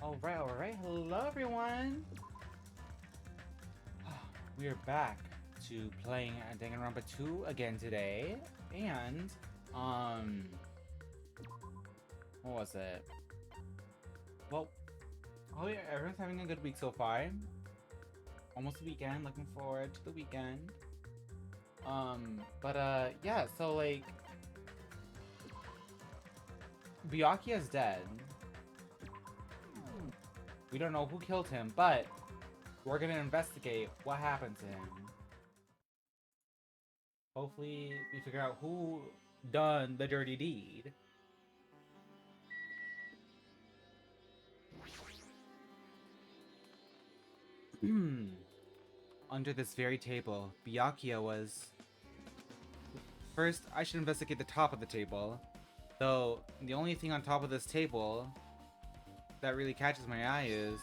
Alright. Hello, everyone! We are back to playing Danganronpa 2 again today. And, what was it? Well, hopefully everyone's having a good week so far. Almost the weekend, looking forward to the weekend. Yeah, so, like, Byakuya is dead. We don't know who killed him, but we're gonna investigate what happened to him. Hopefully, we figure out who done the dirty deed. Under this very table, Byakuya was... First, I should investigate the top of the table. Though, the only thing on top of this table that really catches my eye is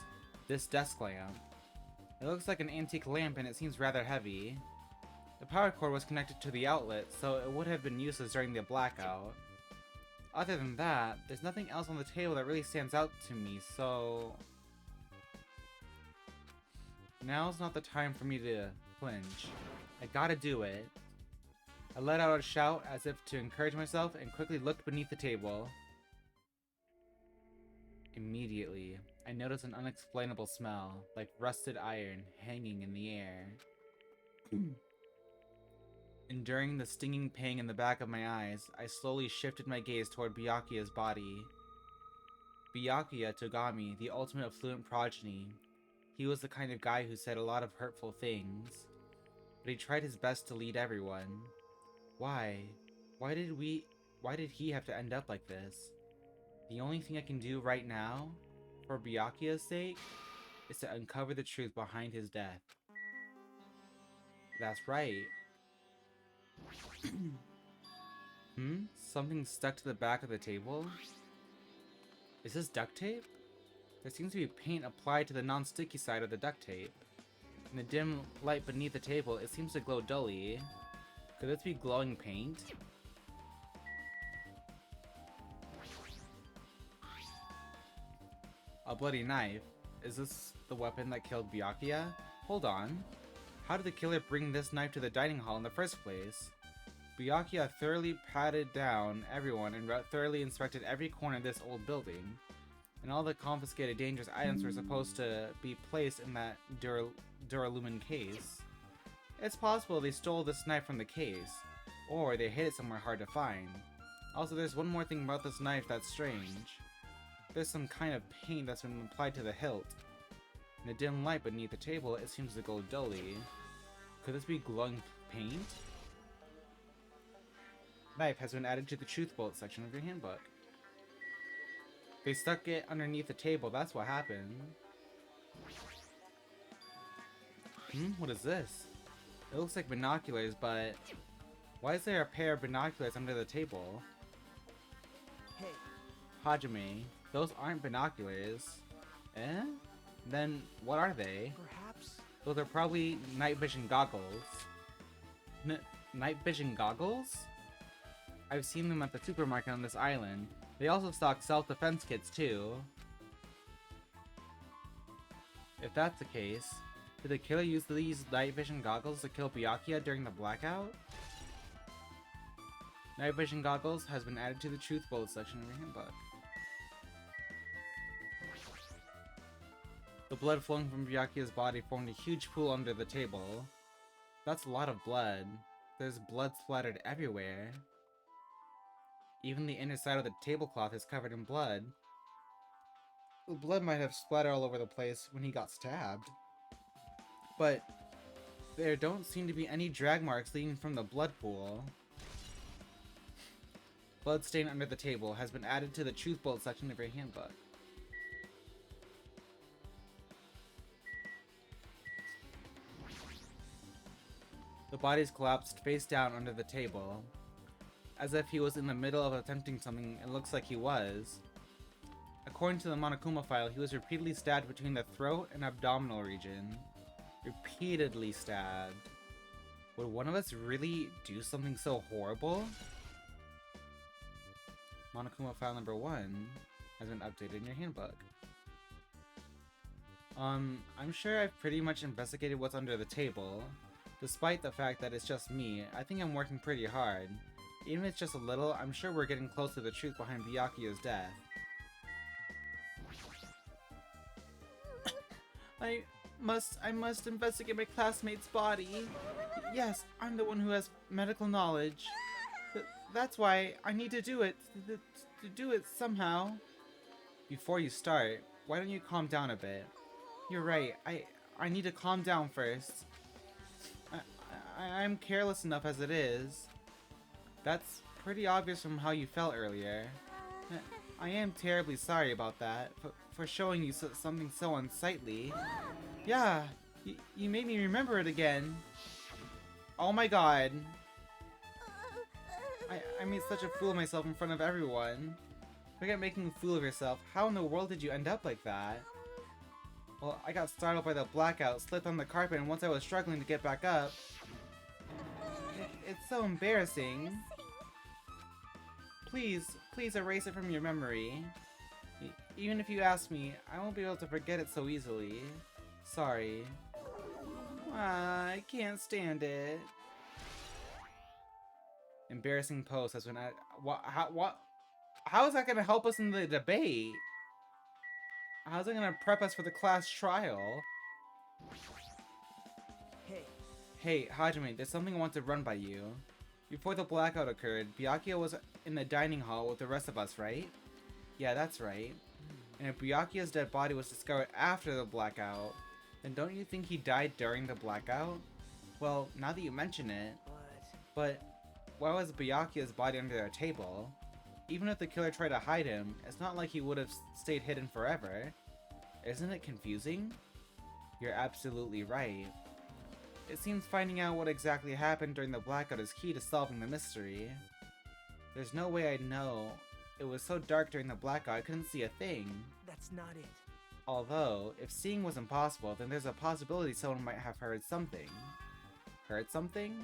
this desk lamp. It looks like an antique lamp and it seems rather heavy. The power cord was connected to the outlet, so it would have been useless during the blackout. Other than that, there's nothing else on the table that really stands out to me, so... Now's not the time for me to flinch. I gotta do it. I let out a shout as if to encourage myself and quickly looked beneath the table. Immediately, I noticed an unexplainable smell, like rusted iron, hanging in the air. Enduring the stinging pain in the back of my eyes, I slowly shifted my gaze toward Byakuya's body. Byakuya Togami, the ultimate affluent progeny. He was the kind of guy who said a lot of hurtful things, but he tried his best to lead everyone. Why? Why did he have to end up like this? The only thing I can do right now, for Byakuya's sake, is to uncover the truth behind his death. That's right. Something stuck to the back of the table? Is this duct tape? There seems to be paint applied to the non-sticky side of the duct tape. In the dim light beneath the table, it seems to glow dully. Could this be glowing paint? A bloody knife. Is this the weapon that killed Byakuya? Hold on. How did the killer bring this knife to the dining hall in the first place? Byakuya thoroughly patted down everyone and thoroughly inspected every corner of this old building. And all the confiscated dangerous items were supposed to be placed in that Duralumin case. It's possible they stole this knife from the case, or they hid it somewhere hard to find. Also, there's one more thing about this knife that's strange. There's some kind of paint that's been applied to the hilt. In the dim light beneath the table, it seems to glow dully. Could this be glowing paint? Knife has been added to the truth bullet section of your handbook. They stuck it underneath the table, that's what happened. What is this? It looks like binoculars, but... Why is there a pair of binoculars under the table? Hey. Hajime, those aren't binoculars. Eh? Then, what are they? Perhaps? Those are probably night vision goggles. Night vision goggles? I've seen them at the supermarket on this island. They also stock self-defense kits too. If that's the case, did the killer use these night vision goggles to kill Byakuya during the blackout? Night vision goggles has been added to the truth bullet section of your handbook. The blood flowing from Byakuya's body formed a huge pool under the table. That's a lot of blood. There's blood splattered everywhere. Even the inner side of the tablecloth is covered in blood. The blood might have splattered all over the place when he got stabbed. But there don't seem to be any drag marks leading from the blood pool. Blood stain under the table has been added to the truth bullet section of your handbook. The body's collapsed face down under the table. As if he was in the middle of attempting something, it looks like he was. According to the Monokuma file, he was repeatedly stabbed between the throat and abdominal region. Repeatedly stabbed. Would one of us really do something so horrible? Monokuma file number 1 has been updated in your handbook. I'm sure I've pretty much investigated what's under the table. Despite the fact that it's just me, I think I'm working pretty hard. Even if it's just a little, I'm sure we're getting close to the truth behind Byakuya's death. I must investigate my classmate's body. Yes, I'm the one who has medical knowledge. That's why I need to do it. To do it somehow. Before you start, why don't you calm down a bit? You're right, I need to calm down first. I'm careless enough as it is. That's pretty obvious from how you felt earlier. I am terribly sorry about that, for showing you something so unsightly. Yeah, you made me remember it again. Oh my god. I made such a fool of myself in front of everyone. Forget making a fool of yourself. How in the world did you end up like that? Well, I got startled by the blackout, slipped on the carpet, and once I was struggling to get back up... It's so embarrassing. Please erase it from your memory. Even if you ask me, I won't be able to forget it so easily. Sorry. I can't stand it. Embarrassing pose has been at... How is that gonna help us in the debate? How's it gonna prep us for the class trial? Hey, Hajime, there's something I want to run by you. Before the blackout occurred, Byakuya was in the dining hall with the rest of us, right? Yeah, that's right. And if Byakuya's dead body was discovered after the blackout, then don't you think he died during the blackout? Well, now that you mention it... But why was Byakuya's body under a table? Even if the killer tried to hide him, it's not like he would have stayed hidden forever. Isn't it confusing? You're absolutely right. It seems finding out what exactly happened during the blackout is key to solving the mystery. There's no way I'd know. It was so dark during the blackout I couldn't see a thing. That's not it. Although, if seeing was impossible, then there's a possibility someone might have heard something. Heard something?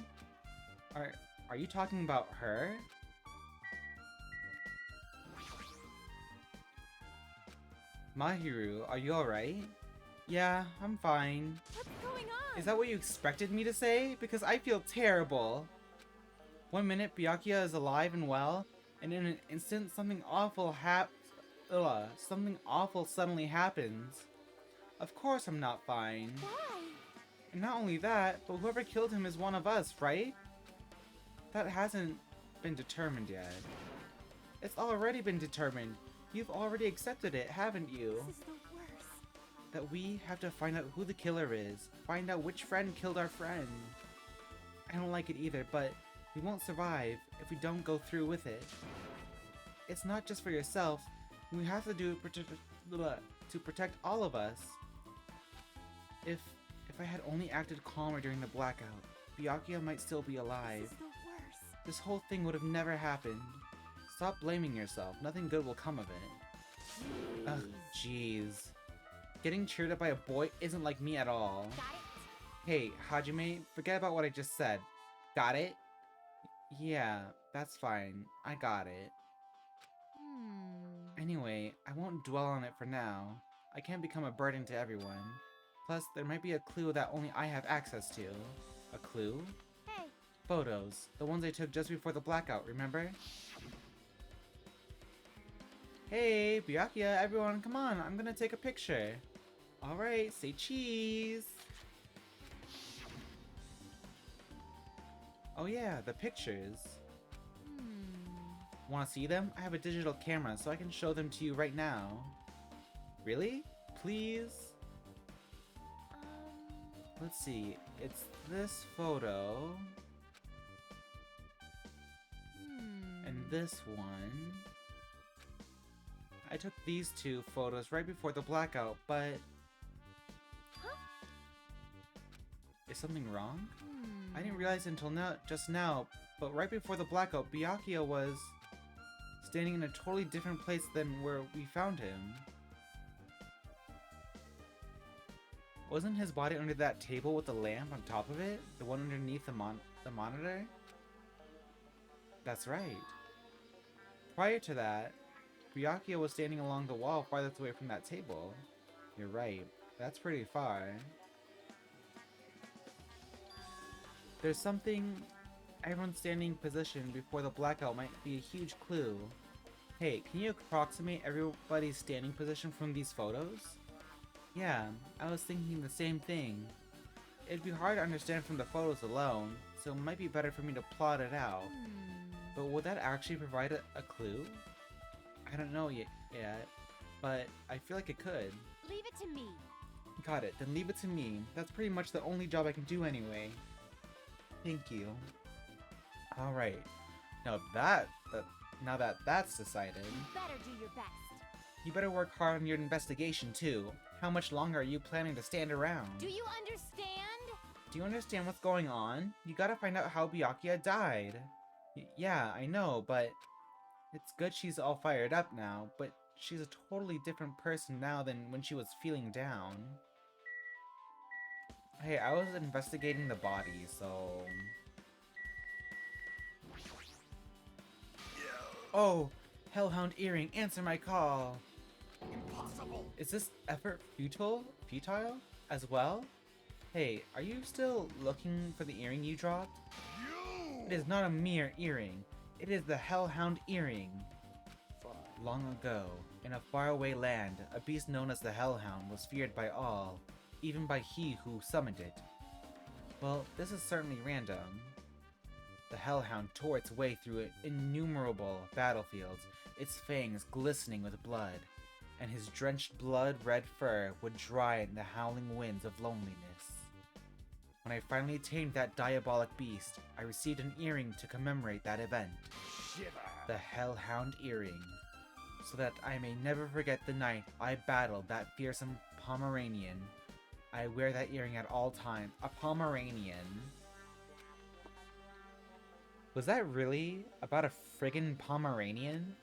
Are you talking about her? Mahiru, are you alright? Yeah, I'm fine. What's going on? Is that what you expected me to say? Because I feel terrible. One minute, Byakuya is alive and well, and in an instant, something awful suddenly happens. Of course I'm not fine. Why? And not only that, but whoever killed him is one of us, right? That hasn't been determined yet. It's already been determined. You've already accepted it, haven't you? This is the worst. That we have to find out who the killer is. Find out which friend killed our friend. I don't like it either, but we won't survive if we don't go through with it. It's not just for yourself. We have to do it to protect all of us. If I had only acted calmer during the blackout, Byakuya might still be alive. This is the worst. This whole thing would have never happened. Stop blaming yourself. Nothing good will come of it. Ugh, jeez. Getting cheered up by a boy isn't like me at all. Got it? Hey, Hajime, forget about what I just said. Got it? Yeah, that's fine. I got it. Anyway, I won't dwell on it for now. I can't become a burden to everyone. Plus, there might be a clue that only I have access to. A clue? Hey. Photos. The ones I took just before the blackout, remember? Hey, Byakuya, everyone, come on, I'm gonna take a picture. Alright, say cheese! Oh yeah, the pictures. Wanna see them? I have a digital camera, so I can show them to you right now. Really? Please? Let's see, it's this photo. And this one. I took these two photos right before the blackout, but... Huh? Is something wrong? I didn't realize until just now, but right before the blackout, Byakuya was standing in a totally different place than where we found him. Wasn't his body under that table with the lamp on top of it? The one underneath the monitor? That's right. Prior to that, Byakuya was standing along the wall farthest away from that table. You're right. That's pretty far. There's something. Everyone's standing position before the blackout might be a huge clue. Hey, can you approximate everybody's standing position from these photos? Yeah, I was thinking the same thing. It'd be hard to understand from the photos alone, so it might be better for me to plot it out. But would that actually provide a clue? I don't know yet, but I feel like it could. Leave it to me. Got it, then leave it to me. That's pretty much the only job I can do anyway. Thank you. Alright. Now that's decided. You better do your best. You better work hard on your investigation too. How much longer are you planning to stand around? Do you understand? Do you understand what's going on? You gotta find out how Byakuya died. Yeah, I know, but it's good she's all fired up now, but she's a totally different person now than when she was feeling down. Hey, I was investigating the body, so... Oh, Hellhound Earring, answer my call! Impossible! Is this effort futile as well? Hey, are you still looking for the earring you dropped? It is not a mere earring. It is the Hellhound Earring. Long ago, in a faraway land, a beast known as the Hellhound was feared by all, even by he who summoned it. Well, this is certainly random. The Hellhound tore its way through innumerable battlefields, its fangs glistening with blood, and his drenched blood-red fur would dry in the howling winds of loneliness. When I finally tamed that diabolic beast, I received an earring to commemorate that event. Shiver! The Hellhound Earring. So that I may never forget the night I battled that fearsome Pomeranian. I wear that earring at all times. A Pomeranian. Was that really about a friggin' Pomeranian?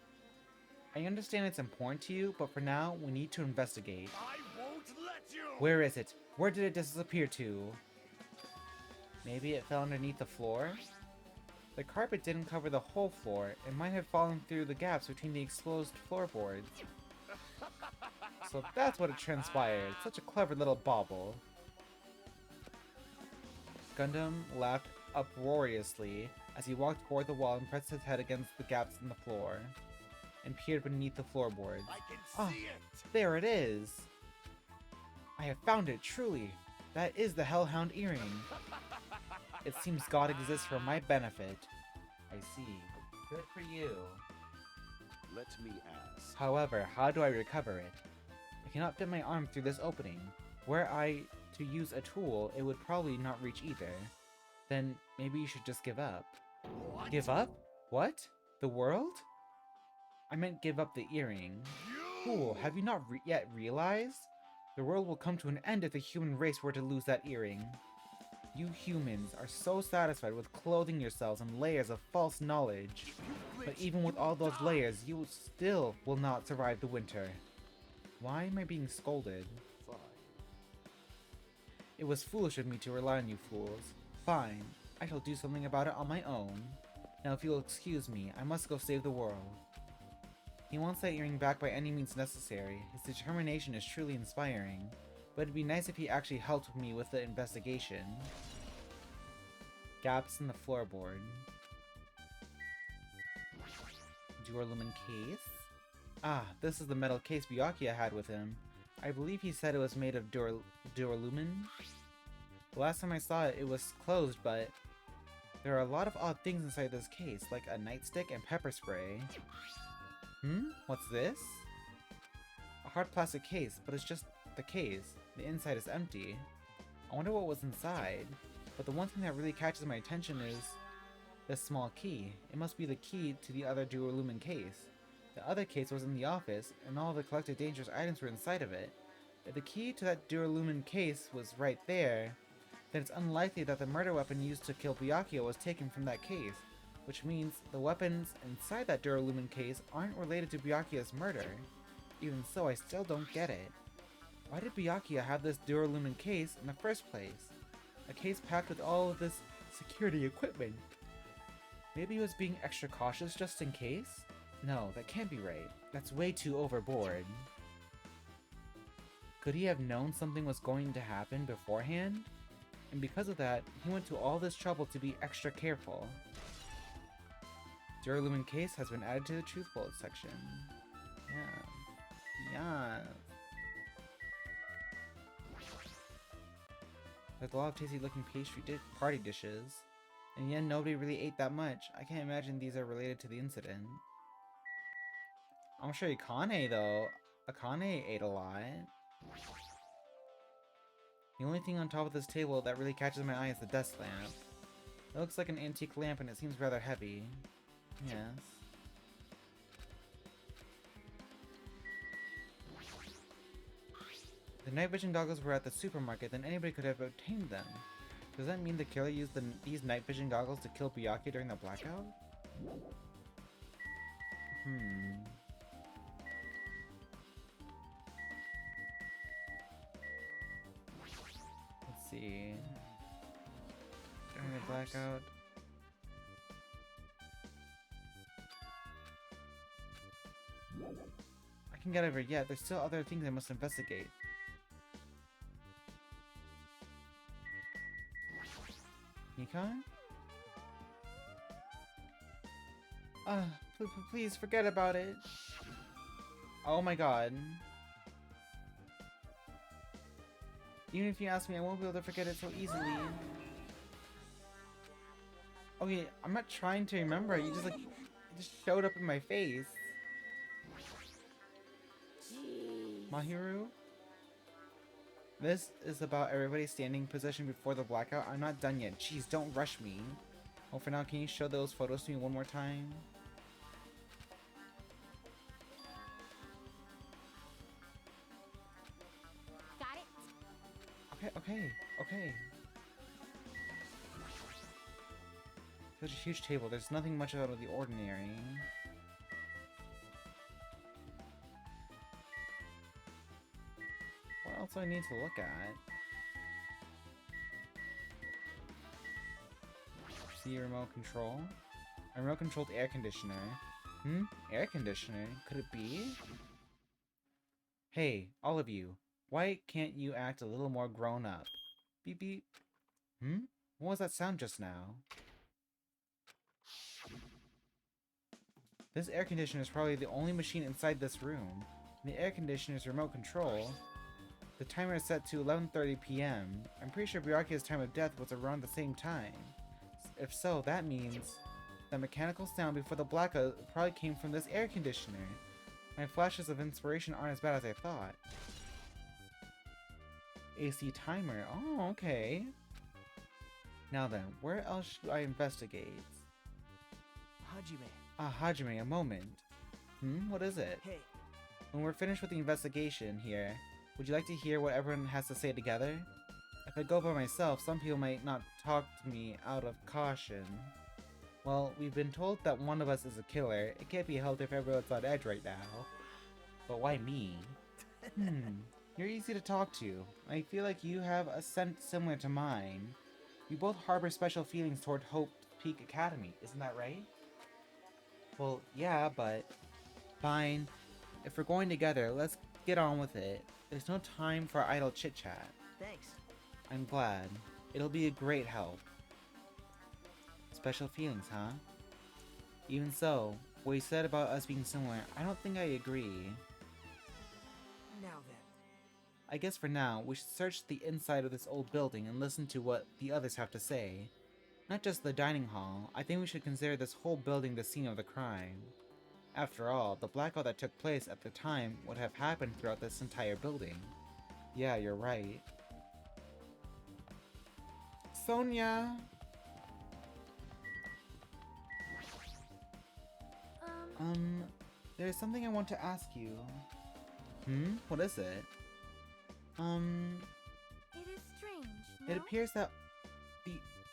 I understand it's important to you, but for now, we need to investigate. I won't let you! Where is it? Where did it disappear to? Maybe it fell underneath the floor? The carpet didn't cover the whole floor. It might have fallen through the gaps between the exposed floorboards. So that's what it transpired. Such a clever little bauble. Gundam laughed uproariously as he walked toward the wall and pressed his head against the gaps in the floor and peered beneath the floorboards. I can Ah, see it! there it is! I have found it, truly! That is the Hellhound Earring. It seems God exists for my benefit. I see. Good for you. Let me ask. However, how do I recover it? I cannot fit my arm through this opening. Were I to use a tool, it would probably not reach either. Then maybe you should just give up. What? Give up? What? The world? I meant give up the earring. Fool, have you not yet realized? The world will come to an end if the human race were to lose that earring. You humans are so satisfied with clothing yourselves in layers of false knowledge. But even with all those layers, you still will not survive the winter. Why am I being scolded? Fine. It was foolish of me to rely on you fools. Fine, I shall do something about it on my own. Now if you'll excuse me, I must go save the world. He wants that earring back by any means necessary. His determination is truly inspiring. But it'd be nice if he actually helped me with the investigation. Gaps in the floorboard. Duralumin case? Ah, this is the metal case Byakuya had with him. I believe he said it was made of duralumin. The last time I saw it, it was closed, but there are a lot of odd things inside this case, like a nightstick and pepper spray. What's this? A hard plastic case, but it's just the case. The inside is empty. I wonder what was inside. But the one thing that really catches my attention is this small key. It must be the key to the other duralumin case. The other case was in the office, and all the collected dangerous items were inside of it. If the key to that duralumin case was right there, then it's unlikely that the murder weapon used to kill Byakuya was taken from that case, which means the weapons inside that duralumin case aren't related to Byakuya's murder. Even so, I still don't get it. Why did Byakuya have this duralumin case in the first place? A case packed with all of this security equipment. Maybe he was being extra cautious just in case? No, that can't be right. That's way too overboard. Could he have known something was going to happen beforehand? And because of that, he went to all this trouble to be extra careful. Duralumin case has been added to the truth bullet section. Yeah. Yeah. There's a lot of tasty looking party dishes. And yet nobody really ate that much. I can't imagine these are related to the incident. I'm sure Akane though. Akane ate a lot. The only thing on top of this table that really catches my eye is the desk lamp. It looks like an antique lamp and it seems rather heavy. Yes. If the night vision goggles were at the supermarket, then anybody could have obtained them. Does that mean the killer used these night vision goggles to kill Byakuya during the blackout? Let's see. During the blackout. I can get over it yet. There's still other things I must investigate. Nikon? Please forget about it. Oh my god. Even if you ask me, I won't be able to forget it so easily. Okay, I'm not trying to remember. You just it just showed up in my face. Mahiru? This is about everybody standing in position before the blackout. I'm not done yet. Jeez, don't rush me. Oh, for now, can you show those photos to me one more time? Got it? Okay. Such a huge table. There's nothing much out of the ordinary. What else do I need to look at? See remote control? A remote controlled air conditioner. Air conditioner? Could it be? Hey, all of you. Why can't you act a little more grown up? Beep beep. What was that sound just now? This air conditioner is probably the only machine inside this room. The air conditioner's remote control. The timer is set to 11:30 p.m. I'm pretty sure Byakuya's time of death was around the same time. If so, that means the mechanical sound before the blackout probably came from this air conditioner. My flashes of inspiration aren't as bad as I thought. AC timer. Oh, okay. Now then, where else should I investigate? Hajime. Hajime, a moment. What is it? Hey. When we're finished with the investigation here, would you like to hear what everyone has to say together? If I go by myself, some people might not talk to me out of caution. Well, we've been told that one of us is a killer. It can't be helped if everyone's on edge right now. But why me? You're easy to talk to. I feel like you have a scent similar to mine. We both harbor special feelings toward Hope Peak Academy, isn't that right? Well, yeah, but... Fine. If we're going together, let's get on with it. There's no time for idle chit-chat. Thanks. I'm glad. It'll be a great help. Special feelings, huh? Even so, what you said about us being similar, I don't think I agree. Now then. I guess for now, we should search the inside of this old building and listen to what the others have to say. Not just the dining hall, I think we should consider this whole building the scene of the crime. After all, the blackout that took place at the time would have happened throughout this entire building. Yeah, you're right. Sonia! There's something I want to ask you. What is it? It is strange, no? It appears that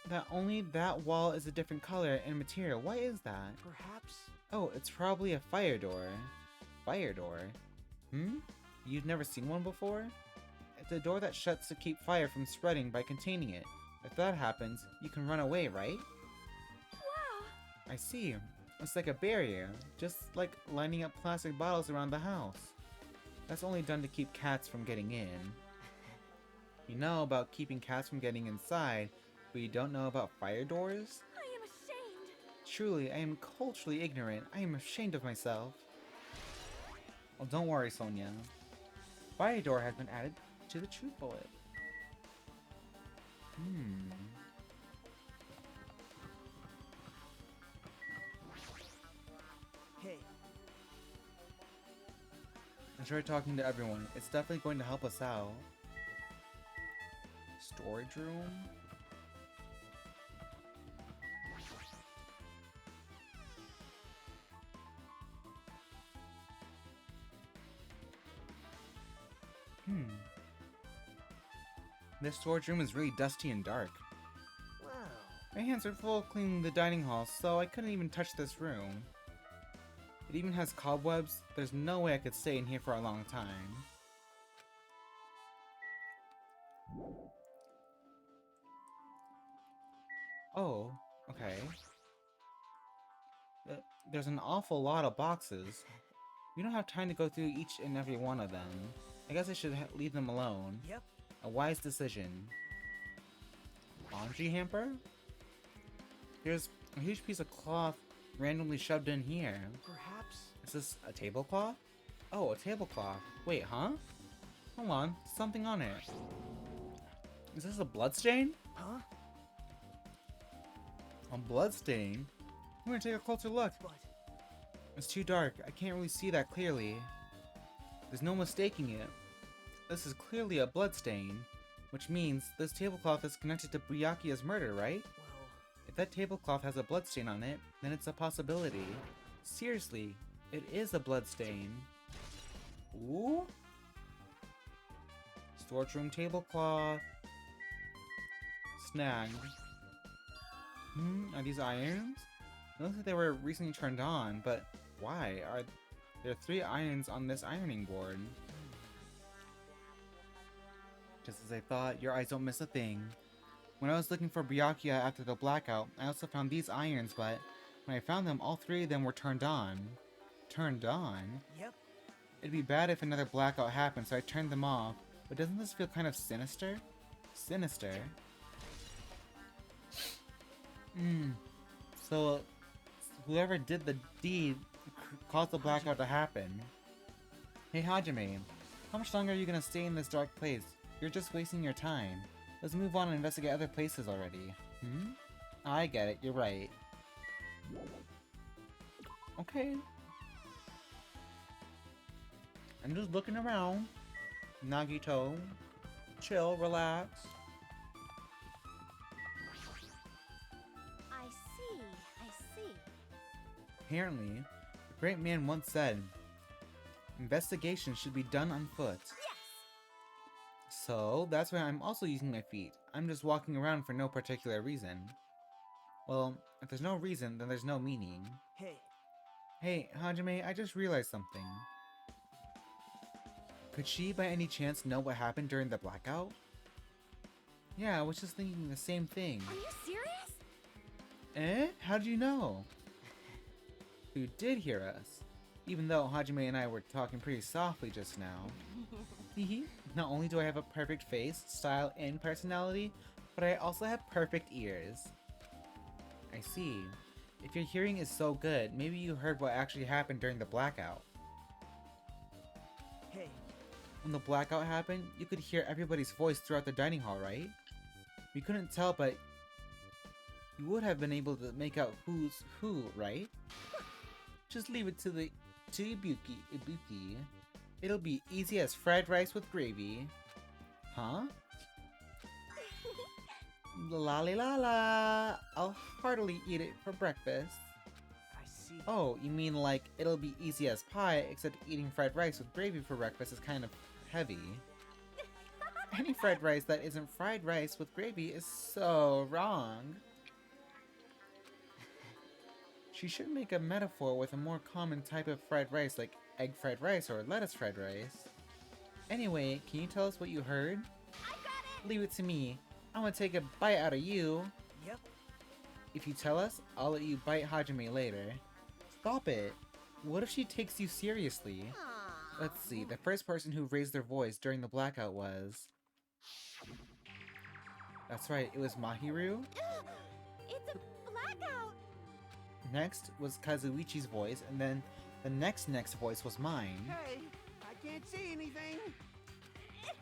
that only that wall is a different color and material. Why is that? Perhaps. Oh, it's probably a fire door. Fire door? You've never seen one before? It's a door that shuts to keep fire from spreading by containing it. If that happens, you can run away, right? Wow! I see. It's like a barrier, just like lining up plastic bottles around the house. That's only done to keep cats from getting in. You know about keeping cats from getting inside, but you don't know about fire doors? I am ashamed. Truly, I am culturally ignorant. I am ashamed of myself. Well, don't worry, Sonia. Fire door has been added to the truth bullet. Hey, Enjoy talking to everyone. It's definitely going to help us out. Storage room? This storage room is really dusty and dark. wow. My hands are full of cleaning the dining hall, so I couldn't even touch this room. It even has cobwebs. There's no way I could stay in here for a long time. Oh, okay. There's an awful lot of boxes. We don't have time to go through each and every one of them. I guess I should leave them alone. Yep. A wise decision. Laundry hamper? There's a huge piece of cloth randomly shoved in here. Perhaps. Is this a tablecloth? Oh, a tablecloth. Wait, huh? Hold on, something on it. Is this a bloodstain? Huh? A bloodstain? I'm gonna take a closer look. But It's too dark. I can't really see that clearly. There's no mistaking it. This is clearly a bloodstain, which means this tablecloth is connected to Byakuya's murder, right? well, If that tablecloth has a bloodstain on it, then it's a possibility. Seriously, it is a bloodstain. Ooh? Storage room tablecloth. Snagged. Are these irons? It looks like they were recently turned on, but why? Are there 3 irons on this ironing board? Just as I thought, your eyes don't miss a thing. When I was looking for Byakuya after the blackout, I also found these irons, but when I found them, all 3 of them were turned on. Turned on? yep. It'd be bad if another blackout happened, so I turned them off. But doesn't this feel kind of sinister? Sinister? So, whoever did the deed caused the blackout to happen. Hey Hajime, how much longer are you gonna stay in this dark place? You're just wasting your time. Let's move on and investigate other places already. I get it, you're right. Okay. I'm just looking around. Nagito. Chill, relax. I see. Apparently, the great man once said, investigation should be done on foot. Yes! So, that's why I'm also using my feet. I'm just walking around for no particular reason. Well, if there's no reason, then there's no meaning. Hey, Hey, Hajime, I just realized something. Could she by any chance know what happened during the blackout? Yeah, I was just thinking the same thing. Are you serious? Eh? How did you know? You did hear us. Even though Hajime and I were talking pretty softly just now. Hehe. Not only do I have a perfect face, style, and personality, but I also have perfect ears. I see. If your hearing is so good, maybe you heard what actually happened during the blackout. hey, When the blackout happened, you could hear everybody's voice throughout the dining hall, right? We couldn't tell, but you would have been able to make out who's who, right? Just leave it to Ibuki. It'll be easy as fried rice with gravy. Huh? La la la la! I'll heartily eat it for breakfast. I see. Oh, you mean like it'll be easy as pie, except eating fried rice with gravy for breakfast is kind of heavy. Any fried rice that isn't fried rice with gravy is so wrong. She should make a metaphor with a more common type of fried rice like egg fried rice or lettuce fried rice. Anyway, can you tell us what you heard? I got it! Leave it to me. I'm gonna take a bite out of you. Yep. If you tell us, I'll let you bite Hajime later. Stop it. What if she takes you seriously? Aww. Let's see, the first person who raised their voice during the blackout was... That's right, it was Mahiru. It's a blackout. Next was Kazuichi's voice, and then the next voice was mine. Hey, I can't see anything.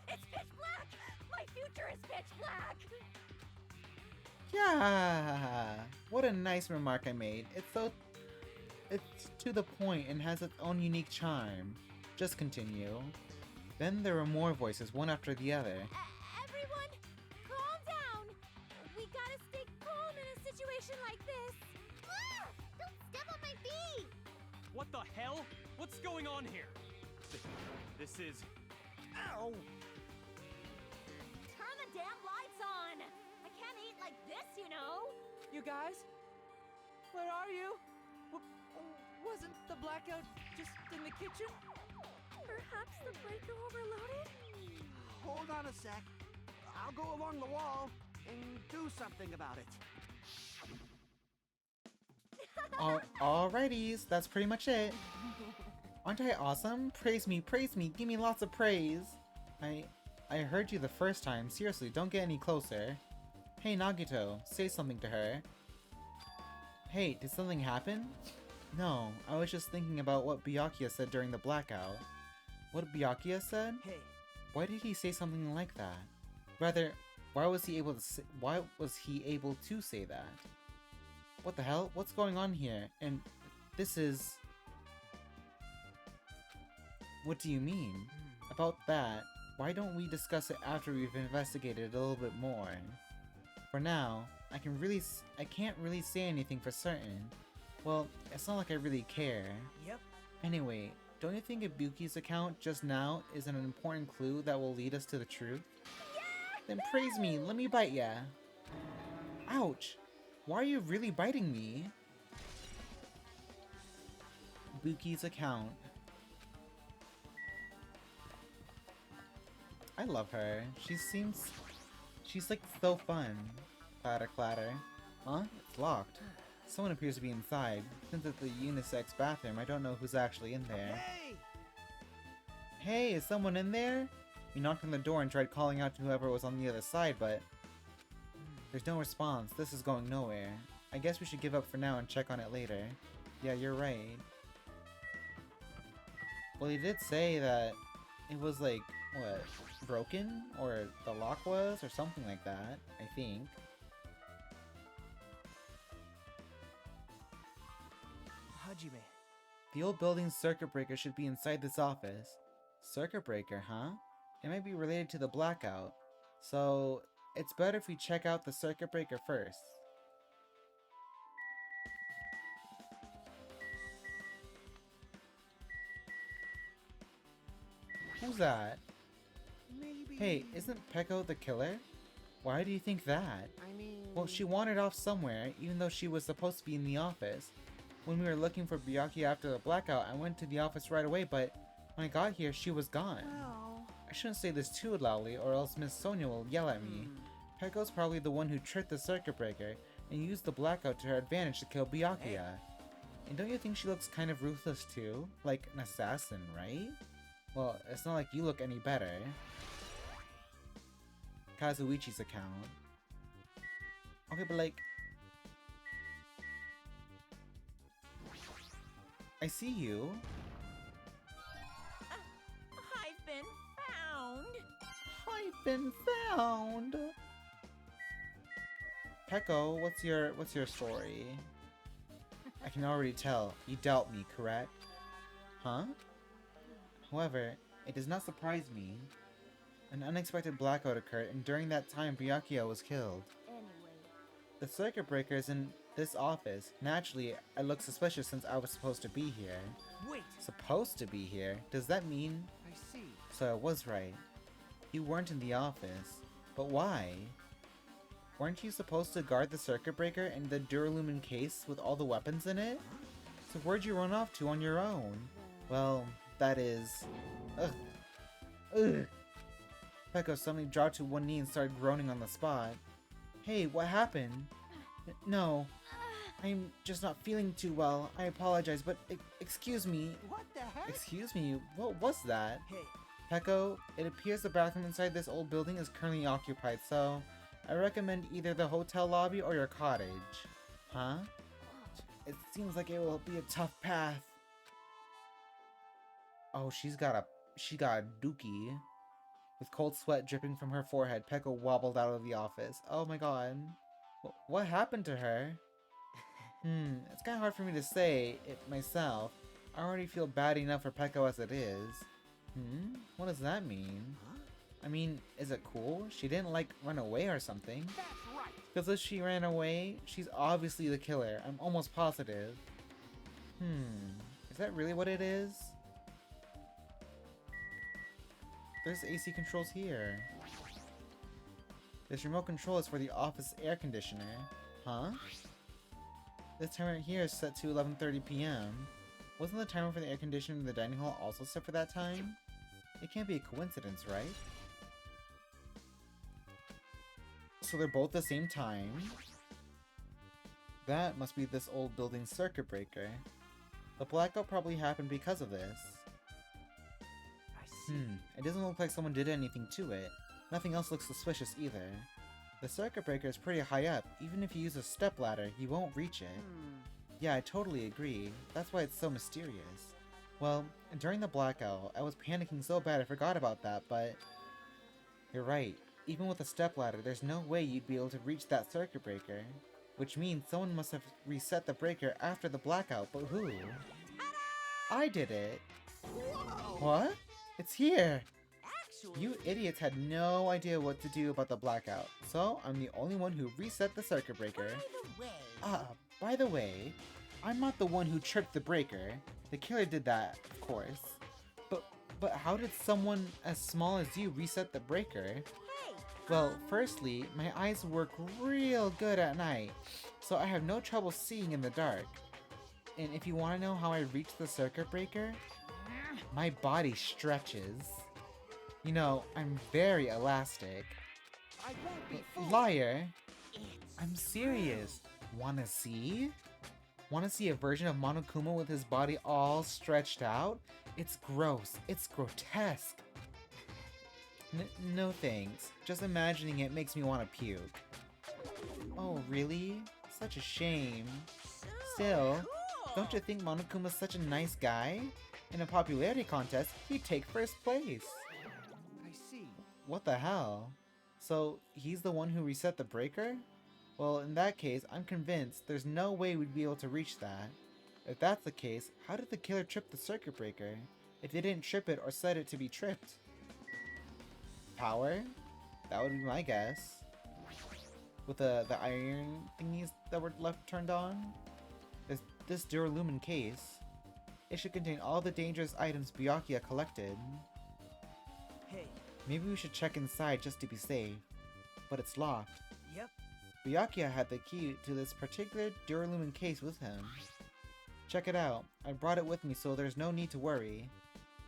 It's pitch black. My future is pitch black. Yeah! What a nice remark I made. It's to the point and has its own unique charm. Just continue. Then there were more voices, one after the other. Everyone, calm down. We gotta stay calm in a situation like this. Ah! Don't step on my feet. What the hell? What's going on here? This is... Ow! Turn the damn lights on. I can't eat like this, you know. You guys? Where are you? Wasn't the blackout just in the kitchen? Perhaps the breaker overloaded? Hold on a sec. I'll go along the wall and do something about it. Alrighties, that's pretty much it. Aren't I awesome? Praise me, give me lots of praise. I heard you the first time. Seriously, don't get any closer. Hey Nagito, say something to her. Hey, did something happen? No, I was just thinking about what Byakuya said during the blackout. What Byakuya said? Hey, Why did he say something like that? Rather, why was he able to say that? What the hell? What's going on here? And this is... What do you mean? About that, why don't we discuss it after we've investigated a little bit more? For now, I can't really say anything for certain. Well, it's not like I really care. Yep. Anyway, don't you think Ibuki's account just now is an important clue that will lead us to the truth? Then praise me, let me bite ya. Ouch! Why are you really biting me? Ibuki's account. I love her. She's like so fun. Clatter clatter. Huh? It's locked. Someone appears to be inside. Since it's a unisex bathroom, I don't know who's actually in there. Hey! Hey, is someone in there? We knocked on the door and tried calling out to whoever was on the other side, but... There's no response. This is going nowhere. I guess we should give up for now and check on it later. Yeah, you're right. Well, he did say that it was like, what, broken? Or the lock was? Or something like that, I think. Hajime. The old building's circuit breaker should be inside this office. Circuit breaker, huh? It might be related to the blackout. So, it's better if we check out the circuit breaker first. Who's that? Maybe... Hey, isn't Peko the killer? Why do you think that? I mean... Well, she wandered off somewhere, even though she was supposed to be in the office. When we were looking for Byakuya after the blackout, I went to the office right away, but when I got here, she was gone. Well... I shouldn't say this too loudly, or else Miss Sonia will yell at me. Peko's probably the one who tricked the circuit breaker, and used the blackout to her advantage to kill Byakuya. Hey. And don't you think she looks kind of ruthless too? Like an assassin, right? Well, it's not like you look any better. Kazuichi's account. Okay, but like... I see you. I've been found. I've been found. Peko, what's your story? I can already tell. You doubt me, correct? Huh? However, it does not surprise me. An unexpected blackout occurred, and during that time, Byakuya was killed. Anyway. The circuit breaker is in this office. Naturally, I look suspicious since I was supposed to be here. Wait! Supposed to be here? Does that mean... I see. So I was right. You weren't in the office. But why? Weren't you supposed to guard the circuit breaker and the Duralumin case with all the weapons in it? So where'd you run off to on your own? Well, that is... Ugh. Ugh. Peko suddenly dropped to one knee and started groaning on the spot. Hey, what happened? No. I'm just not feeling too well. I apologize, but excuse me. What the heck? Excuse me, what was that? Hey, Peko, it appears the bathroom inside this old building is currently occupied, so I recommend either the hotel lobby or your cottage. Huh? It seems like it will be a tough path. Oh, she got a dookie. With cold sweat dripping from her forehead, Peko wobbled out of the office. Oh my god. What happened to her? It's kind of hard for me to say it myself. I already feel bad enough for Peko as it is. What does that mean? I mean, is it cool? She didn't, like, run away or something. That's right. Because if she ran away, she's obviously the killer. I'm almost positive. Is that really what it is? There's AC controls here. This remote control is for the office air conditioner. Huh? This timer right here is set to 11:30 p.m. Wasn't the timer for the air conditioner in the dining hall also set for that time? It can't be a coincidence, right? So they're both the same time. That must be this old building's circuit breaker. The blackout probably happened because of this. I see. It doesn't look like someone did anything to it. Nothing else looks suspicious either. The circuit breaker is pretty high up. Even if you use a stepladder, you won't reach it. Yeah, I totally agree. That's why it's so mysterious. Well, during the blackout, I was panicking so bad I forgot about that, but... You're right. Even with a stepladder, there's no way you'd be able to reach that circuit breaker. Which means someone must have reset the breaker after the blackout, but who? I did it! What? It's here! Actually, You idiots had no idea what to do about the blackout, so I'm the only one who reset the circuit breaker. By the way, I'm not the one who tripped the breaker. The killer did that, of course. But how did someone as small as you reset the breaker? Well, firstly, my eyes work real good at night, so I have no trouble seeing in the dark. And if you want to know how I reached the circuit breaker, my body stretches. You know, I'm very elastic. I won't be fooled. Liar! I'm serious. Wanna see? Wanna see a version of Monokuma with his body all stretched out? It's gross. It's grotesque. No thanks. Just imagining it makes me want to puke. Oh, really? Such a shame. Still, don't you think Monokuma's such a nice guy? In a popularity contest, he'd take first place. I see. What the hell? So, he's the one who reset the breaker? Well, in that case, I'm convinced there's no way we'd be able to reach that. If that's the case, how did the killer trip the circuit breaker? If they didn't trip it or set it to be tripped? Power? That would be my guess. With the iron thingies that were left turned on? This Duralumin case. It should contain all the dangerous items Byakuya collected. Hey, Maybe we should check inside just to be safe. But it's locked. yep. Byakuya had the key to this particular Duralumin case with him. Check it out. I brought it with me so there's no need to worry.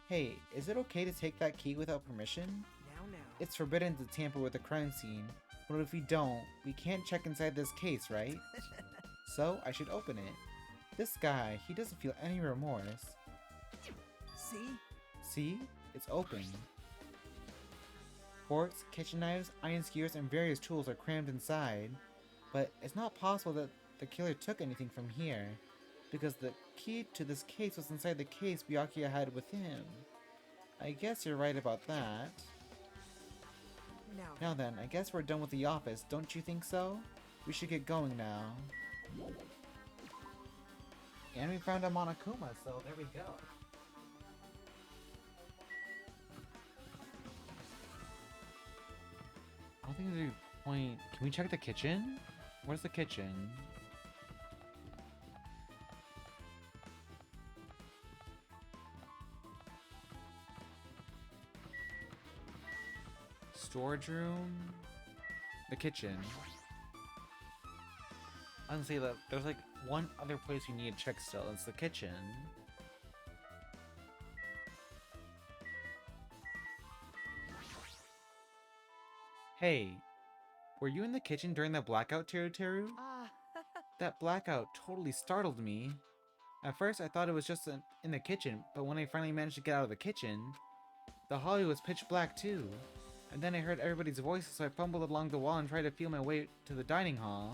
Hey, is it okay to take that key without permission? Now. It's forbidden to tamper with the crime scene, but if we don't, we can't check inside this case, right? So, I should open it. This guy, he doesn't feel any remorse. See? See? It's open. Forks, kitchen knives, iron skewers, and various tools are crammed inside. But it's not possible that the killer took anything from here, because the key to this case was inside the case Byakuya had with him. I guess you're right about that. Now then, I guess we're done with the office, don't you think so? We should get going now. And we found a Monokuma, so there we go. I don't think there's a point. Can we check the kitchen? Where's the kitchen? Storage room? The kitchen. Honestly, there's like one other place you need to check still. It's the kitchen. Hey, were you in the kitchen during the blackout, Teru Teru? That blackout totally startled me. At first, I thought it was just in the kitchen, but when I finally managed to get out of the kitchen, the hallway was pitch black too. And then I heard everybody's voices, so I fumbled along the wall and tried to feel my way to the dining hall.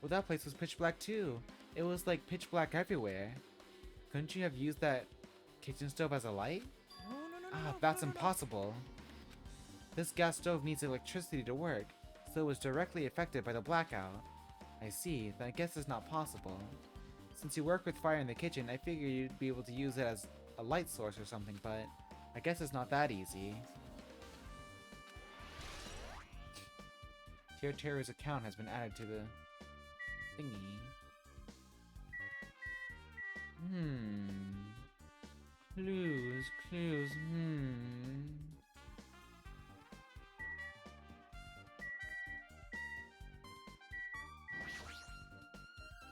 Well, that place was pitch black too. It was like pitch black everywhere. Couldn't you have used that kitchen stove as a light? That's impossible. This gas stove needs electricity to work, so it was directly affected by the blackout. I see, then I guess it's not possible. Since you work with fire in the kitchen, I figured you'd be able to use it as a light source or something, but I guess it's not that easy. Tier Terror's account has been added to the thingy. Clues,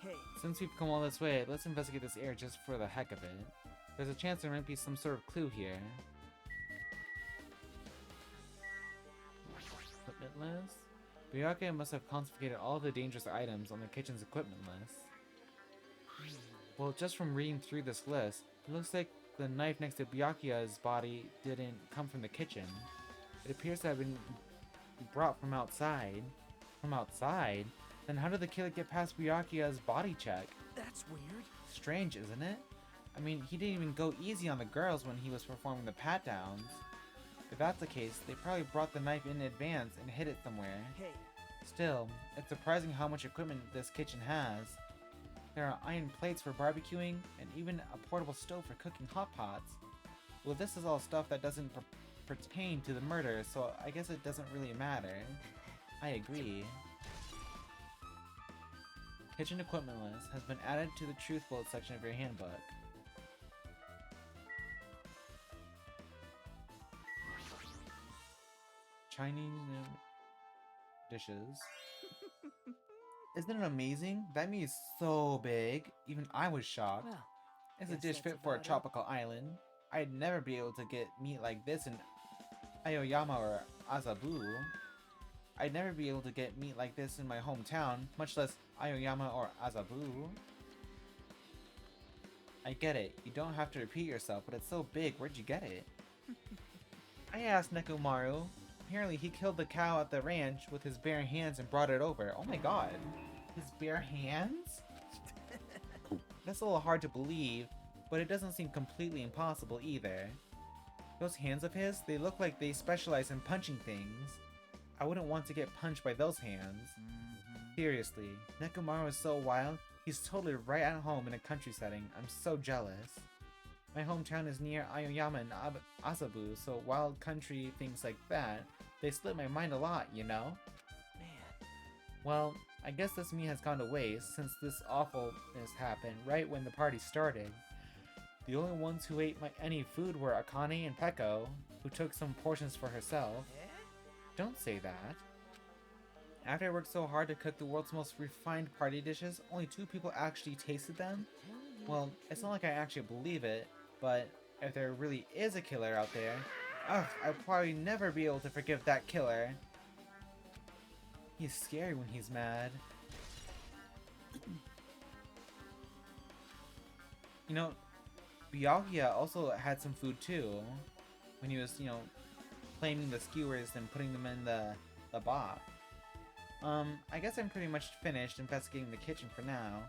Hey, Since we've come all this way, let's investigate this area just for the heck of it. There's a chance there might be some sort of clue here. Equipment list? Byakuya must have confiscated all the dangerous items on the kitchen's equipment list. Well, just from reading through this list, it looks like the knife next to Byakuya's body didn't come from the kitchen. It appears to have been brought from outside. From outside? Then how did the killer get past Byakuya's body check? that's weird. Strange, isn't it? I mean, he didn't even go easy on the girls when he was performing the pat-downs. If that's the case, they probably brought the knife in advance and hid it somewhere. Hey, Still, it's surprising how much equipment this kitchen has. There are iron plates for barbecuing, and even a portable stove for cooking hot pots. Well, this is all stuff that doesn't pertain to the murder, so I guess it doesn't really matter. I agree. Kitchen equipment list has been added to the truth bullet section of your handbook. Chinese dishes. Isn't it amazing? That meat is so big. Even I was shocked. well, It's a guess dish that's fit for a about it. tropical island. I'd never be able to get meat like this in Aoyama or Azabu. I'd never be able to get meat like this in my hometown, much less Aoyama or Azabu. I get it, you don't have to repeat yourself, but it's so big, where'd you get it? I asked Nekomaru. Apparently he killed the cow at the ranch with his bare hands and brought it over. Oh my god. His bare hands? That's a little hard to believe, but it doesn't seem completely impossible either. Those hands of his, they look like they specialize in punching things. I wouldn't want to get punched by those hands. Seriously, Nekomaru is so wild, he's totally right at home in a country setting. I'm so jealous. My hometown is near Aoyama and Azabu, so wild country things like that, they slip my mind a lot, you know? Man, Well, I guess this meat has gone to waste since this awfulness happened right when the party started. The only ones who ate any food were Akane and Peko, who took some portions for herself. eh? Don't say that. After I worked so hard to cook the world's most refined party dishes, only 2 people actually tasted them? Well, it's not like I actually believe it, but if there really is a killer out there, ugh, I'll probably never be able to forgive that killer. He's scary when he's mad. You know, Byakuya also had some food too, when he was, claiming the skewers and putting them in the box. I guess I'm pretty much finished investigating the kitchen for now.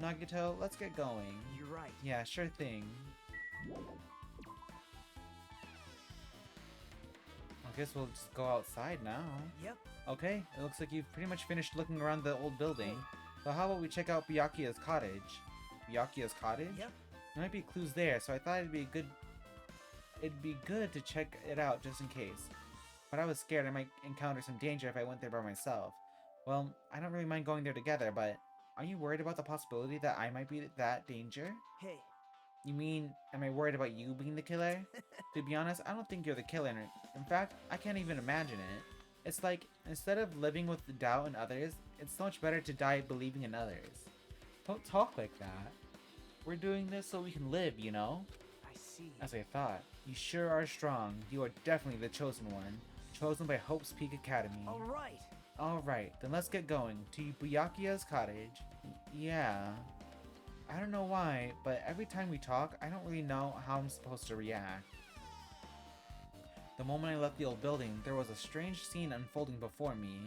Nagito, let's get going. You're right. Yeah, sure thing. I guess we'll just go outside now. Yep. Okay, it looks like you've pretty much finished looking around the old building. So how about we check out Byakuya's cottage? Byakuya's cottage? Yep. There might be clues there, so I thought it'd be good to check it out just in case. But I was scared I might encounter some danger if I went there by myself. Well, I don't really mind going there together, but are you worried about the possibility that I might be that danger? Hey, You mean, am I worried about you being the killer? To be honest, I don't think you're the killer. In fact, I can't even imagine it. It's like, instead of living with the doubt in others, it's so much better to die believing in others. Don't talk like that. We're doing this so we can live, you know? I see. As I thought. You sure are strong. You are definitely the chosen one. Chosen by Hope's Peak Academy. All right. Alright, then let's get going. To Byakuya's cottage. Yeah. I don't know why, but every time we talk, I don't really know how I'm supposed to react. The moment I left the old building, there was a strange scene unfolding before me.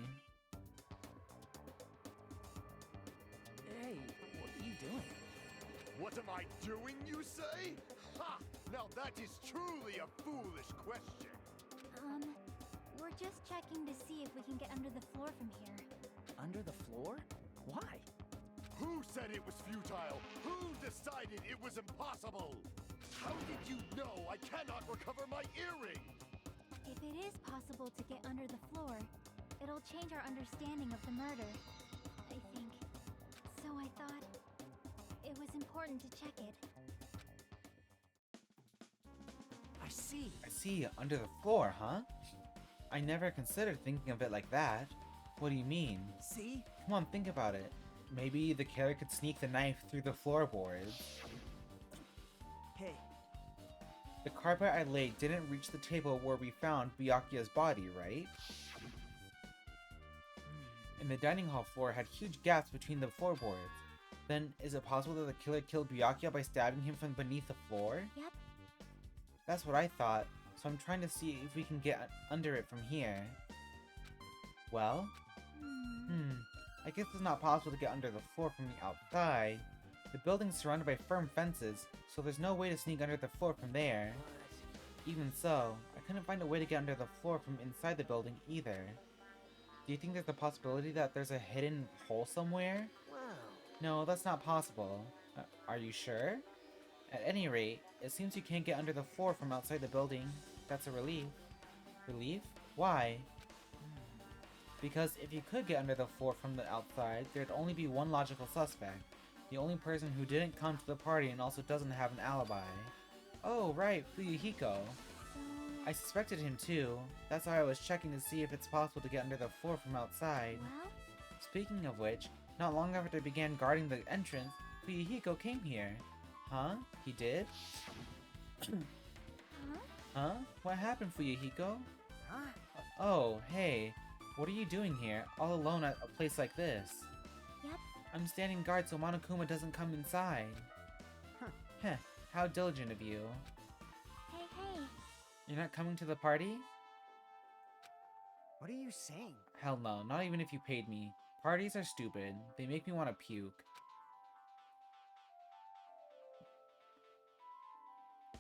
Hey, what are you doing? What am I doing, you say? Ha! Now that is truly a foolish question. We're just checking to see if we can get under the floor from here. Under the floor? Why? Who said it was futile? Who decided it was impossible? How did you know I cannot recover my earring? If it is possible to get under the floor, it'll change our understanding of the murder, I think. So I thought it was important to check it. I see. I see, under the floor, huh? I never considered thinking of it like that. What do you mean? See? Come on, think about it. Maybe the killer could sneak the knife through the floorboards. Hey, The carpet I laid didn't reach the table where we found Byakuya's body, right? And the dining hall floor had huge gaps between the floorboards. Then, is it possible that the killer killed Byakuya by stabbing him from beneath the floor? Yep. That's what I thought, so I'm trying to see if we can get under it from here. Well? I guess it's not possible to get under the floor from the outside. The building's surrounded by firm fences, so there's no way to sneak under the floor from there. Even so, I couldn't find a way to get under the floor from inside the building either. Do you think there's a possibility that there's a hidden hole somewhere? wow. No, that's not possible. Are you sure? At any rate, it seems you can't get under the floor from outside the building. That's a relief. Relief? Why? Because if you could get under the floor from the outside, there'd only be one logical suspect. The only person who didn't come to the party and also doesn't have an alibi. Oh, right, Fuyuhiko. So, I suspected him too. That's why I was checking to see if it's possible to get under the floor from outside. well, Speaking of which, not long after I began guarding the entrance, Fuyuhiko came here. Huh? He did? huh? Huh? What happened, Fuyuhiko? Huh? Oh, hey. What are you doing here, all alone at a place like this? Yep. I'm standing guard so Monokuma doesn't come inside. Huh. Heh, how diligent of you. Hey, hey. You're not coming to the party? What are you saying? Hell no, not even if you paid me. Parties are stupid. They make me want to puke.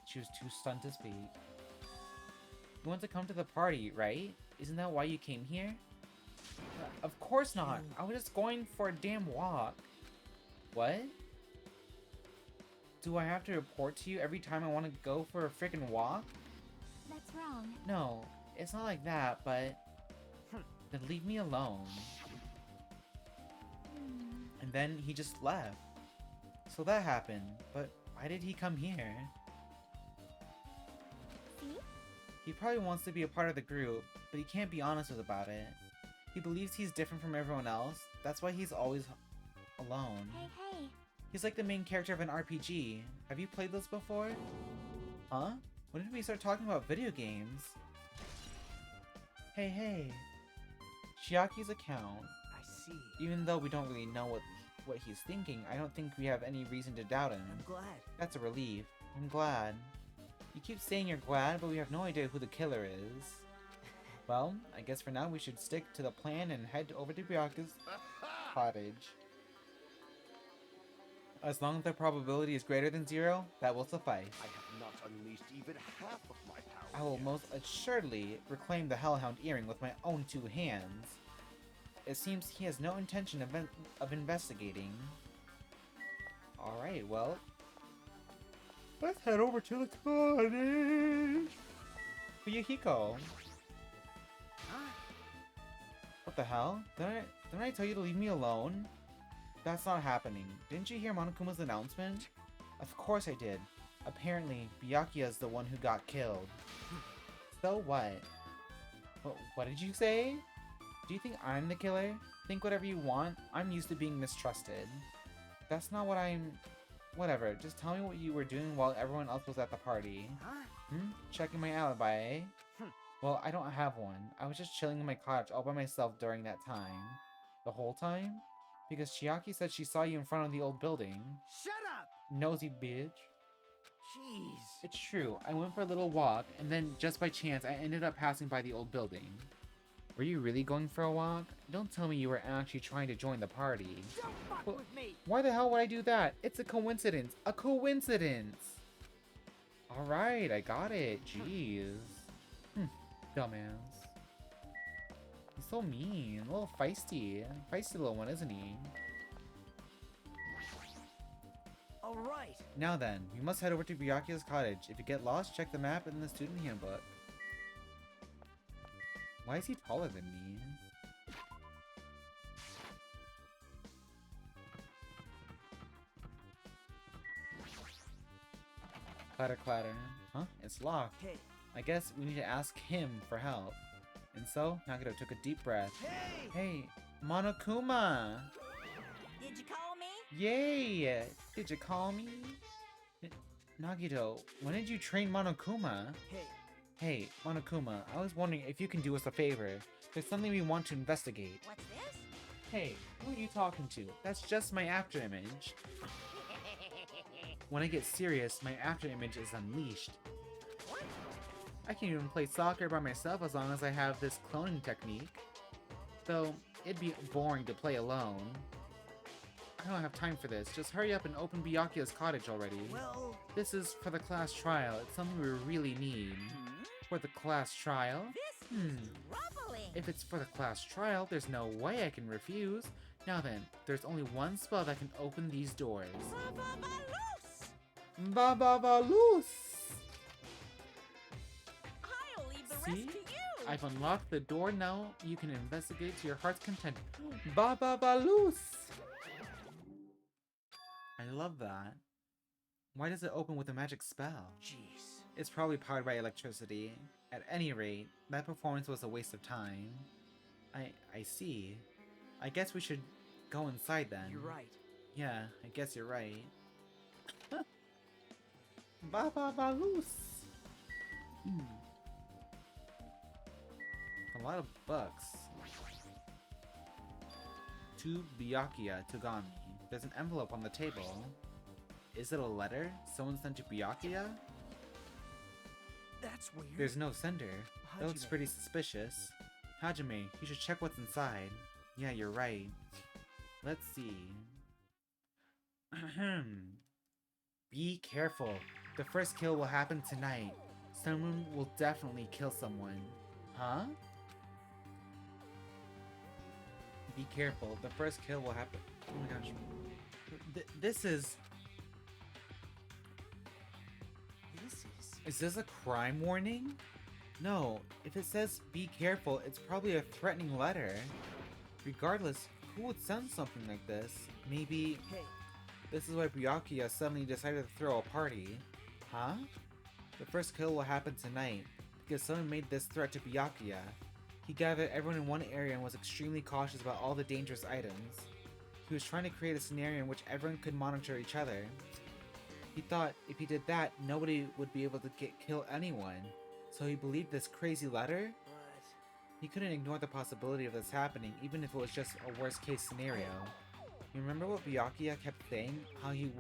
She was too stunned to speak. You want to come to the party, right? Isn't that why you came here? Of course not. I was just going for a damn walk. What? Do I have to report to you every time I want to go for a freaking walk? That's wrong. No, it's not like that, but... Then leave me alone. And then he just left. So that happened, but why did he come here? See? He probably wants to be a part of the group, but he can't be honest about it. He believes he's different from everyone else, that's why he's always alone. Hey, hey. He's like the main character of an RPG. Have you played this before? Huh? When did we start talking about video games? Hey, hey. Chiaki's account. I see. Even though we don't really know what he's thinking, I don't think we have any reason to doubt him. I'm glad. That's a relief. I'm glad. You keep saying you're glad, but we have no idea who the killer is. Well, I guess for now we should stick to the plan and head over to Byakuya's cottage. As long as the probability is greater than 0, that will suffice. I have not unleashed even half of my power. I will yet. most assuredly reclaim the Hellhound earring with my own 2 hands. It seems he has no intention of investigating. Alright, well... let's head over to the cottage! Fuyuhiko! Huh? What the hell? Didn't I tell you to leave me alone? That's not happening. Didn't you hear Monokuma's announcement? Of course I did. Apparently, Byakuya's the one who got killed. So what? What did you say? Do you think I'm the killer? Think whatever you want. I'm used to being mistrusted. That's not what I'm... Whatever, just tell me what you were doing while everyone else was at the party. Huh? Checking my alibi, eh? Well, I don't have one. I was just chilling in my cottage all by myself during that time. The whole time? Because Chiaki said she saw you in front of the old building. Shut up! Nosy bitch. Jeez. It's true, I went for a little walk, and then just by chance I ended up passing by the old building. Were you really going for a walk? Don't tell me you were actually trying to join the party. Don't fuck Well, with me! why the hell would I do that? It's a coincidence. A coincidence! Alright, I got it. Jeez. Dumbass. He's so mean. A little feisty. Feisty little one, isn't he? Alright. Now then, we must head over to Byakuya's cottage. If you get lost, check the map in the student handbook. Why is he taller than me? Clatter, clatter. Huh? It's locked. Hey. I guess we need to ask him for help. And so, Nagito took a deep breath. Hey! Hey, Monokuma! Did you call me? Yay! Did you call me? Nagito, when did you train Monokuma? Hey. Hey, Monokuma, I was wondering if you can do us a favor. There's something we want to investigate. What's this? Hey, who are you talking to? That's just my afterimage. When I get serious, my afterimage is unleashed. What? I can even play soccer by myself as long as I have this cloning technique. Though, it'd be boring to play alone. I don't have time for this. Just hurry up and open Byakuya's cottage already. Well, This is for the class trial. It's something we really need. For the class trial? This is troubling. If it's for the class trial, there's no way I can refuse. Now then, there's only one spell that can open these doors. Babalos! Bababalus! I'll leave the See? rest to you. I've unlocked the door now. You can investigate to your heart's content. Bababalus! I love that. Why does it open with a magic spell? jeez. It's probably powered by electricity. At any rate, that performance was a waste of time. I see. I guess we should go inside then. You're right. Yeah, I guess you're right. Bababalus! A lot of bucks. To Byakuya Togami. There's an envelope on the table. Is it a letter someone sent to Byakuya? That's weird. There's no sender. That looks Hajime. pretty suspicious. Hajime, you should check what's inside. Yeah, you're right. Let's see. Be careful. The first kill will happen tonight. Someone will definitely kill someone. Huh? Be careful. The first kill will happen. Oh my gosh. This is... Is this a crime warning? No, if it says be careful, it's probably a threatening letter. Regardless, who would send something like this? Maybe... Hey. This is why Byakuya suddenly decided to throw a party. Huh? The first kill will happen tonight, because someone made this threat to Byakuya. He gathered everyone in one area and was extremely cautious about all the dangerous items. He was trying to create a scenario in which everyone could monitor each other. He thought if he did that, nobody would be able to kill anyone. So he believed this crazy letter? But He couldn't ignore the possibility of this happening, even if it was just a worst case scenario. You remember what Byakuya kept saying? How he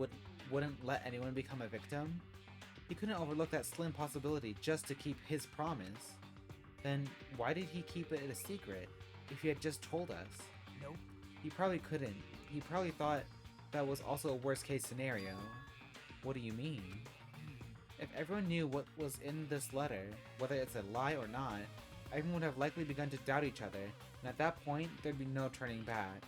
wouldn't let anyone become a victim? He couldn't overlook that slim possibility just to keep his promise. Then why did he keep it a secret if he had just told us? nope. He probably couldn't. He probably thought that was also a worst case scenario. What do you mean? If everyone knew what was in this letter, whether it's a lie or not, everyone would have likely begun to doubt each other, and at that point, there'd be no turning back.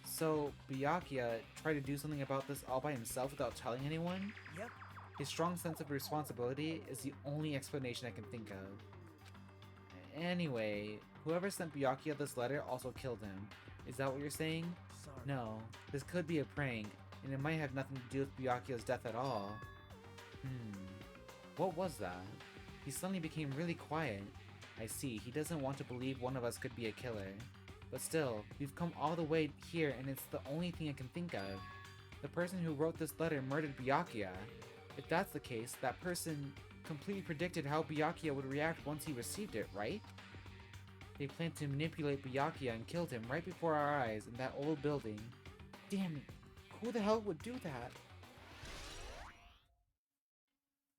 So, Byakuya tried to do something about this all by himself without telling anyone? Yep. His strong sense of responsibility is the only explanation I can think of. Anyway, whoever sent Byakuya this letter also killed him. Is that what you're saying? Sorry. No, this could be a prank, and it might have nothing to do with Byakuya's death at all. What was that? He suddenly became really quiet. I see, he doesn't want to believe one of us could be a killer. But still, we've come all the way here and it's the only thing I can think of. The person who wrote this letter murdered Byakuya. If that's the case, that person completely predicted how Byakuya would react once he received it, right? They planned to manipulate Byakuya and killed him right before our eyes in that old building. Damn it. Who the hell would do that?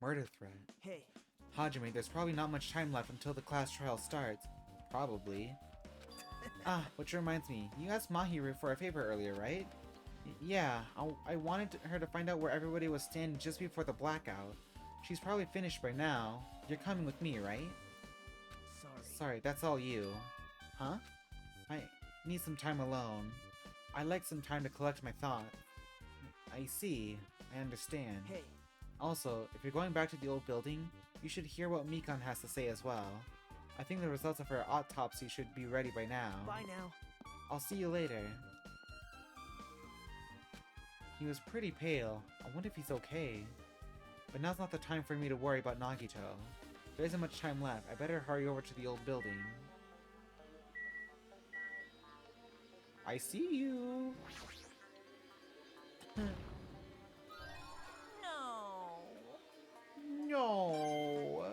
Murder threat. Hey, Hajime, there's probably not much time left until the class trial starts. Probably. Which reminds me, you asked Mahiru for a favor earlier, right? Yeah, I wanted her to find out where everybody was standing just before the blackout. She's probably finished by now. You're coming with me, right? Sorry, that's all you. Huh? I need some time alone. I'd like some time to collect my thoughts. I see. I understand. hey. Also, if you're going back to the old building, you should hear what Mikan has to say as well. I think the results of her autopsy should be ready by now. Bye now. I'll see you later. He was pretty pale. I wonder if he's okay. But now's not the time for me to worry about Nagito. There isn't much time left. I better hurry over to the old building. I see you! No. No!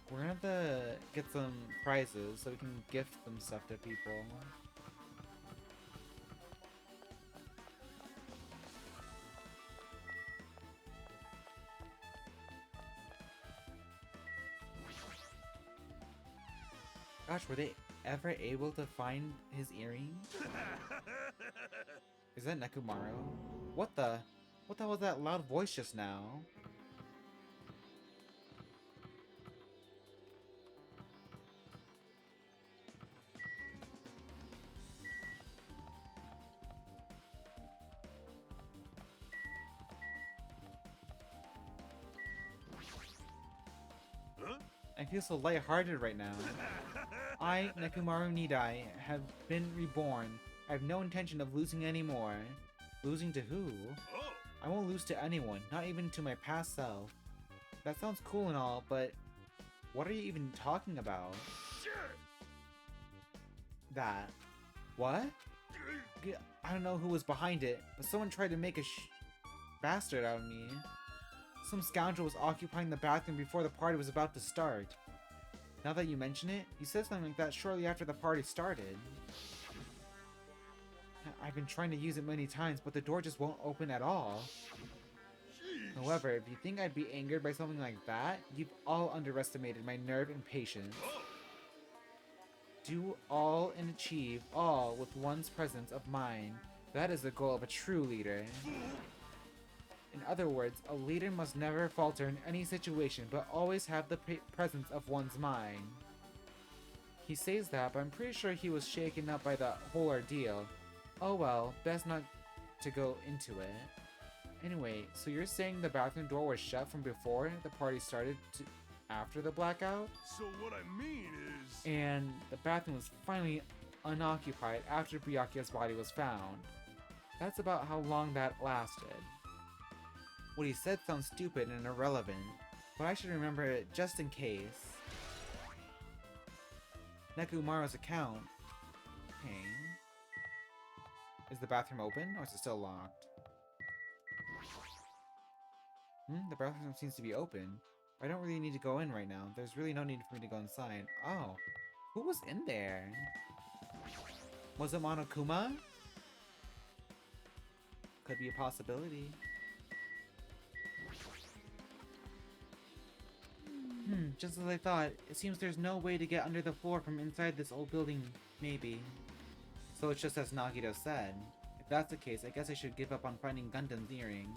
We're gonna have to get some prizes so we can gift them stuff to people. Gosh, were they ever able to find his earring? Is that Nekomaru? What the hell was that loud voice just now? I feel so lighthearted right now. I, Nekomaru Nidai, have been reborn. I have no intention of losing anymore. Losing to who? I won't lose to anyone, not even to my past self. That sounds cool and all, but what are you even talking about? That. What? I don't know who was behind it, but someone tried to make a bastard out of me. Some scoundrel was occupying the bathroom before the party was about to start. Now that you mention it, he said something like that shortly after the party started. I've been trying to use it many times, but the door just won't open at all. However, if you think I'd be angered by something like that, you've all underestimated my nerve and patience. Do all and achieve all with one's presence of mind. That is the goal of a true leader. In other words, a leader must never falter in any situation, but always have the presence of one's mind. He says that, but I'm pretty sure he was shaken up by the whole ordeal. Oh well, best not to go into it. Anyway, so you're saying the bathroom door was shut from before the party started to after the blackout? So what I mean is... And the bathroom was finally unoccupied after Byakuya's body was found. That's about how long that lasted. What he said sounds stupid and irrelevant, but I should remember it just in case. Nekomaru's account. Okay. Is the bathroom open, or is it still locked? The bathroom seems to be open. I don't really need to go in right now. There's really no need for me to go inside. Oh. Who was in there? Was it Monokuma? Could be a possibility. Just as I thought, it seems there's no way to get under the floor from inside this old building, maybe. So it's just as Nagito said. If that's the case, I guess I should give up on finding Gundam's earring.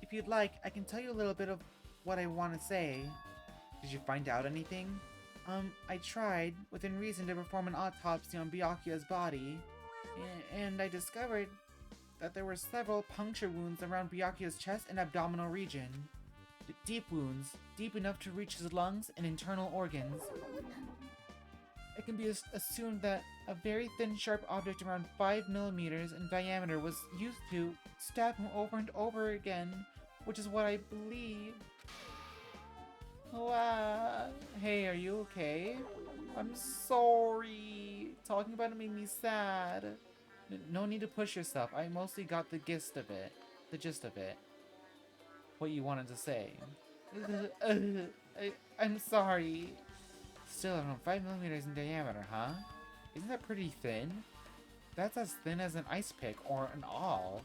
If you'd like, I can tell you a little bit of what I want to say. Did you find out anything? I tried, within reason, to perform an autopsy on Byakuya's body. And I discovered that there were several puncture wounds around Byakuya's chest and abdominal region. Deep wounds, deep enough to reach his lungs and internal organs. It can be assumed that a very thin, sharp object around 5 millimeters in diameter was used to stab him over and over again, which is what I believe. Wow. Hey, are you okay? I'm sorry. Talking about it made me sad. No need to push yourself. I mostly got the gist of it. The gist of it. What you wanted to say. I'm sorry. Still, around 5 millimeters in diameter, huh? Isn't that pretty thin? That's as thin as an ice pick or an awl.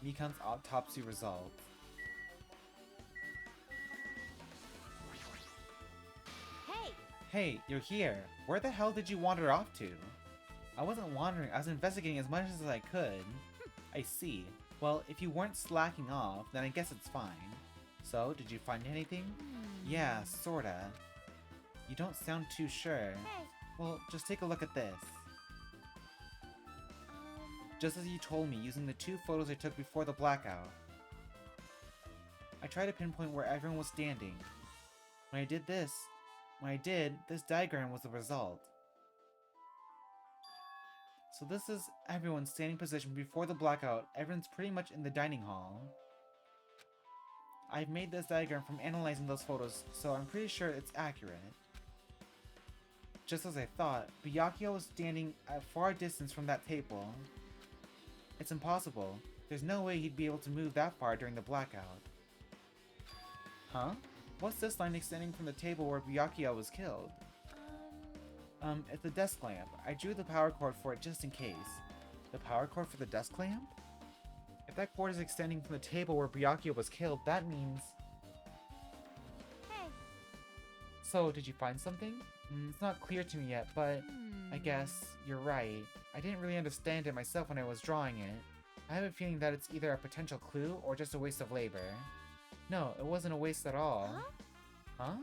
Mikan's autopsy results. Hey, Hey, you're here. Where the hell did you wander off to? I wasn't wandering, I was investigating as much as I could. I see. Well, if you weren't slacking off, then I guess it's fine. So, did you find anything? Yeah, sorta. You don't sound too sure. Hey, Well, just take a look at this. Just as you told me, using the 2 photos I took before the blackout. I tried to pinpoint where everyone was standing. When I did, this diagram was the result. So this is everyone's standing position before the blackout. Everyone's pretty much in the dining hall. I've made this diagram from analyzing those photos, so I'm pretty sure it's accurate. Just as I thought, Byakuya was standing at far distance from that table. It's impossible. There's no way he'd be able to move that far during the blackout. Huh? What's this line extending from the table where Byakuya was killed? It's a desk lamp. I drew the power cord for it just in case. The power cord for the desk lamp? If that cord is extending from the table where Byakuya was killed, that means... hey. So, did you find something? It's not clear to me yet, but I guess you're right. I didn't really understand it myself when I was drawing it. I have a feeling that it's either a potential clue or just a waste of labor. No, it wasn't a waste at all. Huh?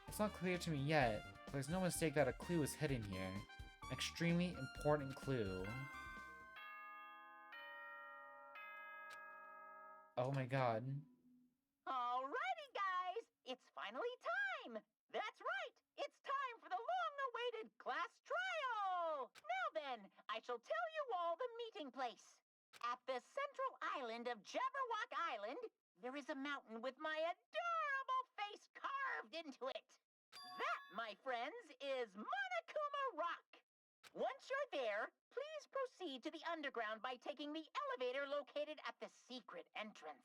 It's not clear to me yet, but there's no mistake that a clue is hidden here. An extremely important clue. Oh my god. alrighty, guys. It's finally time. That's right. It's time for the long-awaited class trial. Now then, I shall tell you all the meeting place. At the central island of Jabberwock Island, there is a mountain with my adorable face carved into it. That, my friends, is Monokuma Rock. Once you're there, please proceed to the underground by taking the elevator located at the secret entrance.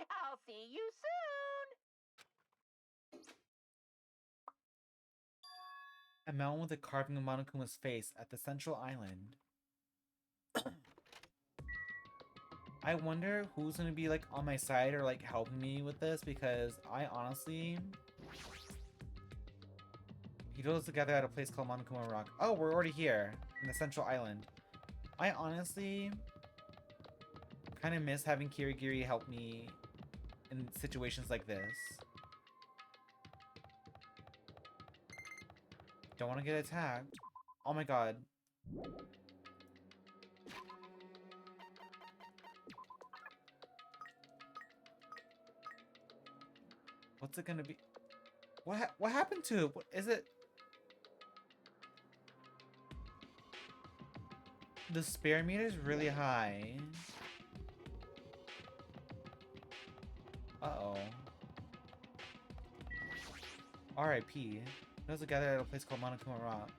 I'll see you soon. A mountain with a carving of Monokuma's face at the central island. I wonder who's gonna be like on my side or like helping me with this, because I honestly... He told us together at a place called Monokuma Rock. Oh, we're already here in the central island. I honestly kind of miss having Kirigiri help me in situations like this. Don't want to get attacked. Oh my god. What's it gonna be? What happened to it? What is it? The spare meter is really high. Uh-oh. R.I.P. Those are gathered at a place called Monokuma Rock.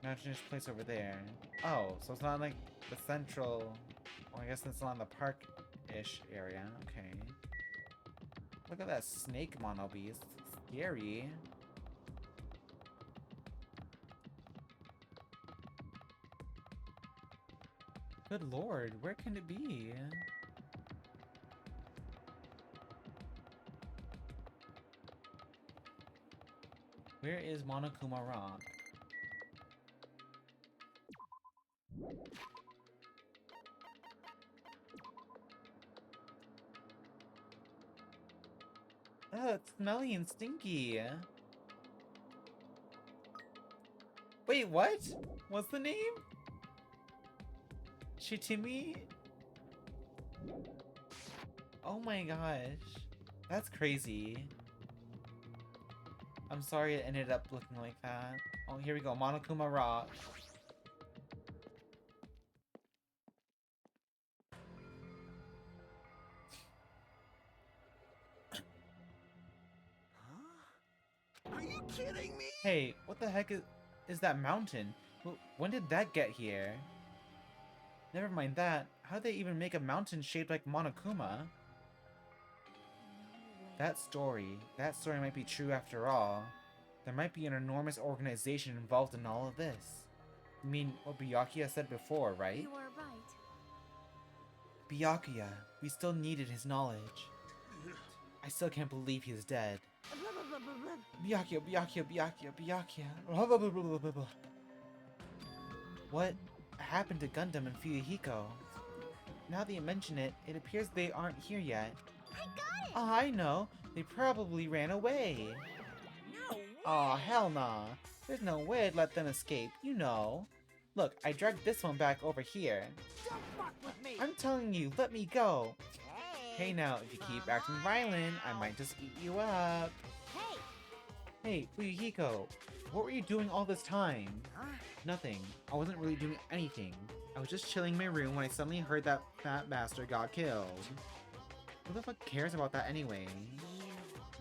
Imaginary place over there. Oh, so it's not like the central... Well, I guess it's not in the park-ish area. Okay. Look at that snake mono beast. Scary. Good lord, where can it be? Where is Monokuma Rock? Oh, it's smelly and stinky. Wait, what? What's the name? Shitimi? Oh my gosh. That's crazy. I'm sorry it ended up looking like that. Oh, here we go. Monokuma Rock. Hey, what the heck is that mountain? When did that get here? Never mind that. How did they even make a mountain shaped like Monokuma? That story might be true after all. There might be an enormous organization involved in all of this. You mean what Byakuya said before, right? You are right. Byakuya, we still needed his knowledge. I still can't believe he is dead. Byakuya. What happened to Gundam and Fuyuhiko? Now that you mention it, it appears they aren't here yet. I got it! I know. They probably ran away. No. Aw, hell nah. There's no way I'd let them escape, you know. Look, I dragged this one back over here. Don't fuck with me. I'm telling you, let me go. Hey. Hey now, if you keep acting violent, I might just eat you up. Hey! Hey, Fuyuhiko, what were you doing all this time? Huh? Nothing. I wasn't really doing anything. I was just chilling in my room when I suddenly heard that fat bastard got killed. Who the fuck cares about that anyway?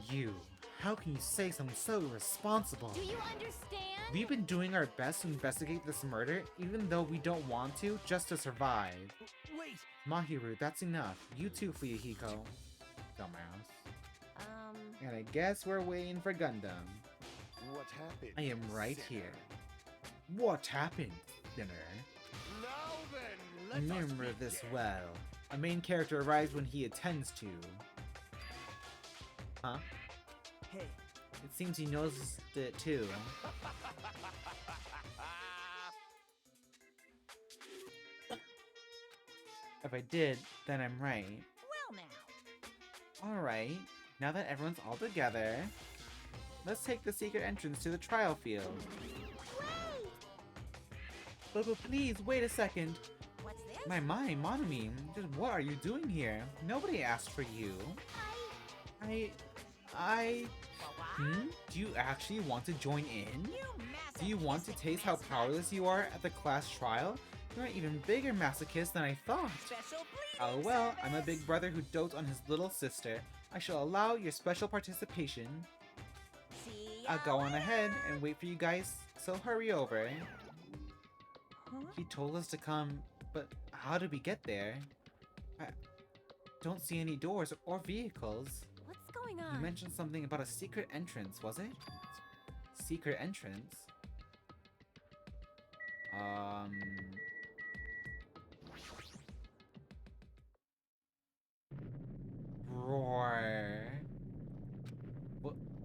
You. How can you say something so irresponsible? Do you understand? We've been doing our best to investigate this murder, even though we don't want to, just to survive. Wait. Mahiru, that's enough. You too, Fuyuhiko. Dumbass. And I guess we're waiting for Gundam. What happened? I am right sinner? here. What happened, sinner? Now then, let us Remember this begin. well. A main character arrives when he attends to. Huh? Hey. It seems he knows it too. If I did, then I'm right. Well now. Alright, now that everyone's all together, let's take the secret entrance to the trial field. But please, wait a second. What's this? My, Monami, just what are you doing here? Nobody asked for you. I... Hmm? Do you actually want to join in? You massive. Do you want to taste how powerless you are at the class trial? You're an even bigger masochist than I thought. Special Oh bleeding well, I'm a service. big brother who dotes on his little sister. I shall allow your special participation. See I'll ya go on later. ahead and wait for you guys, so hurry over. Huh? He told us to come, but how did we get there? I don't see any doors or vehicles. What's going on? You mentioned something about a secret entrance, was it? Secret entrance? Roar.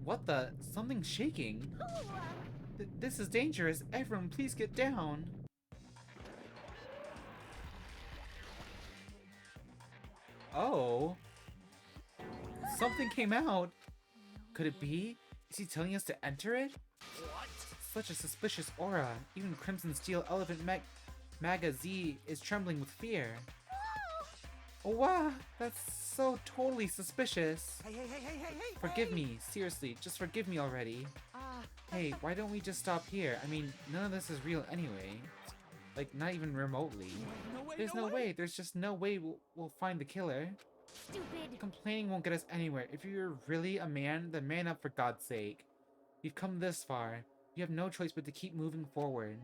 What the? Something's shaking. This is dangerous. Everyone, please get down. Oh. Something came out. Could it be? Is he telling us to enter it? What? Such a suspicious aura. Even Crimson Steel Elephant Maga Z is trembling with fear. Oh wow, that's so totally suspicious. Hey. Forgive me, seriously, just forgive me already. Hey, why don't we just stop here? I mean, none of this is real anyway. Like, not even remotely. No way. There's no way, there's just no way we'll find the killer. Stupid. Complaining won't get us anywhere. If you're really a man, then man up for God's sake. We've come this far. You have no choice but to keep moving forward.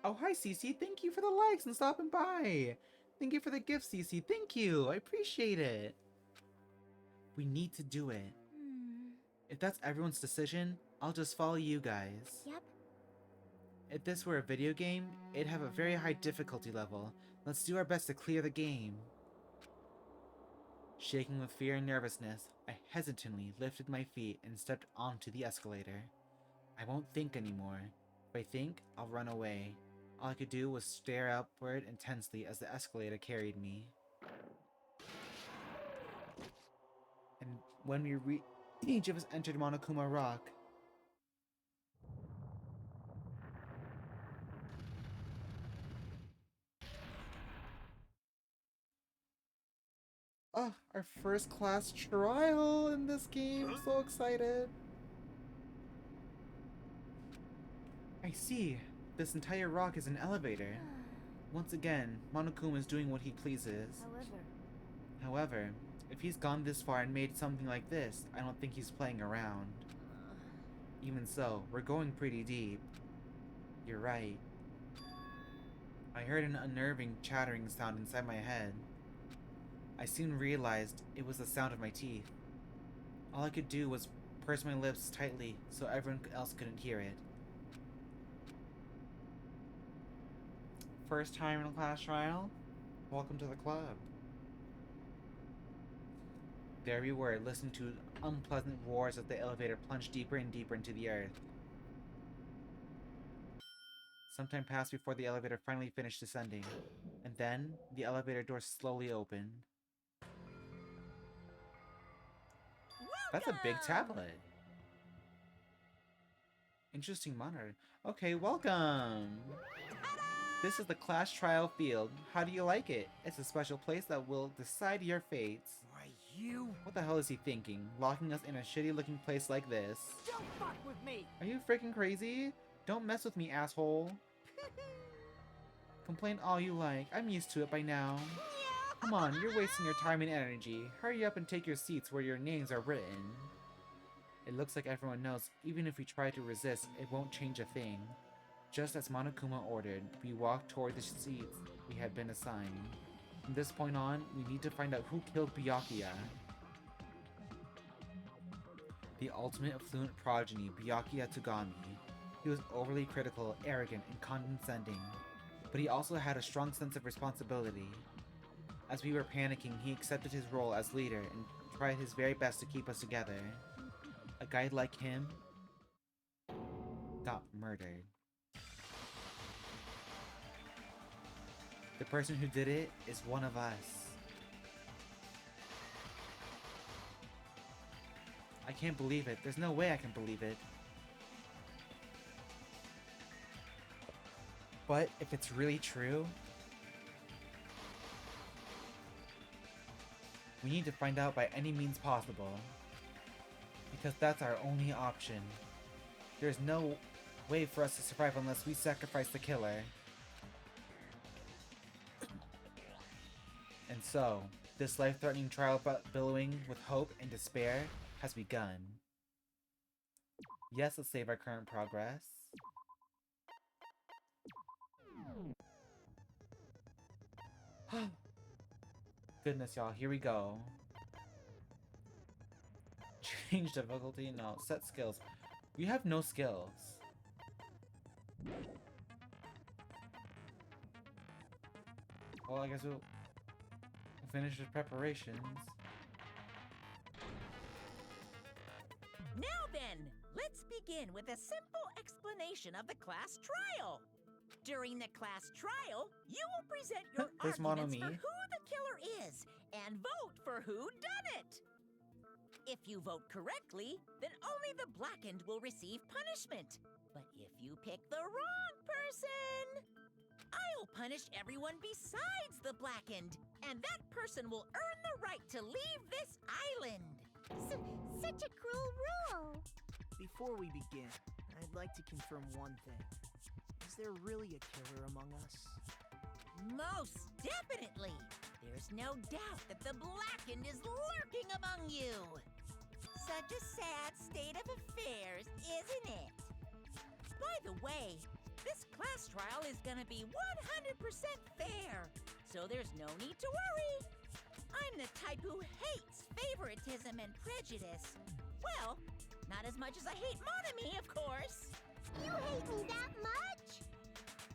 Oh, hi, Cece. Thank you for the likes and stopping by. Thank you for the gift, Cece. Thank you. I appreciate it. We need to do it. If that's everyone's decision, I'll just follow you guys. Yep. If this were a video game, it'd have a very high difficulty level. Let's do our best to clear the game. Shaking with fear and nervousness, I hesitantly lifted my feet and stepped onto the escalator. I won't think anymore. If I think, I'll run away. All I could do was stare upward intensely as the escalator carried me. And when each of us entered Monokuma Rock, our first class trial in this game. So excited. I see. This entire rock is an elevator. Once again, Monokuma is doing what he pleases. However, if he's gone this far and made something like this, I don't think he's playing around. Even so, we're going pretty deep. You're right. I heard an unnerving chattering sound inside my head. I soon realized it was the sound of my teeth. All I could do was purse my lips tightly so everyone else couldn't hear it. First time in a class trial? Welcome to the club. There we were, listening to unpleasant roars as the elevator plunged deeper and deeper into the earth. Some time passed before the elevator finally finished descending, and then the elevator door slowly opened. That's a big tablet. Interesting monitor. Okay, welcome! This is the class trial field. How do you like it? It's a special place that will decide your fates. Why, you... What the hell is he thinking? Locking us in a shitty looking place like this? Don't fuck with me! Are you freaking crazy? Don't mess with me, asshole. Complain all you like. I'm used to it by now. Come on, you're wasting your time and energy. Hurry up and take your seats where your names are written. It looks like everyone knows, even if we try to resist, it won't change a thing. Just as Monokuma ordered, we walked toward the seats we had been assigned. From this point on, we need to find out who killed Byakuya. The ultimate affluent progeny, Byakuya Togami. He was overly critical, arrogant, and condescending, but he also had a strong sense of responsibility. As we were panicking, he accepted his role as leader and tried his very best to keep us together. A guy like him got murdered. The person who did it is one of us. I can't believe it. There's no way I can believe it. But if it's really true, we need to find out by any means possible. Because that's our only option. There's no way for us to survive unless we sacrifice the killer. And so, this life-threatening trial billowing with hope and despair has begun. Yes, let's save our current progress. Goodness, y'all, here we go. Change difficulty? No. Set skills. We have no skills. Well, I guess we'll finish the preparations. Now then, let's begin with a simple explanation of the class trial. During the class trial, you will present your There's arguments Mono-me. for who the killer is and vote for who done it. If you vote correctly, then only the blackened will receive punishment. But if you pick the wrong person, I'll punish everyone besides the blackened, and that person will earn the right to leave this island. Such a cruel rule. Before we begin, I'd like to confirm one thing. Is there really a killer among us? Most definitely. There's no doubt that the blackened is lurking among you. Such a sad state of affairs, isn't it? By the way, this class trial is gonna be 100% fair, so there's no need to worry. I'm the type who hates favoritism and prejudice. Well, not as much as I hate Monami, of course. You hate me that much?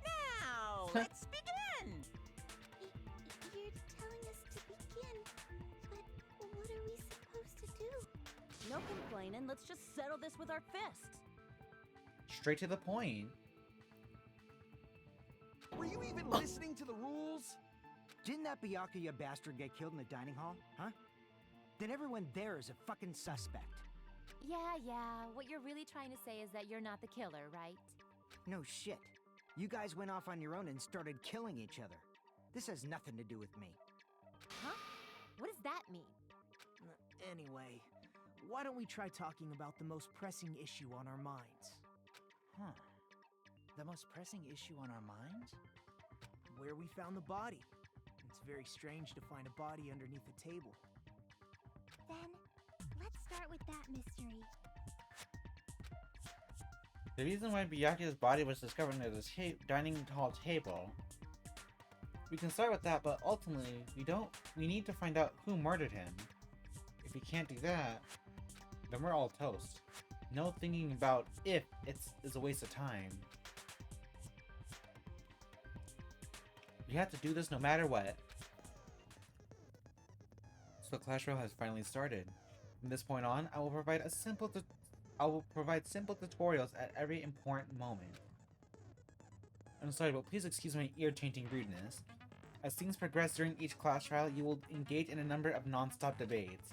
Now, let's begin. You're telling us to begin, but what are we supposed to do? No complaining, let's just settle this with our fists. Straight to the point. Were you even listening to the rules? Didn't that Byakuya bastard get killed in the dining hall, huh? Then everyone there is a fucking suspect. Yeah, what you're really trying to say is that you're not the killer, right? No shit. You guys went off on your own and started killing each other. This has nothing to do with me. Huh? What does that mean? Anyway, why don't we try talking about the most pressing issue on our minds? Huh. The most pressing issue on our minds? Where we found the body. It's very strange to find a body underneath a table. Then, let's start with that mystery. The reason why Byakuya's body was discovered under the dining hall table. We can start with that, but ultimately, we need to find out who murdered him. If we can't do that, then we're all toast. No thinking about if is a waste of time. We have to do this no matter what. So Clash Royale has finally started. From this point on, I will provide simple tutorials at every important moment. I'm sorry, but please excuse my ear-changing rudeness. As things progress during each class trial, you will engage in a number of non-stop debates.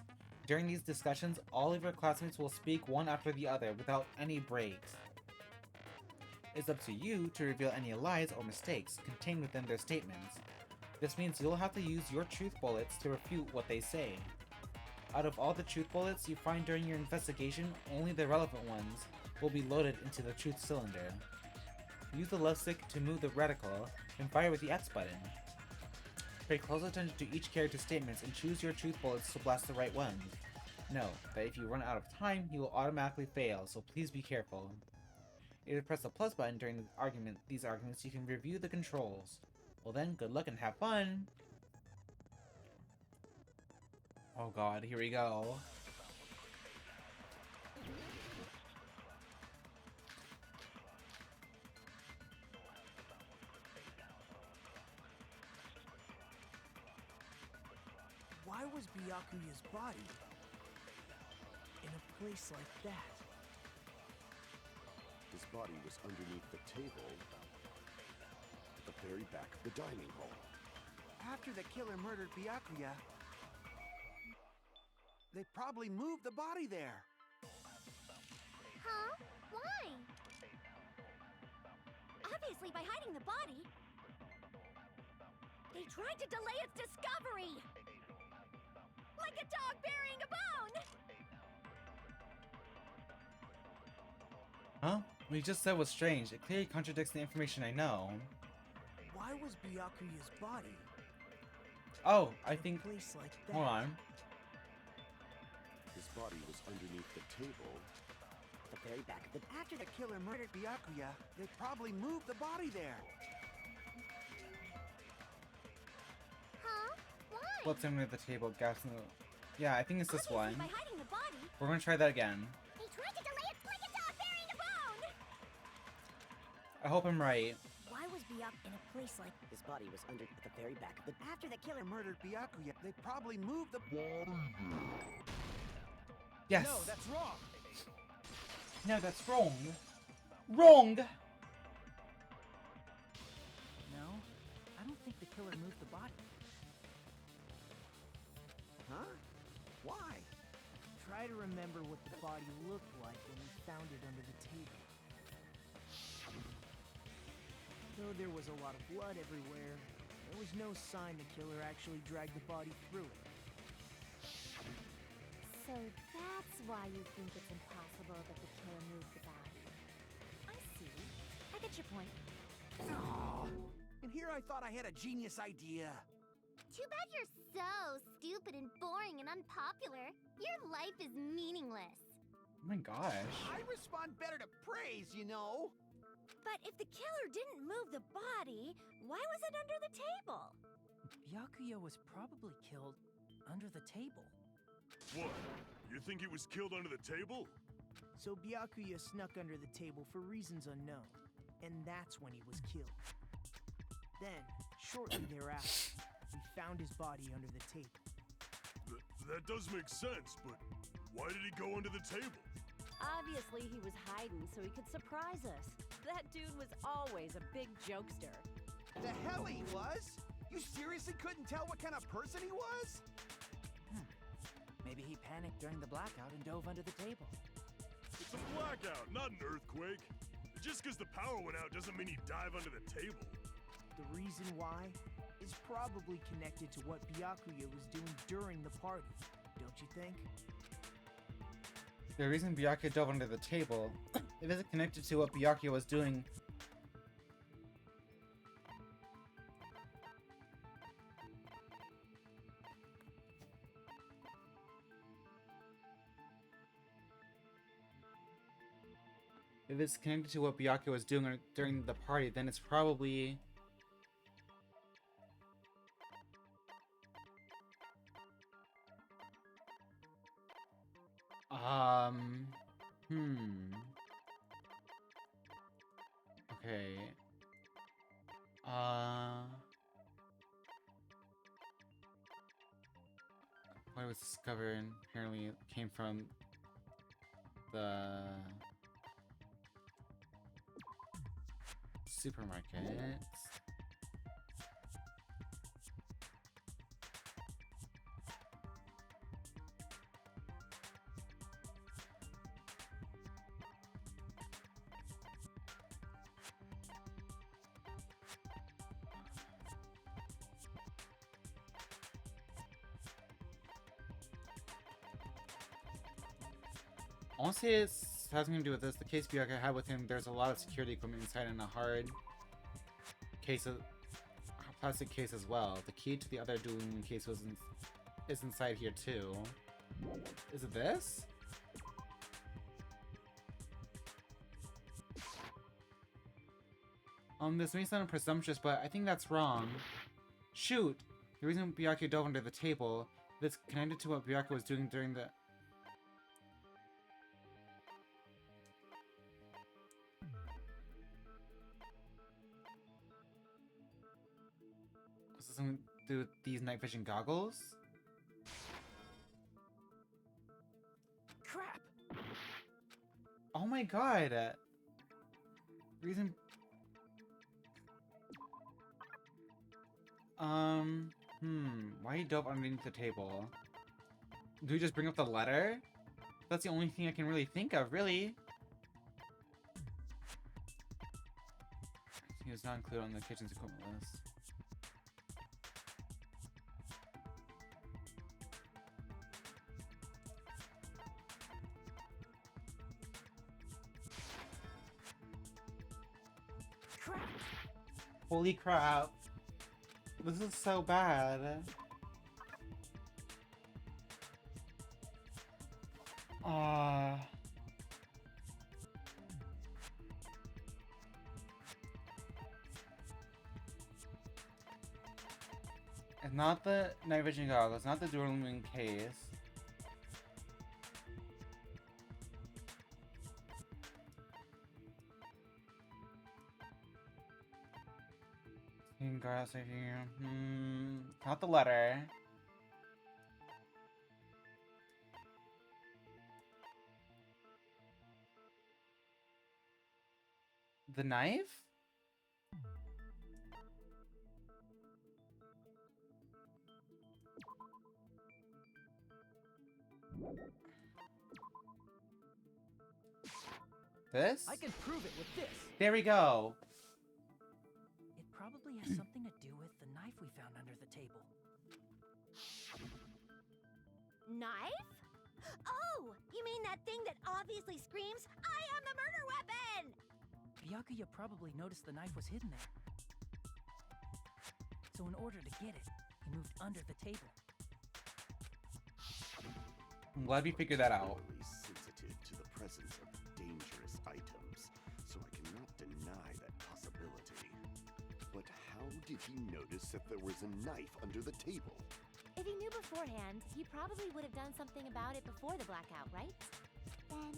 During these discussions, all of your classmates will speak one after the other without any breaks. It's up to you to reveal any lies or mistakes contained within their statements. This means you'll have to use your truth bullets to refute what they say. Out of all the truth bullets you find during your investigation, only the relevant ones will be loaded into the truth cylinder. Use the left stick to move the reticle, and fire with the X button. Pay close attention to each character's statements and choose your truth bullets to blast the right ones. Note that if you run out of time, you will automatically fail, so please be careful. If you press the plus button during these arguments, you can review the controls. Well then, good luck and have fun! Oh god, here we go. Why was Byakuya's body in a place like that? His body was underneath the table at the very back of the dining hall. After the killer murdered Byakuya, they probably moved the body there. Huh? Why? Obviously by hiding the body. They tried to delay its discovery! Like a dog burying a bone! Huh? What you just said was strange. It clearly contradicts the information I know. Why was Byakuya's body Oh, I in a think... place like that? Hold on. His body was underneath the table At the very back of the... After the killer murdered Byakuya, they probably moved the body there. Huh? Why? What's under the table? Gas in the... Yeah, I think it's this Obviously one. by hiding the body. We're gonna try that again. They tried to delay it like a dog burying a bone! I hope I'm right. Why was Byakuya in a place like... His body was under at the very back of the... After the killer murdered Byakuya, they probably moved the body there. Yes! No, that's wrong! No, that's wrong. Wrong! No, I don't think the killer moved the body. Huh? Why? Try to remember what the body looked like when we found it under the table. Though there was a lot of blood everywhere, there was no sign the killer actually dragged the body through it. So that's why you think it's impossible that the killer moved the body. I see. I get your point. Oh, and here I thought I had a genius idea. Too bad you're so stupid and boring and unpopular. Your life is meaningless. Oh my gosh. I respond better to praise, you know. But if the killer didn't move the body, why was it under the table? Byakuya was probably killed under the table. What? You think he was killed under the table? So Byakuya snuck under the table for reasons unknown, and that's when he was killed. Then, shortly thereafter, we found his body under the table. That does make sense, but why did he go under the table? Obviously, he was hiding so he could surprise us. That dude was always a big jokester. The hell he was? You seriously couldn't tell what kind of person he was? Maybe he panicked during the blackout and dove under the table. It's a blackout, not an earthquake. Just because the power went out doesn't mean he dive under the table. The reason why is probably connected to what Byakuya was doing during the party, don't you think? The reason Byakuya dove under the table, if it's connected to what Byakuya was doing... If it's connected to what Byakuya was doing during the party, then it's probably... Okay. What was discovered apparently came from the supermarket. Honestly, it has something to do with this. The case Byakuya had with him, there's a lot of security equipment inside and a hard case of plastic case as well. The key to the other dueling case is inside here too. Is it this? This may sound presumptuous, but I think that's wrong. Shoot! The reason Byakuya dove under the table, it's connected to what Byakuya was doing during the... Was this something to do with these night vision goggles? Crap! Oh my god! Reason... Why you dove underneath the table? Do we just bring up the letter? That's the only thing I can really think of, really. He was not included on the kitchen's equipment list. Crap! Holy crap. This is so bad. It's not the night vision goggles, not the dueling case. Not the letter. The knife? This? I can prove it with this. There we go. It probably has something to do with the knife we found under the table. Knife? Oh, you mean that thing that obviously screams, I am the murder weapon! Byakuya probably noticed the knife was hidden there. So in order to get it, he moved under the table. I'm glad we figured that out. Sensitive to the presence of dangerous items, so I cannot deny that possibility. But how did he notice that there was a knife under the table? If he knew beforehand, he probably would have done something about it before the blackout, right? Then,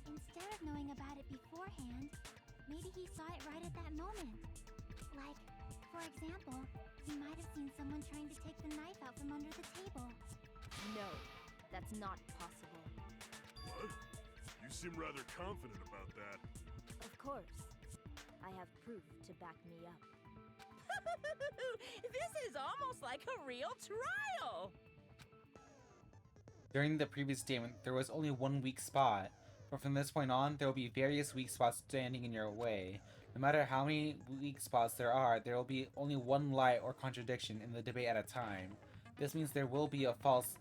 instead of knowing about it beforehand, maybe he saw it right at that moment. Like, for example, he might have seen someone trying to take the knife out from under the table. No, that's not possible. What? You seem rather confident about that. Of course. I have proof to back me up. This is almost like a real trial! During the previous statement, there was only one weak spot, but from this point on, there will be various weak spots standing in your way. No matter how many weak spots there will be only one lie or contradiction in the debate at a time. This means there will be false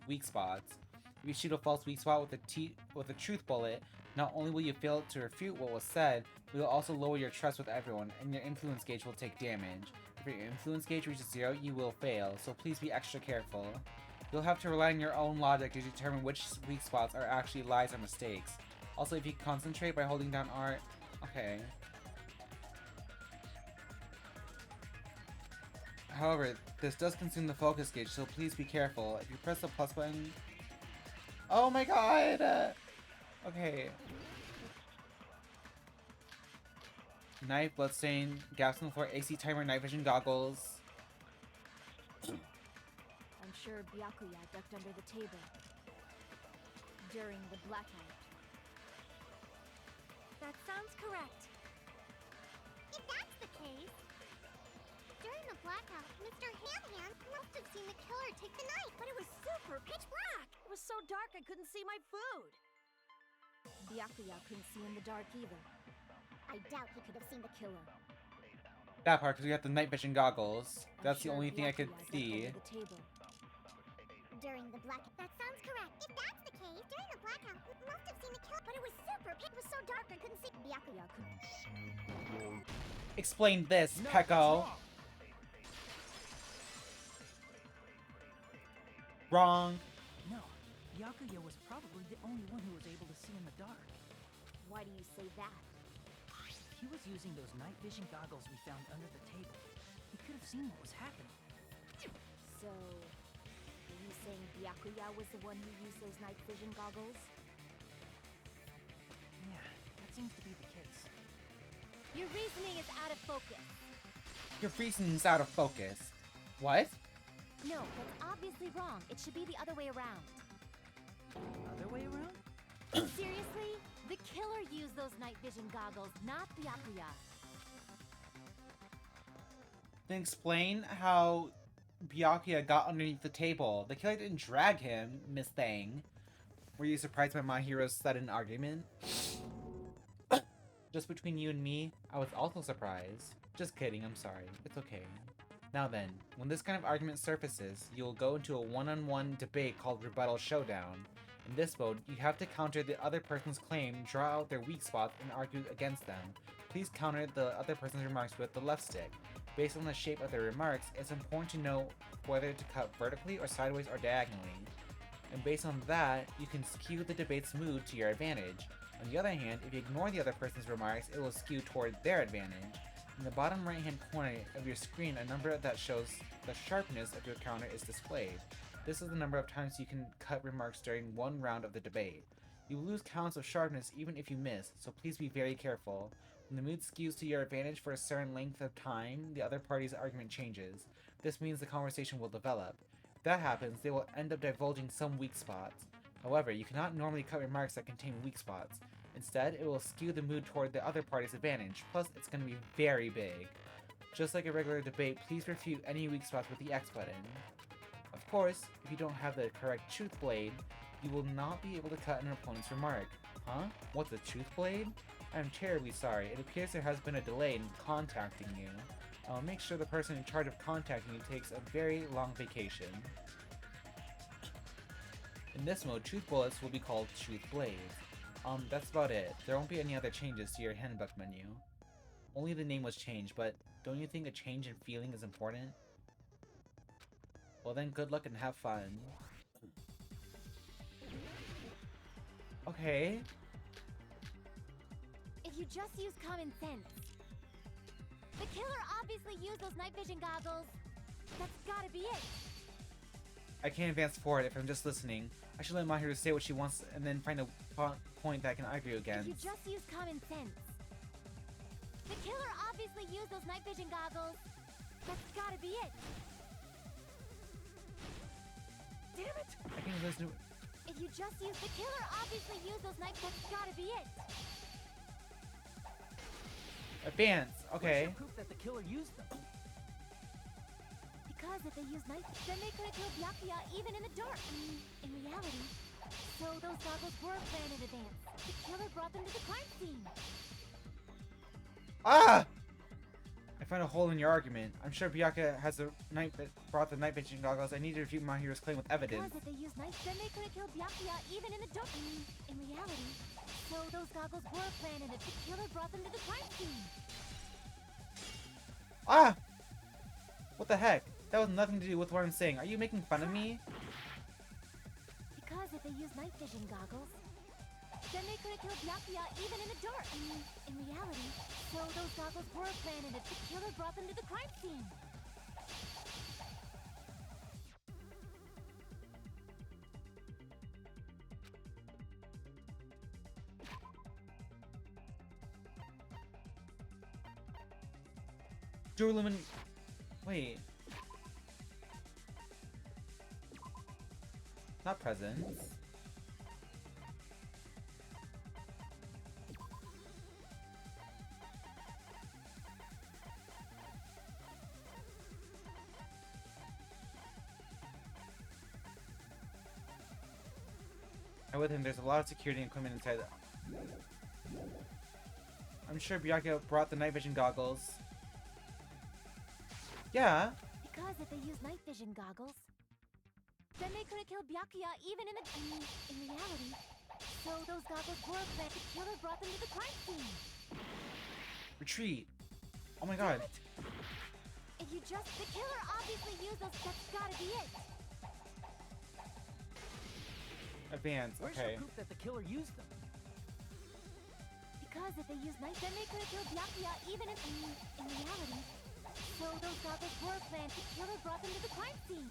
weak spots. If you shoot a false weak spot with a truth bullet, not only will you fail to refute what was said, but you'll also lower your trust with everyone, and your influence gauge will take damage. If your influence gauge reaches 0, you will fail, so please be extra careful. You'll have to rely on your own logic to determine which weak spots are actually lies or mistakes. Also, if you concentrate by holding down R... Okay. However, this does consume the focus gauge, so please be careful. If you press the plus button... Oh my god! Okay. Knife, bloodstain, gaps in the floor, AC timer, night vision goggles. I'm sure Byakuya ducked under the table during the blackout. That sounds correct. If that's the case, during the blackout, Mr. Hand must have seen the killer take the knife, but it was super pitch black. It was so dark I couldn't see my food. Byakuya couldn't see in the dark either. I doubt he could have seen the killer. That part, because we have the night vision goggles. That's the sure only thing I could Byakuya ducked see. under the table. During the blackout. That sounds correct. If that's the case, during the blackout, he must have seen the killer, but it was super pitch. It was so dark I couldn't see. Byakuya couldn't. Explain this, No, Peko. Wrong. No, Byakuya was probably the only one who was able to see in the dark. Why do you say that? He was using those night vision goggles we found under the table. He could have seen what was happening. So, are you saying Byakuya was the one who used those night vision goggles? Yeah, that seems to be the case. Your reasoning is out of focus. Your reasoning's out of focus. What? No, that's obviously wrong. It should be the other way around. Other way around? Seriously? The killer used those night vision goggles, not Byakuya. Then explain how Byakuya got underneath the table. The killer didn't drag him, Miss Thang. Were you surprised by my hero's sudden argument? Just between you and me, I was also surprised. Just kidding, I'm sorry. It's okay. Now then, when this kind of argument surfaces, you will go into a one-on-one debate called Rebuttal Showdown. In this mode, you have to counter the other person's claim, draw out their weak spots, and argue against them. Please counter the other person's remarks with the left stick. Based on the shape of their remarks, it's important to know whether to cut vertically or sideways or diagonally. And based on that, you can skew the debate's mood to your advantage. On the other hand, if you ignore the other person's remarks, it will skew toward their advantage. In the bottom right-hand corner of your screen, a number that shows the sharpness of your counter is displayed. This is the number of times you can cut remarks during one round of the debate. You will lose counts of sharpness even if you miss, so please be very careful. When the mood skews to your advantage for a certain length of time, the other party's argument changes. This means the conversation will develop. If that happens, they will end up divulging some weak spots. However, you cannot normally cut remarks that contain weak spots. Instead, it will skew the mood toward the other party's advantage, plus it's going to be very big. Just like a regular debate, please refute any weak spots with the X button. Of course, if you don't have the correct truth blade, you will not be able to cut an opponent's remark. Huh? What's a truth blade? I'm terribly sorry. It appears there has been a delay in contacting you. I'll make sure the person in charge of contacting you takes a very long vacation. In this mode, truth bullets will be called truth blades. That's about it. There won't be any other changes to your handbook menu. Only the name was changed, but don't you think a change in feeling is important? Well then, good luck and have fun. Okay. If you just use common sense. The killer obviously used those night vision goggles. That's gotta be it. I can't advance forward if I'm just listening. I should let Mahiru say what she wants and then find a point that I can argue against. If you just use common sense. The killer obviously used those night vision goggles. That's gotta be it. Damn it! I can't listen to If you just use the killer obviously used those night, that's gotta be it. advance. Okay. Where's your proof that the killer used them? Because if they use night, then they could have killed Byakuya even in the dark. In reality, so those goggles were planned in advance. The killer brought them to the crime scene. Ah! I found a hole in your argument. I'm sure Byakuya has brought the night vision goggles. I need to refute Mahiru's claim with evidence. Because if they used night, then they could have killed Byakuya even in the dark. In reality, so those goggles were planned and the killer brought them to the crime scene. Ah! What the heck? That was nothing to do with what I'm saying. Are you making fun of me? Because if they use night vision goggles, Then they couldn't kill Byakuya even in the dark. I mean, in reality. So those goggles were planted and the killer brought them to the crime scene. Duralumin. Wait. Not presents. And with him, there's a lot of security and equipment inside. I'm sure Byakuya brought the night vision goggles. Yeah. Because if they use night vision goggles, then they couldn't kill Byakuya even in the... I mean, in reality. So those goggles were planted. The killer brought them to the crime scene. Retreat. Oh my god. If you just... The killer obviously used those... That's gotta be it. Advance. Where's Okay. the proof that the killer used them? Because if they use night, then they couldn't kill Byakuya even if... I mean, in reality. So those goggles were planted. The killer brought them to the crime scene.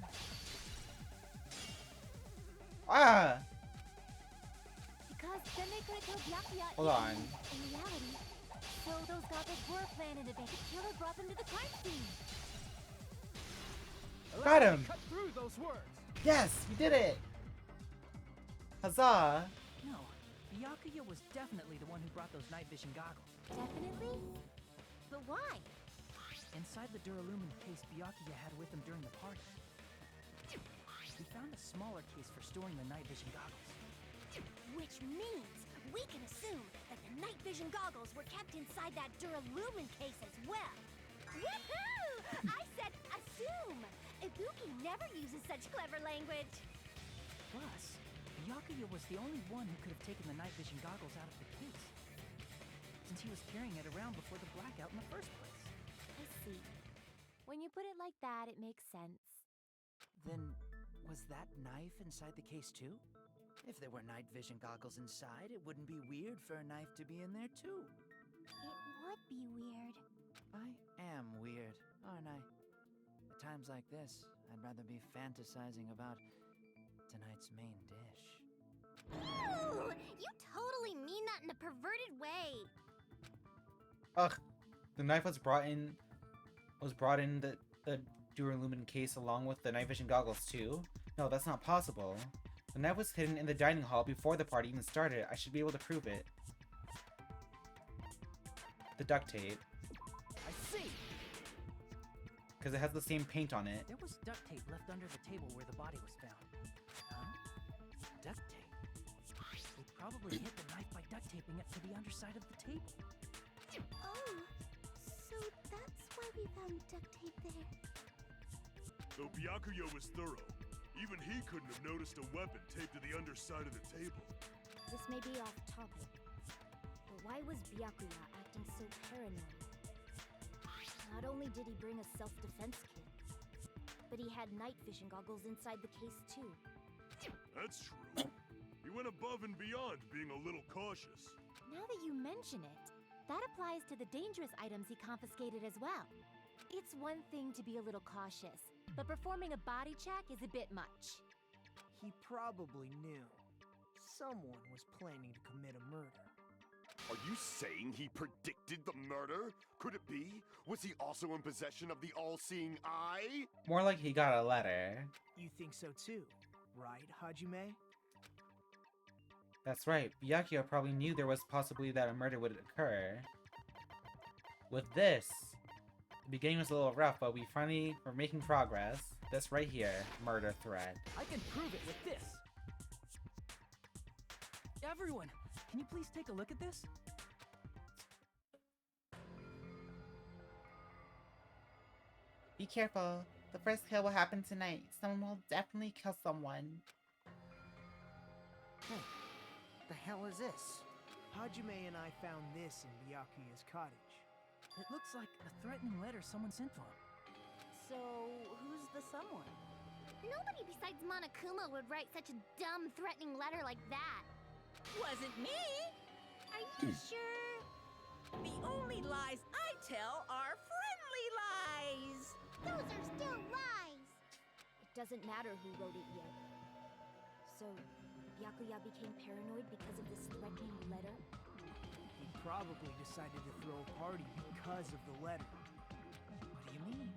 Ah! Because then they couldn't kill Byakuya Hold on. in reality. So those goggles were planted and the killer brought them to the crime scene. Got him! Cut through those words. Yes! You did it! Huzzah! No, Byakuya was definitely the one who brought those night vision goggles. Definitely? But why? Inside the Duralumin case Byakuya had with him during the party, we found a smaller case for storing the night vision goggles. Which means we can assume that the night vision goggles were kept inside that Duralumin case as well. Woohoo! I said assume! Ibuki never uses such clever language. Plus, Byakuya was the only one who could have taken the night vision goggles out of the case, since he was carrying it around before the blackout in the first place. I see. When you put it like that, it makes sense. Then, was that knife inside the case too? If there were night vision goggles inside, it wouldn't be weird for a knife to be in there too. It would be weird. I am weird, aren't I? At times like this, I'd rather be fantasizing about tonight's main dish. Ooh! You totally mean that in a perverted way. Ugh. The knife was brought in the Duralumin case along with the night vision goggles too? No, that's not possible. The knife was hidden in the dining hall before the party even started. I should be able to prove it. The duct tape. I see! Because it has the same paint on it. There was duct tape left under the table where the body was found. Huh? Duct tape? They probably hid the knife by duct taping it to the underside of the table. Oh, so that's why we found duct tape there. Though Byakuya was thorough, even he couldn't have noticed a weapon taped to the underside of the table. This may be off topic, but why was Byakuya acting so paranoid? Not only did he bring a self-defense kit, but he had night vision goggles inside the case too. That's true. He went above and beyond being a little cautious. Now that you mention it, that applies to the dangerous items he confiscated as well. It's one thing to be a little cautious, but performing a body check is a bit much. He probably knew. Someone was planning to commit a murder. Are you saying he predicted the murder? Could it be? Was he also in possession of the all-seeing eye? More like he got a letter. You think so too, right, Hajime? That's right. Byakuya probably knew there was possibility that a murder would occur. With this, the beginning was a little rough, but we finally were making progress. This right here, murder threat. I can prove it with this! Everyone, can you please take a look at this? Be careful. The first kill will happen tonight. Someone will definitely kill someone. Hey, the hell is this? Hajime and I found this in Byakuya's cottage. It looks like a threatening letter someone sent to him. So, who's the someone? Nobody besides Monokuma would write such a dumb, threatening letter like that. Wasn't me! Are you sure? The only lies I tell are friendly lies! Those are still lies! It doesn't matter who wrote it yet. So, Byakuya became paranoid because of this threatening letter? He probably decided to throw a party because of the letter. What do you mean?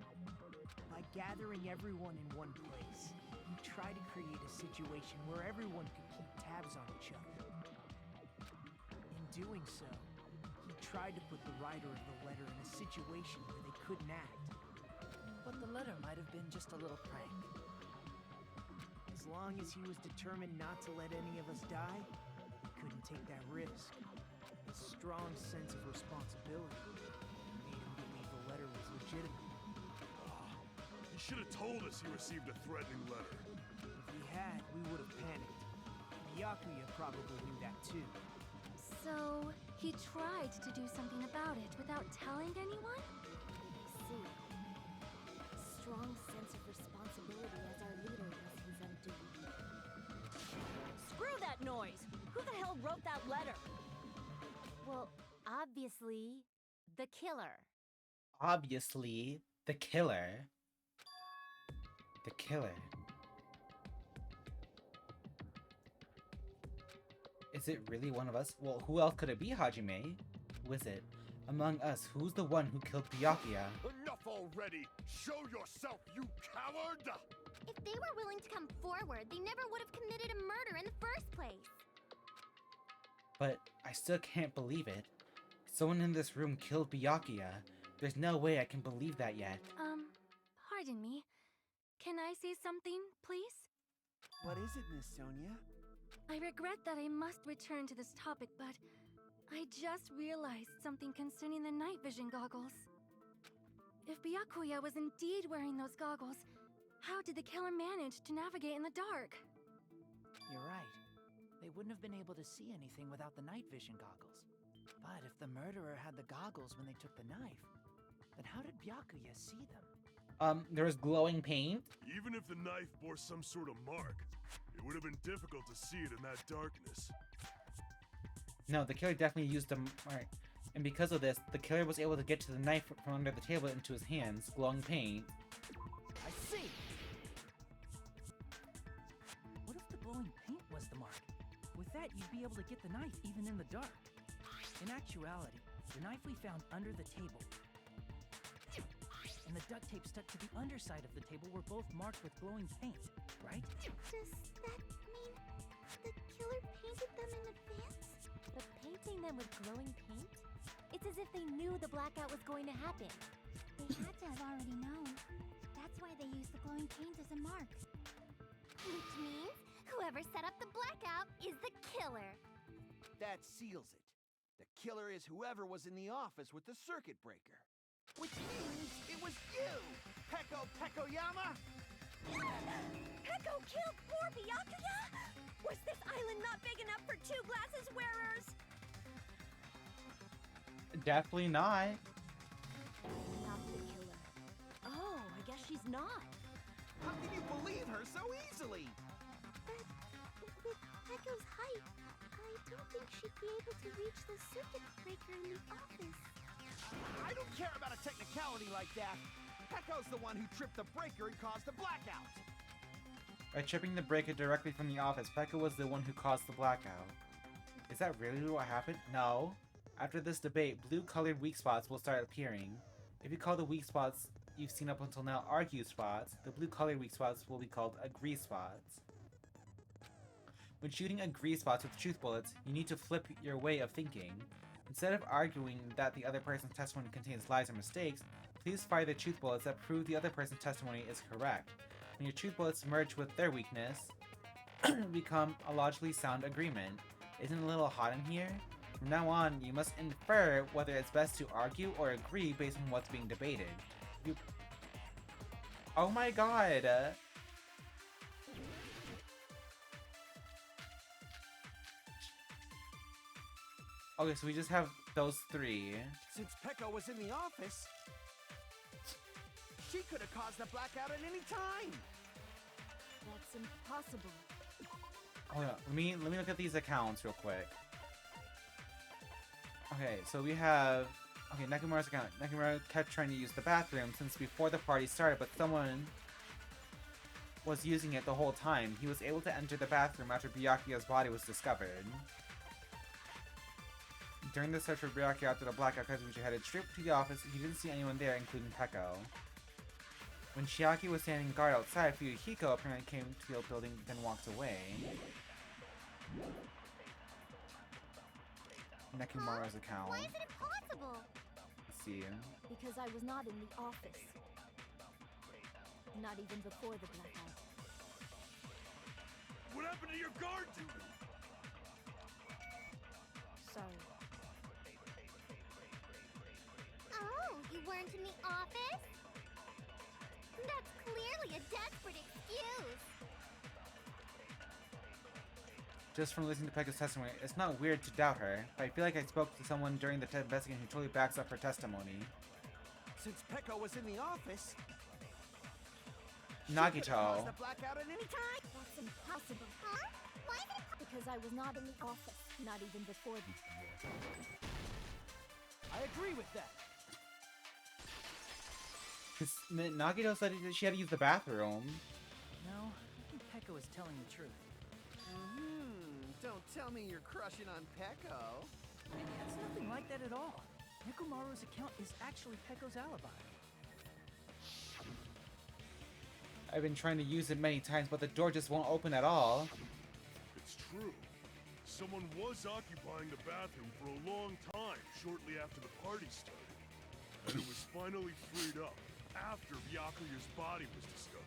By gathering everyone in one place, he tried to create a situation where everyone could keep tabs on each other. In doing so, he tried to put the writer of the letter in a situation where they couldn't act. But the letter might have been just a little prank. As long as he was determined not to let any of us die, he couldn't take that risk. His strong sense of responsibility made him believe the letter was legitimate. He should have told us he received a threatening letter. If he had, we would have panicked. Byakuya probably knew that too. So, he tried to do something about it without telling anyone? I see. Strong sense of responsibility as our leader was his undoing. Screw that noise! Who the hell wrote that letter? Well, obviously, the killer. Obviously, the killer. The killer. Is it really one of us? Well, who else could it be, Hajime? Who is it? Among us, who's the one who killed Byakuya? Enough already! Show yourself, you coward! If they were willing to come forward, they never would have committed a murder in the first place. But I still can't believe it. Someone in this room killed Byakuya. There's no way I can believe that yet. Pardon me. Can I say something, please? What is it, Miss Sonia? I regret that I must return to this topic, but I just realized something concerning the night vision goggles. If Byakuya was indeed wearing those goggles, how did the killer manage to navigate in the dark? You're right. They wouldn't have been able to see anything without the night vision goggles. But if the murderer had the goggles when they took the knife, then how did Byakuya see them? There was glowing paint. Even if the knife bore some sort of mark, it would have been difficult to see it in that darkness. No, the killer definitely used a mark. And because of this, the killer was able to get to the knife from under the table into his hands, glowing paint. I see! What if the glowing paint was the mark? With that, you'd be able to get the knife even in the dark. In actuality, the knife we found under the table and the duct tape stuck to the underside of the table were both marked with glowing paint, right? Does that mean the killer painted them in advance? But painting them with glowing paint? It's as if they knew the blackout was going to happen. They had to have already known. That's why they used the glowing paint as a mark. Which means whoever set up the blackout is the killer. That seals it. The killer is whoever was in the office with the circuit breaker. Which means it was you, Peko Pekoyama! Peko killed poor Byakuya? Was this island not big enough for two glasses wearers? Definitely not. Not the killer. Oh, I guess she's not. How can you believe her so easily? But with Peko's height, I don't think she'd be able to reach the circuit breaker in the office. I don't care about a technicality like that. Peko's the one who tripped the breaker and caused the blackout. By tripping the breaker directly from the office, Pekka was the one who caused the blackout. Is that really what happened? No. After this debate, blue-colored weak spots will start appearing. If you call the weak spots you've seen up until now argue spots, the blue-colored weak spots will be called agree spots. When shooting agree spots with truth bullets, you need to flip your way of thinking. Instead of arguing that the other person's testimony contains lies or mistakes, please fire the truth bullets that prove the other person's testimony is correct. When your truth bullets merge with their weakness, become a logically sound agreement. Isn't it a little hot in here? From now on, you must infer whether it's best to argue or agree based on what's being debated. Oh my god! Okay, so we just have those three. Since Peko was in the office, she could have caused the blackout at any time. That's impossible. Hold on, let me look at these accounts real quick. Okay, so we have Nekomaru's account. Nekomaru kept trying to use the bathroom since before the party started, but someone was using it the whole time. He was able to enter the bathroom after Byakuya's body was discovered. During the search for Byakuya after the blackout, Kazumichi headed straight to the office. He didn't see anyone there, including Peko. When Chiaki was standing guard outside, Fuyuhiko apparently came to the building, then walked away. Nekomaru's account. Why is it impossible? Let's see. Because I was not in the office. Not even before the blackout. What happened to your guard duty? Sorry. Oh, you weren't in the office? That's clearly a desperate excuse. Just from listening to Pekka's testimony, it's not weird to doubt her, but I feel like I spoke to someone during the investigation who totally backs up her testimony. Since Peko was in the office, Nagito. Cause the blackout at any time. That's impossible. Huh? Why is it Because I was not in the office. Not even before the... I agree with that. Nagito said that she had to use the bathroom. No, I think Peko is telling the truth. Don't tell me you're crushing on Peko. It's nothing like that at all. Nekomaru's account is actually Peko's alibi. I've been trying to use it many times, but the door just won't open at all. It's true. Someone was occupying the bathroom for a long time shortly after the party started. And it was finally freed up after Byakuya's body was discovered.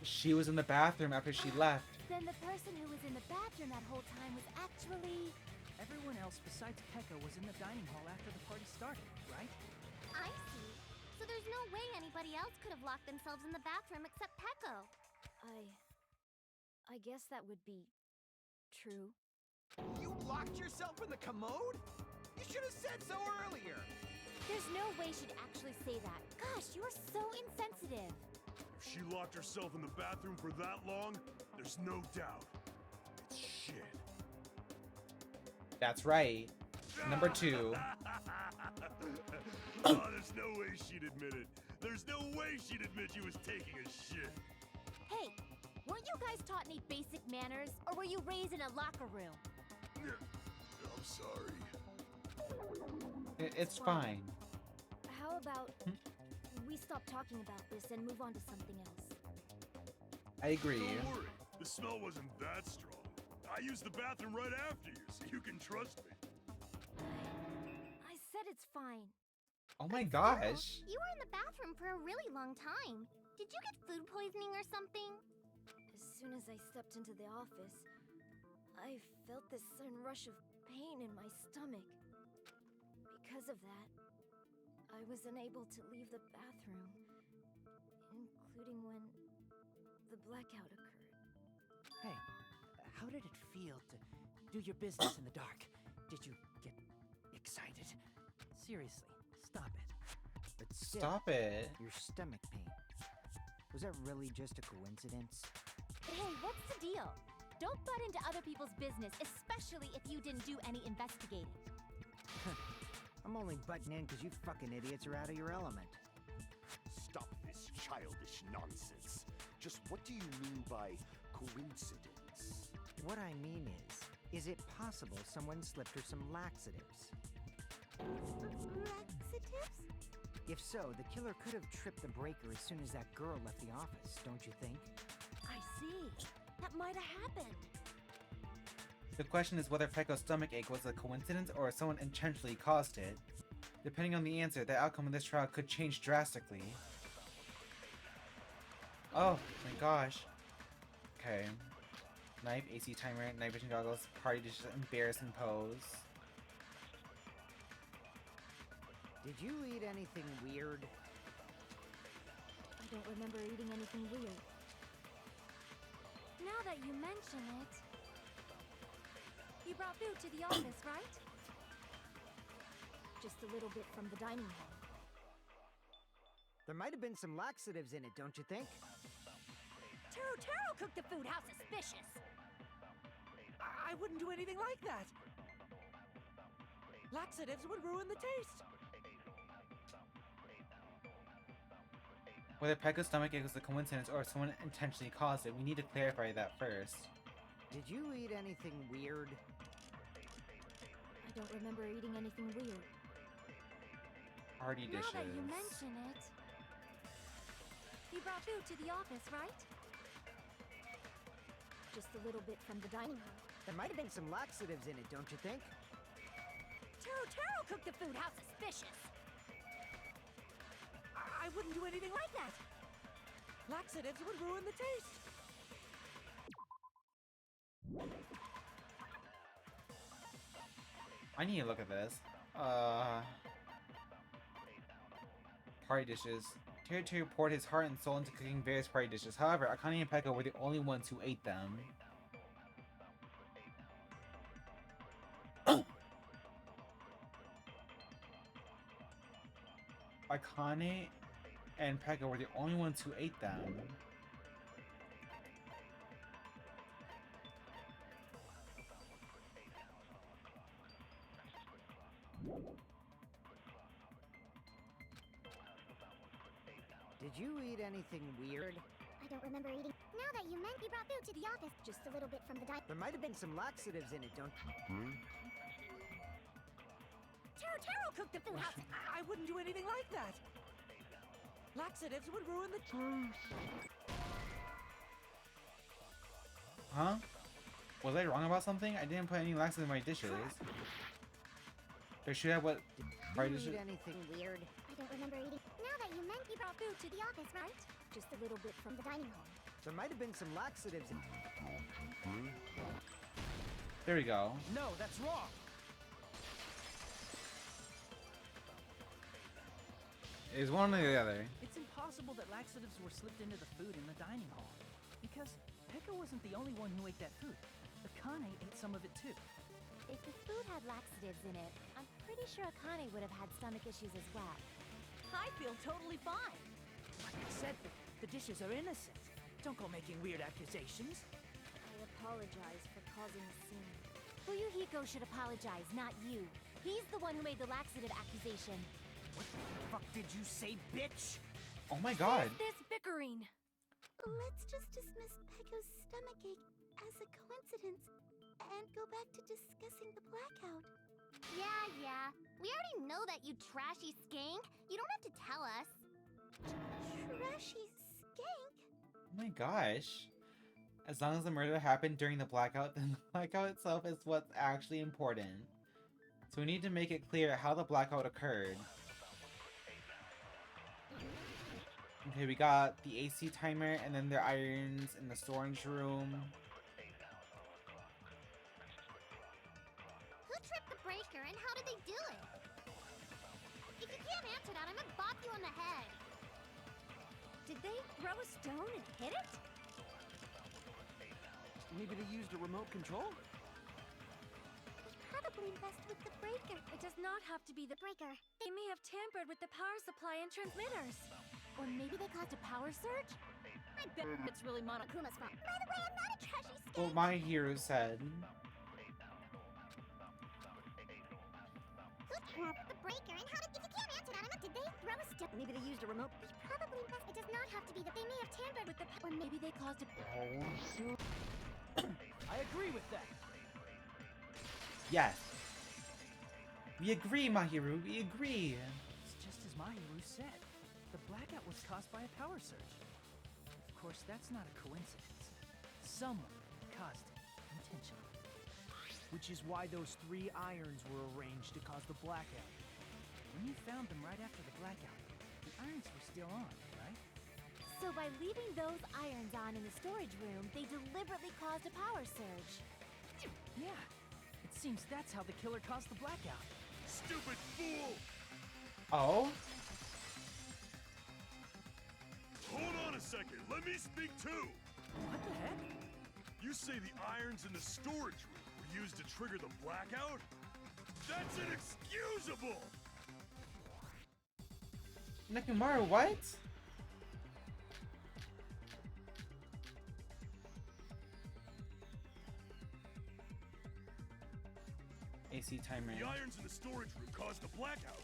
She was in the bathroom after she left. Then the person who was in the bathroom that whole time was actually... Everyone else besides Peko was in the dining hall after the party started, right? I see. So there's no way anybody else could have locked themselves in the bathroom except Peko. I guess that would be... true. You locked yourself in the commode? You should have said so earlier. There's no way she'd actually say that. Gosh, you are so insensitive. If she locked herself in the bathroom for that long, there's no doubt. It's shit. That's right. Number 2. Oh, there's no way she'd admit it. There's no way she'd admit she was taking a shit. Hey, weren't you guys taught any basic manners, or were you raised in a locker room? I'm sorry. It's fine. How about we stop talking about this and move on to something else? I agree. Don't worry. The smell wasn't that strong. I used the bathroom right after you, so you can trust me. I said it's fine. Oh my gosh. You were in the bathroom for a really long time. Did you get food poisoning or something? As soon as I stepped into the office, I felt this sudden rush of pain in my stomach. Because of that, I was unable to leave the bathroom, including when the blackout occurred. Hey, how did it feel to do your business in the dark? Did you get excited? Seriously, stop it. But still, Stop it. your stomach pain. Was that really just a coincidence? Hey, what's the deal? Don't butt into other people's business, especially if you didn't do any investigating. I'm only butting in because you fucking idiots are out of your element. Stop this childish nonsense. Just what do you mean by coincidence? What I mean is it possible someone slipped her some laxatives? Laxatives? If so, the killer could have tripped the breaker as soon as that girl left the office, don't you think? I see. That might have happened. The question is whether Peko's stomach ache was a coincidence or if someone intentionally caused it. Depending on the answer, the outcome of this trial could change drastically. Oh my gosh. Okay. Knife, AC timer, night vision goggles, party dishes, embarrassing pose. Did you eat anything weird? I don't remember eating anything weird. Now that you mention it... You brought food to the office, right? Just a little bit from the dining hall. There might have been some laxatives in it, don't you think? Taro cooked the food. How suspicious! I wouldn't do anything like that. Laxatives would ruin the taste. Whether Pekko's stomach ache was a coincidence or if someone intentionally caused it, we need to clarify that first. Did you eat anything weird? I don't remember eating anything weird. Party dishes. Now that you mention it, you brought food to the office, right? Just a little bit from the dining hall. There might have been some laxatives in it, don't you think? Taro cooked the food. How suspicious! I wouldn't do anything like that. Laxatives would ruin the taste. I need to look at this. Party dishes. Terry poured his heart and soul into cooking various party dishes. However, Akane and Pekka were the only ones who ate them. Akane and Pekka were the only ones who ate them. Did you eat anything weird? I don't remember eating. Now that you meant, we brought food to the office. Just a little bit from the dining. There might have been some laxatives in it, don't you? Taro cooked the food. I wouldn't do anything like that. Laxatives would ruin the taste. Huh? Was I wrong about something? I didn't put any laxatives in my dishes. There should have what? Did you eat anything weird? I don't remember eating. Now that you meant, we brought food to the office, right? Just a little bit from the dining hall. There might have been some laxatives in There we go. No, that's wrong. Is one or the other? It's impossible that laxatives were slipped into the food in the dining hall. Because Pekka wasn't the only one who ate that food. Akane ate some of it too. If the food had laxatives in it, I'm pretty sure Akane would have had stomach issues as well. I feel totally fine. Like I said, the dishes are innocent. Don't go making weird accusations. I apologize for causing a scene. Fuyuhiko should apologize, not you. He's the one who made the laxative accusation. What the fuck did you say, bitch? Oh my god. This bickering. Let's just dismiss Pekko's stomachache as a coincidence and go back to discussing the blackout. Yeah. We already know that, you trashy skank. You don't have to tell us. Trashy skank? Oh my gosh. As long as the murder happened during the blackout, then the blackout itself is what's actually important. So we need to make it clear how the blackout occurred. Okay, we got the AC timer and then their irons in the storage room. Who tripped the breaker and how did they do it? If you can't answer that, I'm gonna bop you on the head. Did they throw a stone and hit it? Maybe they used a remote control? Probably messed with the breaker. It does not have to be the breaker. They may have tampered with the power supply and transmitters. Or maybe they caused a power surge? I bet it's really Monokuma's fault. By the way, I'm not a trashy skank. What my hero said. Who tripped the breaker and how did... If you can't answer that, did they throw a stone? Maybe they used a remote... They probably messed... It does not have to be that they may have tampered with the... Or maybe they caused a... I agree with that. Yes. We agree, Mahiru. We agree. It's just as Mahiru said. The blackout was caused by a power surge. Of course, that's not a coincidence. Someone caused it intentionally. Which is why those 3 irons were arranged to cause the blackout. When you found them right after the blackout, the irons were still on, right? So by leaving those irons on in the storage room, they deliberately caused a power surge. Yeah. It seems that's how the killer caused the blackout. Stupid fool! Oh? Hold on a second, let me speak too! What the heck? You say the irons in the storage room were used to trigger the blackout? That's inexcusable! Nekomaru, what? AC timer. The irons in the storage room caused a blackout.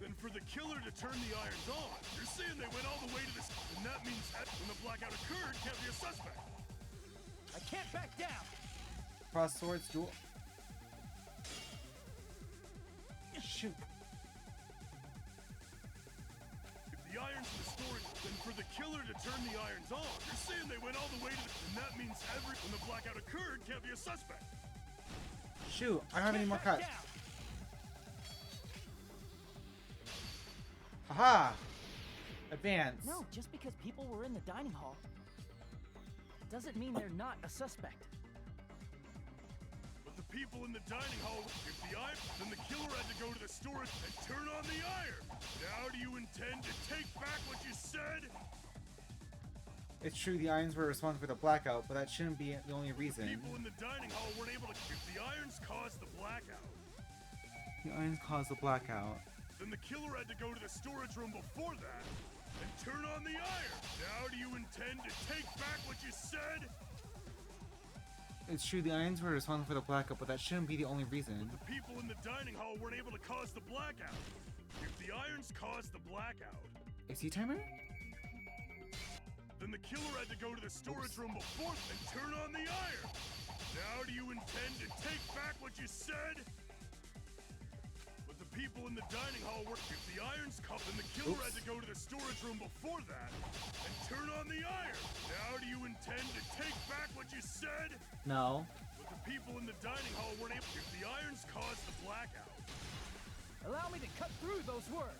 Then for the killer to turn the irons on, you're saying they went all the way to this, and that means that when the blackout occurred, can't be a suspect. I can't back down. Cross swords duel. Shoot. If the irons in the storage, then for the killer to turn the irons on, you're saying they went all the way to this, and that means when the blackout occurred, can't be a suspect. Shoot, I don't have any more cuts. Haha! Advance. No, just because people were in the dining hall doesn't mean they're not a suspect. But the people in the dining hall, if the iron, then the killer had to go to the storage and turn on the iron. Now do you intend to take back what you said? It's true the irons were responsible for the blackout, but that shouldn't be the only reason. The people in the dining hall weren't able to. If the irons caused the blackout, The irons caused the blackout. then the killer had to go to the storage room before that and turn on the iron. Now do you intend to take back what you said? It's true the irons were responsible for the blackout, but that shouldn't be the only reason. The people in the dining hall weren't able to cause the blackout. If the irons caused the blackout, AC timer? then the killer had to go to the storage room before and turn on the iron. Now do you intend to take back what you said? But the people in the dining hall were. If the irons come, then the killer had to go to the storage room before that and turn on the iron. Now do you intend to take back what you said? No. But the people in the dining hall weren't able. If the irons caused the blackout, Allow me to cut through those words.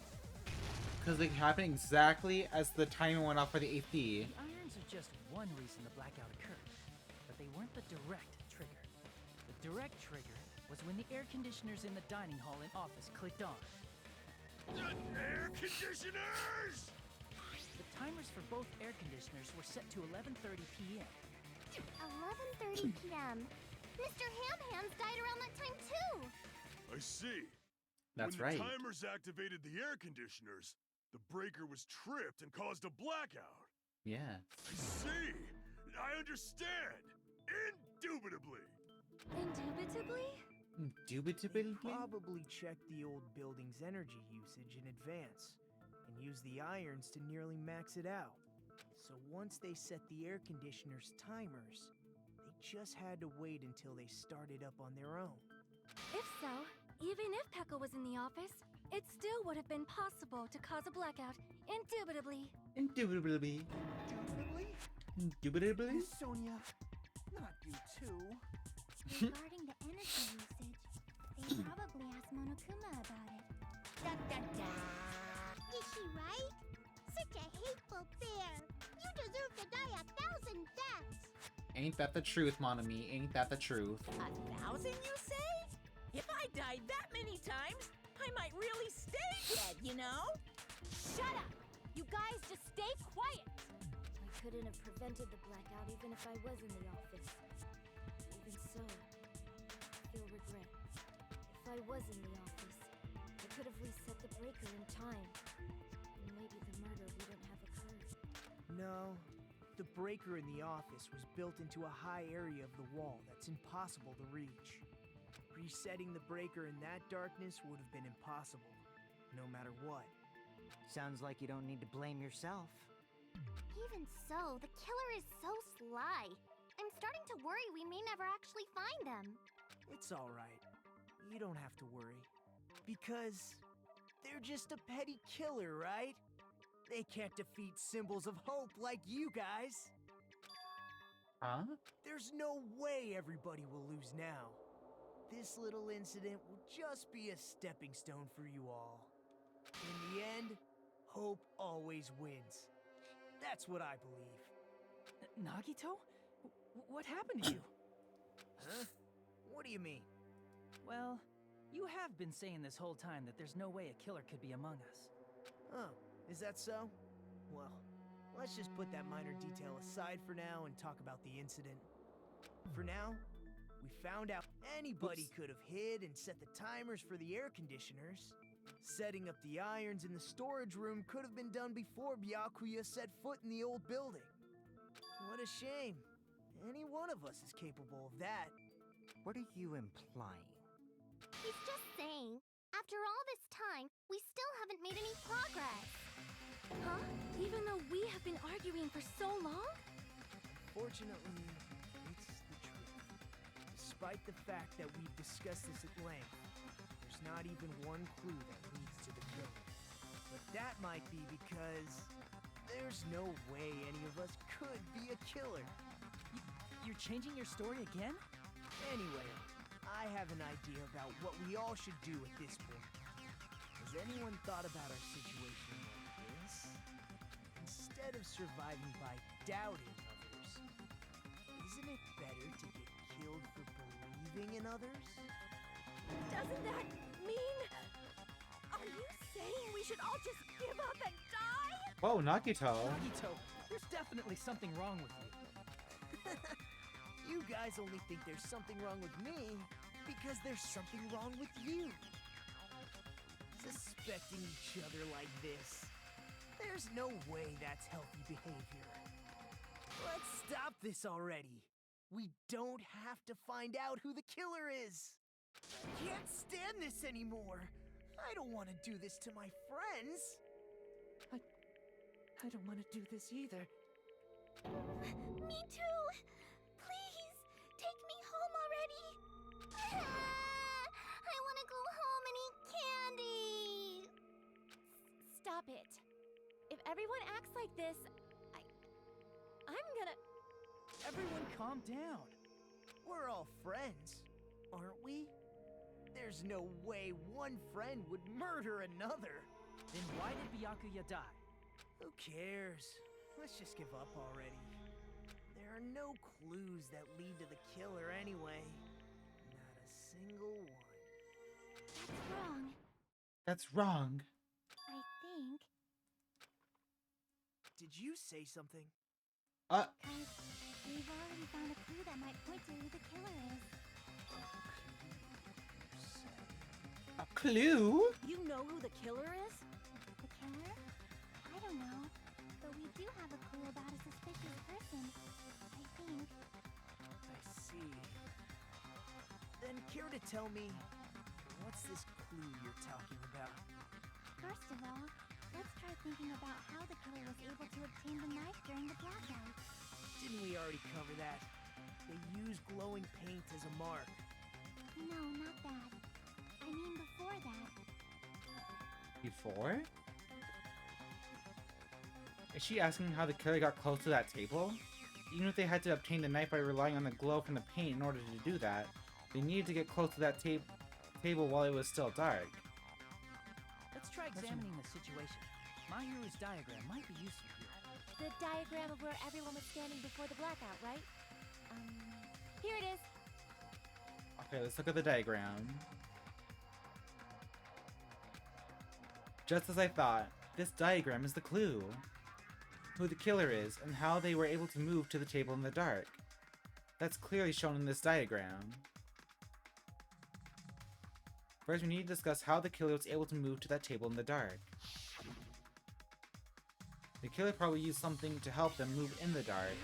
Because they happened exactly as the timer went off for the AP. The irons are just one reason the blackout occurred, but they weren't the direct trigger. The direct trigger was when the air conditioners in the dining hall and office clicked on. Air conditioners! The timers for both air conditioners were set to 11:30 p.m. 11:30 p.m. Mr. Ham Hands died around that time too. I see. That's when right. the timers activated the air conditioners, the breaker was tripped and caused a blackout. Yeah. I see. I understand. Indubitably. Indubitably? Indubitably? Probably checked the old building's energy usage in advance and used the irons to nearly max it out. So once they set the air conditioner's timers, they just had to wait until they started up on their own. If so, even if Pekka was in the office, it still would have been possible to cause a blackout. Indubitably. Indubitably. Indubitably? Miss Sonia, not you too. Regarding the energy usage, they probably asked Monokuma about it. Da da da! Is she right? Such a hateful bear! You deserve to die 1,000 deaths! Ain't that the truth, Monami? Ain't that the truth? 1,000, you say? If I died that many times, I might really stay dead, you know? Shut up! You guys just stay quiet! I couldn't have prevented the blackout even if I was in the office. Even so, I feel regret. If I was in the office, I could have reset the breaker in time. And maybe the murder wouldn't have occurred. No, the breaker in the office was built into a high area of the wall that's impossible to reach. Resetting the breaker in that darkness would have been impossible, no matter what. Sounds like you don't need to blame yourself. Even so, the killer is so sly. I'm starting to worry we may never actually find them. It's alright. You don't have to worry. Because they're just a petty killer, right? They can't defeat symbols of hope like you guys. Huh? There's no way everybody will lose now. This little incident will just be a stepping stone for you all. In the end, hope always wins. That's what I believe. Nagito? What happened to you? Huh? What do you mean? Well, you have been saying this whole time that there's no way a killer could be among us. Oh, is that so? Well, let's just put that minor detail aside for now and talk about the incident. For now, we found out anybody could have hid and set the timers for the air conditioners. Setting up the irons in the storage room could have been done before Byakuya set foot in the old building. What a shame. Any one of us is capable of that. What are you implying? He's just saying, after all this time, we still haven't made any progress. Huh? Even though we have been arguing for so long? Fortunately, it's the truth. Despite the fact that we've discussed this at length, there's not even one clue that leads to the killer. But that might be because there's no way any of us could be a killer. You're changing your story again? Anyway, I have an idea about what we all should do at this point. Has anyone thought about our situation like this? Instead of surviving by doubting others, isn't it better to get killed for believing in others? Doesn't that mean... Are you saying we should all just give up and die? Whoa, Nagito. Nagito, there's definitely something wrong with you. You guys only think there's something wrong with me because there's something wrong with you. Suspecting each other like this. There's no way that's healthy behavior. Let's stop this already. We don't have to find out who the killer is. I can't stand this anymore. I don't want to do this to my friends. I don't want to do this either. Me too! Please, take me home already! I want to go home and eat candy! Stop it. If everyone acts like this, I'm gonna... Everyone calm down. We're all friends, aren't we? There's no way one friend would murder another. Then why did Byakuya die? Who cares? Let's just give up already. There are no clues that lead to the killer anyway. Not a single one. That's wrong. That's wrong. I think. Did you say something? Because we've already found a clue that might point to who the killer is. A clue? You know who the killer is? The killer? I don't know. But we do have a clue about a suspicious person. I think. I see. Then care to tell me, what's this clue you're talking about? First of all, let's try thinking about how the killer was able to obtain the knife during the blackout. Didn't we already cover that? They use glowing paint as a mark. No, not that. I mean before that. Before? Is she asking how the killer got close to that table? Even if they had to obtain the knife by relying on the glow from the paint in order to do that, they needed to get close to that table while it was still dark. Let's try examining the situation. Mahiru's diagram might be useful here. The diagram of where everyone was standing before the blackout, right? Here it is. Okay, let's look at the diagram. Just as I thought, this diagram is the clue. Who the killer is, and how they were able to move to the table in the dark. That's clearly shown in this diagram. First, we need to discuss how the killer was able to move to that table in the dark. The killer probably used something to help them move in the dark.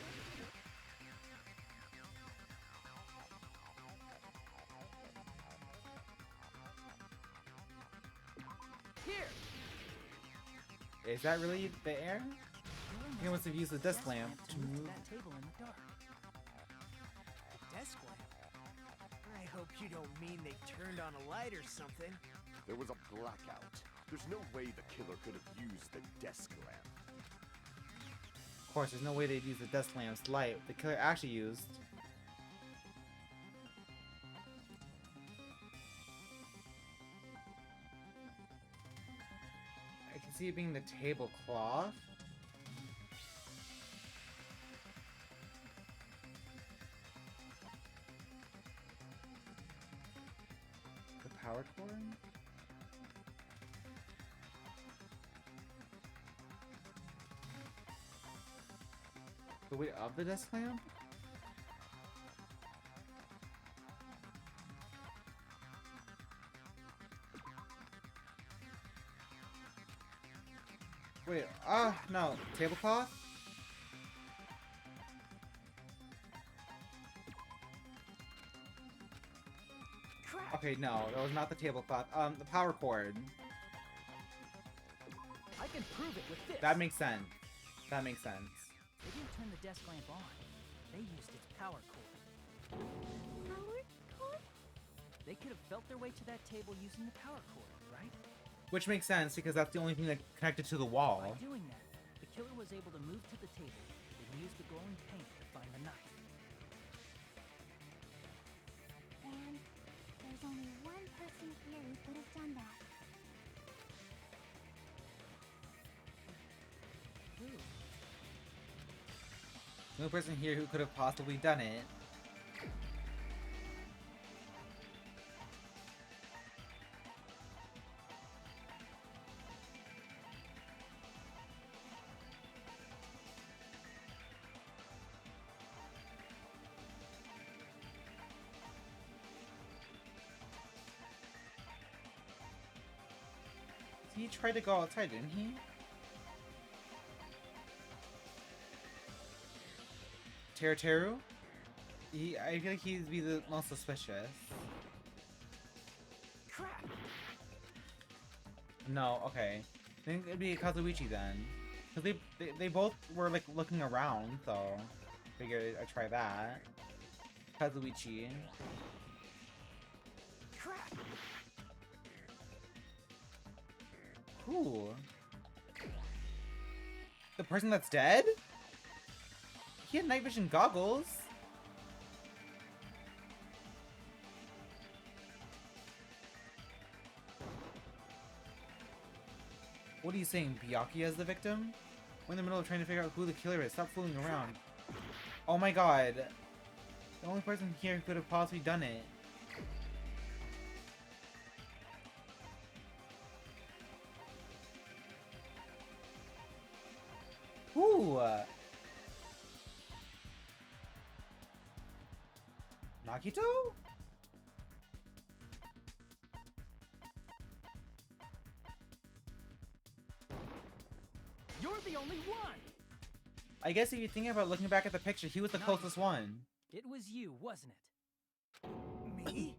Here! Is that really the air? He must have used the desk lamp to move. That table in the dark. A desk lamp? I hope you don't mean they turned on a light or something. There was a blackout. There's no way the killer could have used the desk lamp. Of course, there's no way they'd use the desk lamp's light the killer actually used. I can see it being the tablecloth. The power cord? The weight of the desk lamp? Wait, no. Tablecloth? Okay, no, that was not the tablecloth. The power cord. I can prove it with this. That makes sense. That makes sense. They didn't turn the desk lamp on. They used its power cord. Power cord? They could have felt their way to that table using the power cord, right? Which makes sense because that's the only thing that connected to the wall. By doing that, the killer was able to move to the table and use the glowing paint to find the knife. And there's only one person here who could have done that. Who? The only person here who could have possibly done it. He tried to go outside, didn't he? Teru? I feel like he'd be the most suspicious. Crap! No, okay. I think it'd be Kazuichi then. Because they both were like looking around, so figured I'd try that. Kazuichi. Crap! Who? The person that's dead? He had night vision goggles. What are you saying, Byakuya is the victim? We're in the middle of trying to figure out who the killer is. Stop fooling around. Oh my god. The only person here who could have possibly done it. Who? Nagito? You're the only one! I guess if you think about looking back at the picture, he was the closest one. It was you, wasn't it? Me?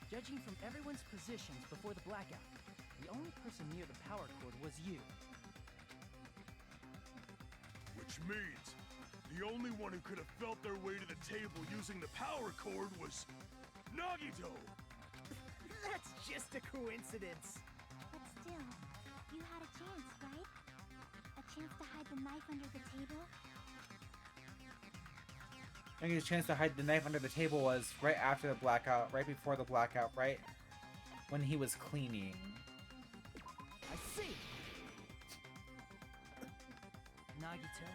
Judging from everyone's positions before the blackout, the only person near the power cord was you. Which means the only one who could have felt their way to the table using the power cord was Nagito! That's just a coincidence. But still, you had a chance, right? A chance to hide the knife under the table? I think his chance to hide the knife under the table was right after the blackout, right before the blackout, right when he was cleaning. I see! Nagito,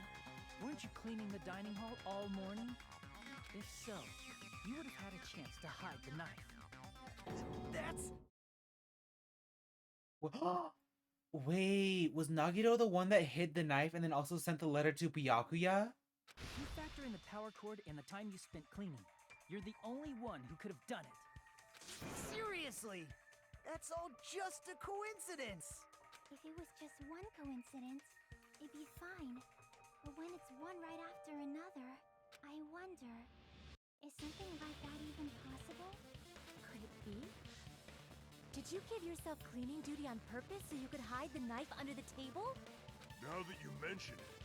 weren't you cleaning the dining hall all morning? If so, you would have had a chance to hide the knife. That's... Wait, was Nagito the one that hid the knife and then also sent the letter to Byakuya? If you factor in the power cord and the time you spent cleaning, you're the only one who could have done it. Seriously! That's all just a coincidence! If it was just one coincidence, it'd be fine. But when it's one right after another, I wonder, is something like that even possible? Could it be? Did you give yourself cleaning duty on purpose so you could hide the knife under the table? Now that you mention it,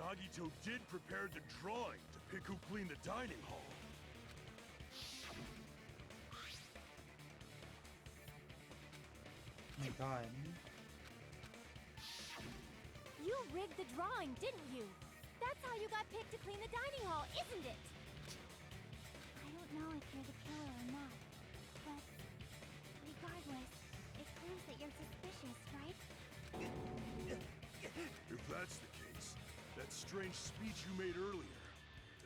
Nagito did prepare the drawing to pick who cleaned the dining hall. Oh my god. You rigged the drawing, didn't you? That's how you got picked to clean the dining hall, isn't it? I don't know if you're the killer or not, but regardless, it proves that you're suspicious, right? If that's the case, that strange speech you made earlier,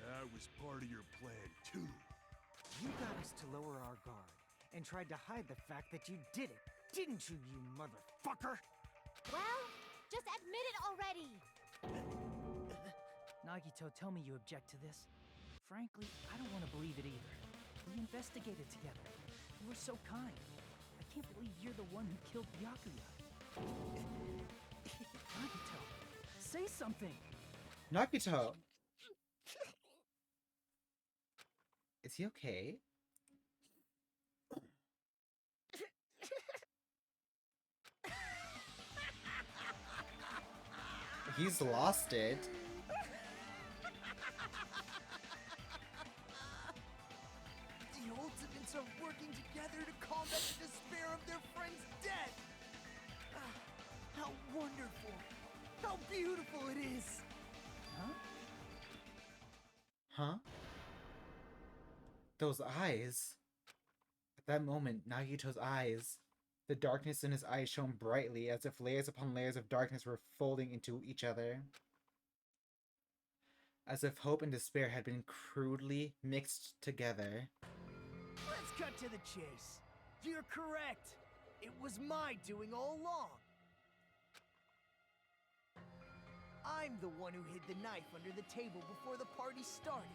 that was part of your plan too. You got us to lower our guard and tried to hide the fact that you did it, didn't you, you motherfucker? Well, just admit it already! Nagito, tell me you object to this. Frankly, I don't want to believe it either. We investigated together. You were so kind. I can't believe you're the one who killed Byakuya. Nagito, say something! Nagito! Is he okay? He's lost it. The Ultimates are working together to combat the despair of their friend's death. How wonderful. How beautiful it is. Huh? Those eyes. At that moment, Nagito's eyes. The darkness in his eyes shone brightly, as if layers upon layers of darkness were folding into each other. As if hope and despair had been crudely mixed together. Let's cut to the chase. You're correct. It was my doing all along. I'm the one who hid the knife under the table before the party started.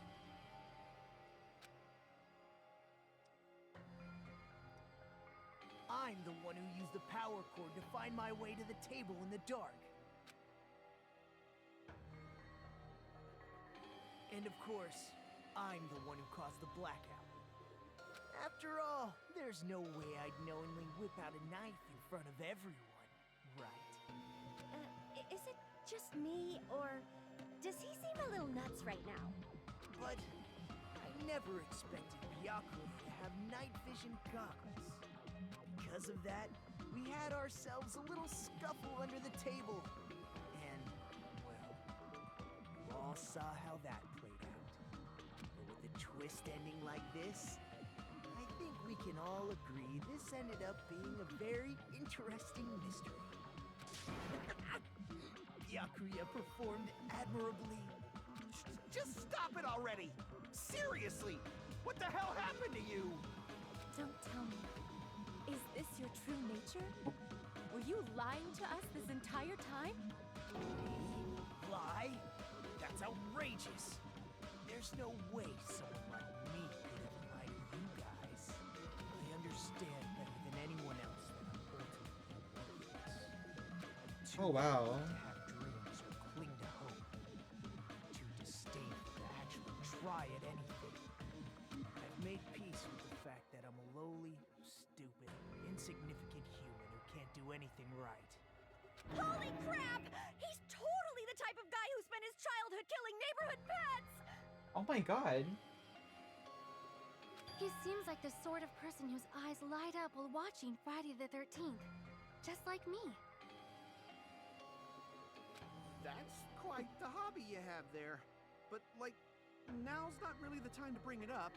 I'm the one who used the power cord to find my way to the table in the dark. And of course, I'm the one who caused the blackout. After all, there's no way I'd knowingly whip out a knife in front of everyone, right? Is it just me, or does he seem a little nuts right now? But I never expected Byakuya to have night vision goggles. Because of that, we had ourselves a little scuffle under the table. And, well, you all saw how that played out. But with a twist ending like this, I think we can all agree this ended up being a very interesting mystery. Byakuya performed admirably. Just stop it already! Seriously! What the hell happened to you? Don't tell me. Is this your true nature? Were you lying to us this entire time? Lie? That's outrageous. There's no way someone like me could ever lie to you guys. I understand better than anyone else that I'm ultimately worthless. Oh, wow. To have dreams or cling to hope. Too disdainful to actually try at anything. I've made peace with the fact that I'm a lowly, stupid, insignificant human who can't do anything right. Holy crap! He's totally the type of guy who spent his childhood killing neighborhood pets! Oh my god. He seems like the sort of person whose eyes light up while watching Friday the 13th. Just like me. That's quite the hobby you have there. But, like, now's not really the time to bring it up.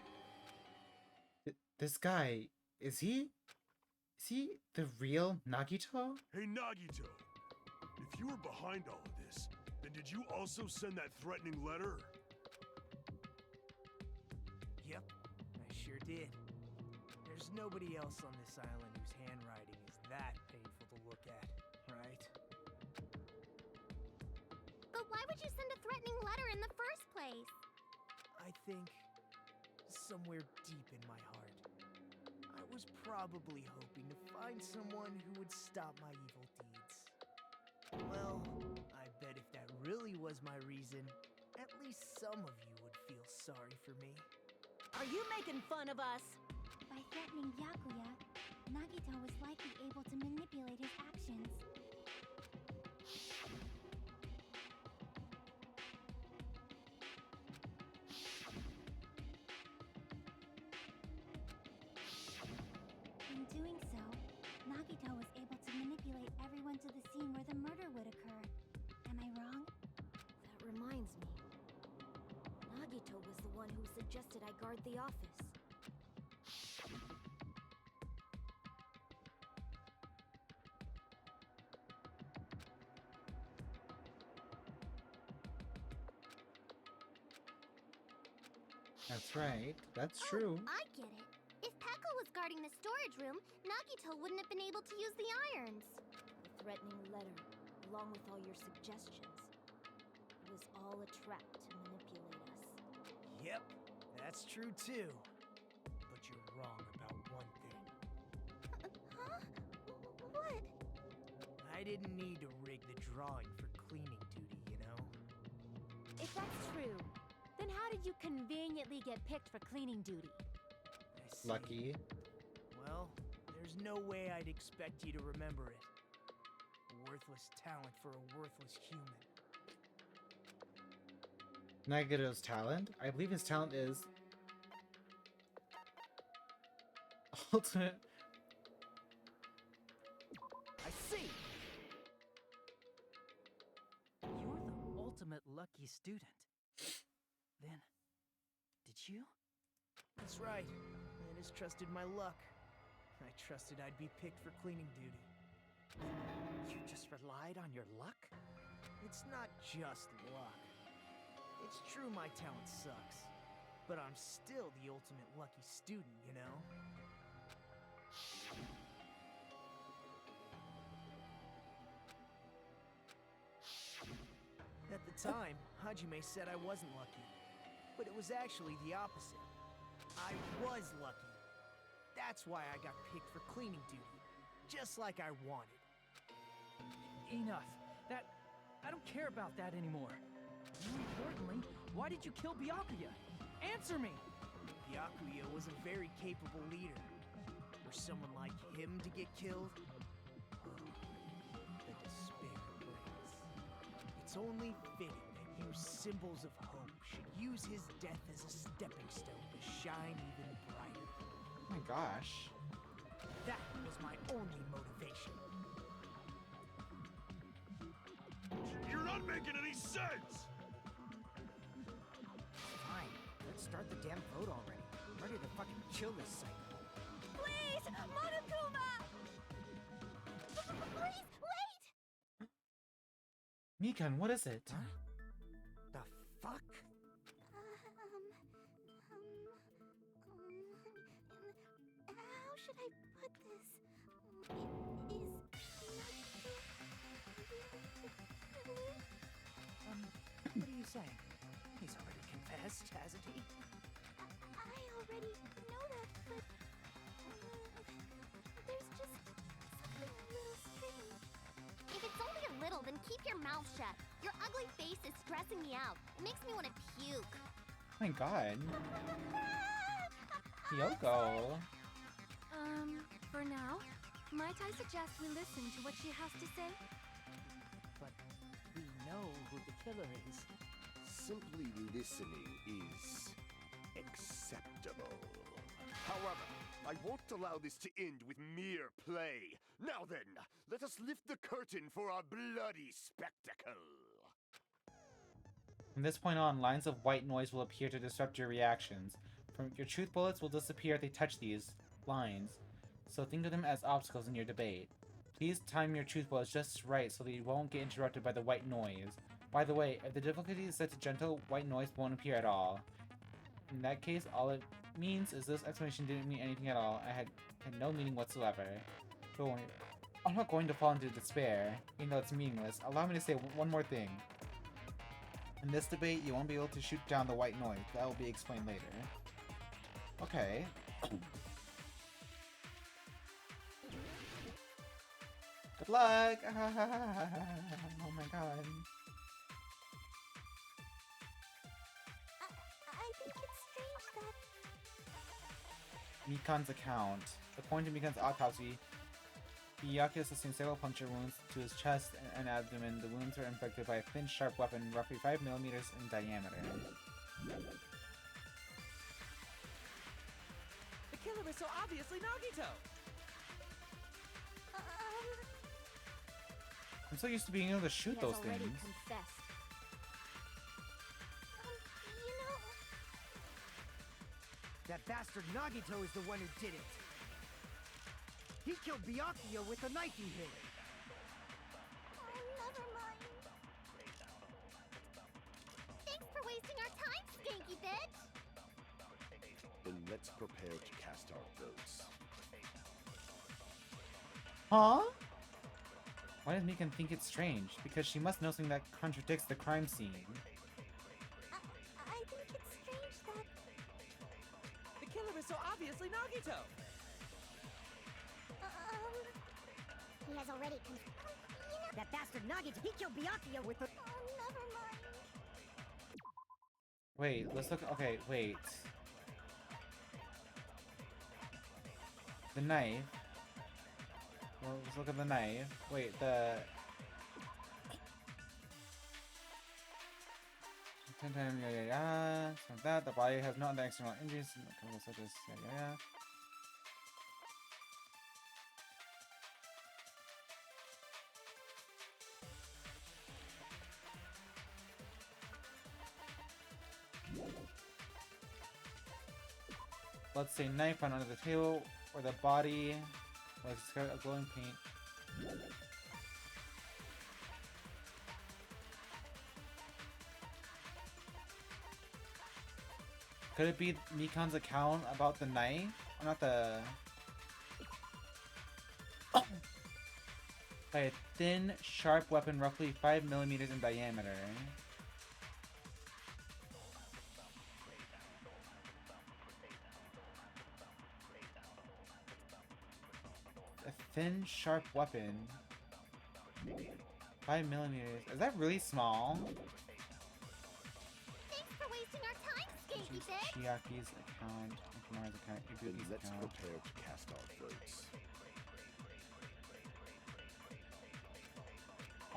This guy, is he the real Nagito? Hey, Nagito. If you were behind all of this, then did you also send that threatening letter? Yep, I sure did. There's nobody else on this island whose handwriting is that painful to look at, right? But why would you send a threatening letter in the first place? I think somewhere deep in my heart, I was probably hoping to find someone who would stop my evil deeds. Well, I bet if that really was my reason, at least some of you would feel sorry for me. Are you making fun of us? By threatening Byakuya, Nagito was likely able to manipulate his actions. In doing so, Nagito was able to manipulate everyone to the scene where the murder would occur. Am I wrong? That reminds me. Nagito was the one who suggested I guard the office. That's right. That's true. I get it. If Pekka was guarding the storage room, Nagito wouldn't have been able to use the irons. The threatening letter, along with all your suggestions, was all a trap to manipulate us. Yep, that's true too. But you're wrong about one thing. Huh? What? I didn't need to rig the drawing for cleaning duty, you know? If that's true, then how did you conveniently get picked for cleaning duty? I see. Lucky. Well, there's no way I'd expect you to remember it. A worthless talent for a worthless human. Nagito's talent? I believe his talent is ultimate. I see! You're the ultimate lucky student. Then, did you? That's right. I just trusted my luck. I trusted I'd be picked for cleaning duty. You just relied on your luck? It's not just luck. It's true my talent sucks, but I'm still the ultimate lucky student, you know? At the time, Hajime said I wasn't lucky, but it was actually the opposite. I was lucky. That's why I got picked for cleaning duty, just like I wanted. Enough. I don't care about that anymore. More importantly, why did you kill Byakuya? Answer me! Byakuya was a very capable leader. For someone like him to get killed, the despair brings. It's only fitting that you symbols of hope should use his death as a stepping stone to shine even brighter. Oh my gosh. That was my only motivation. You're not making any sense! Fine, let's start the damn vote already. I'm ready to fucking kill this cycle. Please, Monokuma! Please, wait! Mikan, what is it? Huh? The fuck? How should I put this? What are you saying? He's already confessed, hasn't he? I already know that, but there's just something a little strange. If it's only a little, then keep your mouth shut. Your ugly face is stressing me out. It makes me want to puke. Oh my god. Yoko. For now, might I suggest we listen to what she has to say? But we know who the killer is. Simply listening is acceptable. However, I won't allow this to end with mere play. Now then, let us lift the curtain for our bloody spectacle. From this point on, lines of white noise will appear to disrupt your reactions. Your truth bullets will disappear if they touch these lines, so think of them as obstacles in your debate. Please time your truth bullets just right so that you won't get interrupted by the white noise. By the way, if the difficulty is set to gentle, white noise won't appear at all. In that case, all it means is this explanation didn't mean anything at all. I had no meaning whatsoever. Don't worry, I'm not going to fall into despair, even though it's meaningless. Allow me to say one more thing. In this debate, you won't be able to shoot down the white noise. That will be explained later. Okay. Good luck! Oh my god. I think it's strange that... Mikan's account. According to Mikan's autopsy, Byakuya sustained several puncture wounds to his chest and abdomen. The wounds were inflicted by a thin, sharp weapon, roughly 5 millimeters in diameter. The killer is so obviously Nagito! I'm so used to being able to shoot those things. Confessed. You know... That bastard Nagito is the one who did it. He killed Byakuya with the knife he hid. Oh, never mind. Thanks for wasting our time, stinky bitch! Then let's prepare to cast our votes. Huh? Why does Mikan think it's strange? Because she must know something that contradicts the crime scene. I think it's strange that... The killer is so obviously Nagito! He has already That bastard Nagito, he killed Byakuya with the... Oh, never mind. Wait, let's look. Okay, wait. The knife. Well, let's look at the knife. Wait, the 10 times, So that the body has no other external injuries, such as Let's say knife found under the table, or the body was a glowing paint. Could it be Mikan's account about the knife? Or not the... Oh! By a thin, sharp weapon roughly 5 millimeters in diameter. A thin, sharp weapon. 5 millimeters. Is that really small? Thanks for wasting our time, Skanky Dick! Chiaki's account, Kumara's account, Ibuki's Let's account. prepare to cast our votes.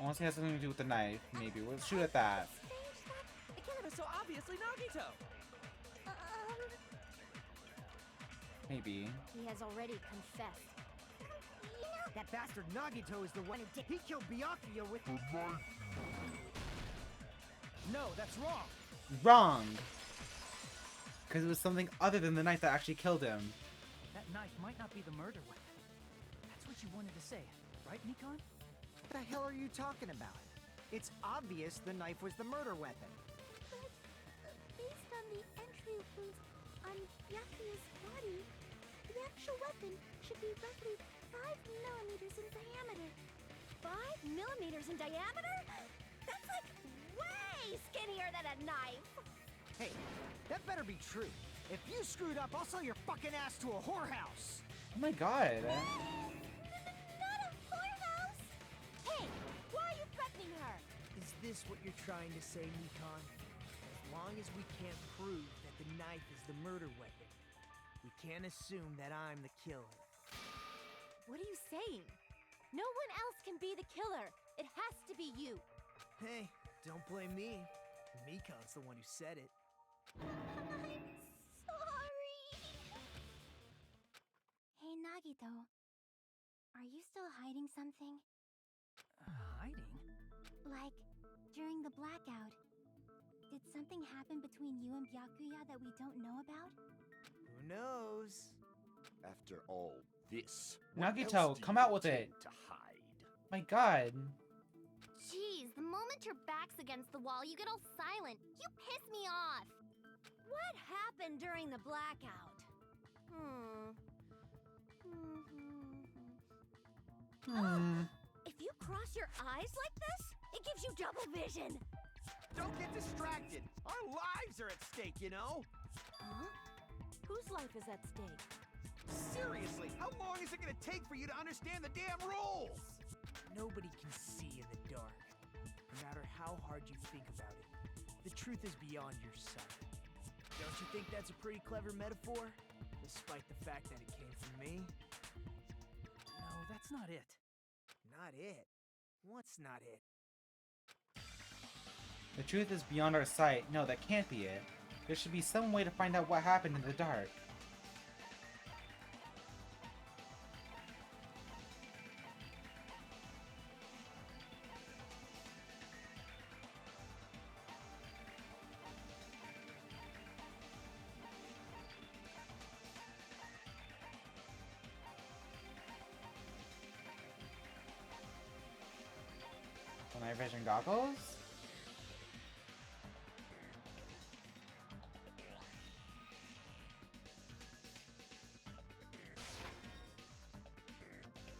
Unless it has something to do with the knife, maybe. We'll shoot at that. The killer was so obviously Nagito. Maybe. He has already confessed. That bastard Nagito is the one who did. He killed Byakuya with the knife. No, that's wrong. Wrong! Because it was something other than the knife that actually killed him. That knife might not be the murder weapon. That's what you wanted to say, right, Mikan? What the hell are you talking about? It's obvious the knife was the murder weapon. But based on the entry wounds on Byakuya's body, the actual weapon should be roughly 5 millimeters in diameter. 5 millimeters in diameter? That's like way skinnier than a knife! Hey, that better be true. If you screwed up, I'll sell your fucking ass to a whorehouse. Oh my god. Not a whorehouse! Hey, why are you threatening her? Is this what you're trying to say, Mikan? As long as we can't prove that the knife is the murder weapon, we can't assume that I'm the killer. What are you saying? No one else can be the killer. It has to be you. Hey, don't blame me. Mikan's the one who said it. I'm sorry. Hey, Nagito. Are you still hiding something? Hiding? Like, during the blackout, did something happen between you and Byakuya that we don't know about? Who knows? After all this, what Nagito, else do come you out with it. intend to hide? My god. Jeez, the moment your back's against the wall, you get all silent. You piss me off. What happened during the blackout? If you cross your eyes like this, it gives you double vision. Don't get distracted. Our lives are at stake, you know? Huh? Whose life is at stake? Seriously, how long is it gonna take for you to understand the damn rules? Nobody can see in the dark. No matter how hard you think about it, the truth is beyond your sight. Don't you think that's a pretty clever metaphor? Despite the fact that it came from me? No, that's not it. Not it? What's not it? The truth is beyond our sight. No, that can't be it. There should be some way to find out what happened in the dark. The night vision goggles?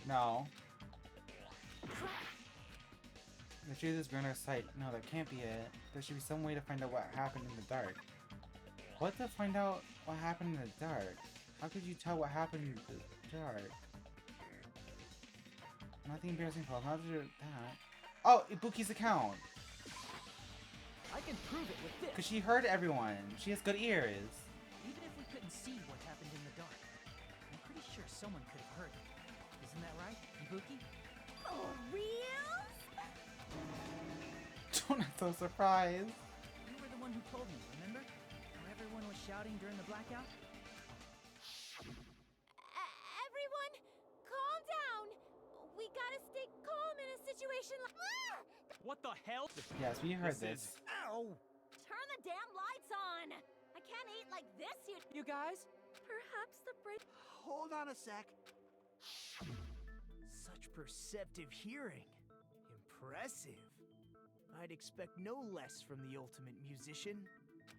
No. The truth is beyond our sight. No, that can't be it. There should be some way to find out what happened in the dark. What to find out what happened in the dark? How could you tell what happened in the dark? Nothing embarrassing, Paul. Not that. Oh, Ibuki's account. I can prove it with this. Because she heard everyone. She has good ears. Even if we couldn't see what happened in the dark, I'm pretty sure someone could have heard it. Isn't that right, Ibuki? For real? Don't act so surprised. You were the one who told me, remember? How everyone was shouting during the blackout? Everyone, calm down. We gotta stay calm in a situation like. What the hell? Yes, we heard this. Ow! Turn the damn lights on. I can't eat like this, You guys? Perhaps the break. Hold on a sec. Such perceptive hearing. Impressive. I'd expect no less from the ultimate musician.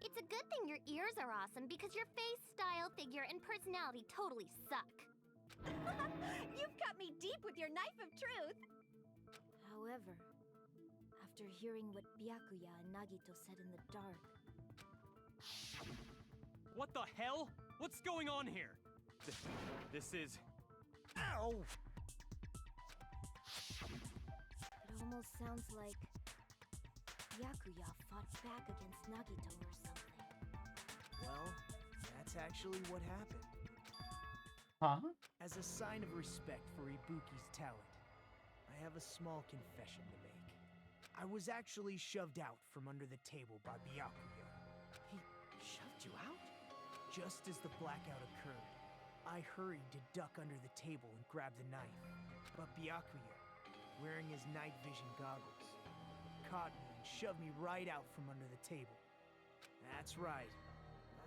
It's a good thing your ears are awesome because your face, style, figure, and personality totally suck. You've cut me deep with your knife of truth. However, after hearing what Byakuya and Nagito said in the dark, What the hell? What's going on here? This is... Ow! it almost sounds like Byakuya fought back against Nagito or something. Well, that's actually what happened. Huh? As a sign of respect for Ibuki's talent, I have a small confession to make. I was actually shoved out from under the table by Byakuya. He shoved you out? Just as the blackout occurred, I hurried to duck under the table and grab the knife. But Byakuya, wearing his night vision goggles, caught me and shoved me right out from under the table. That's right.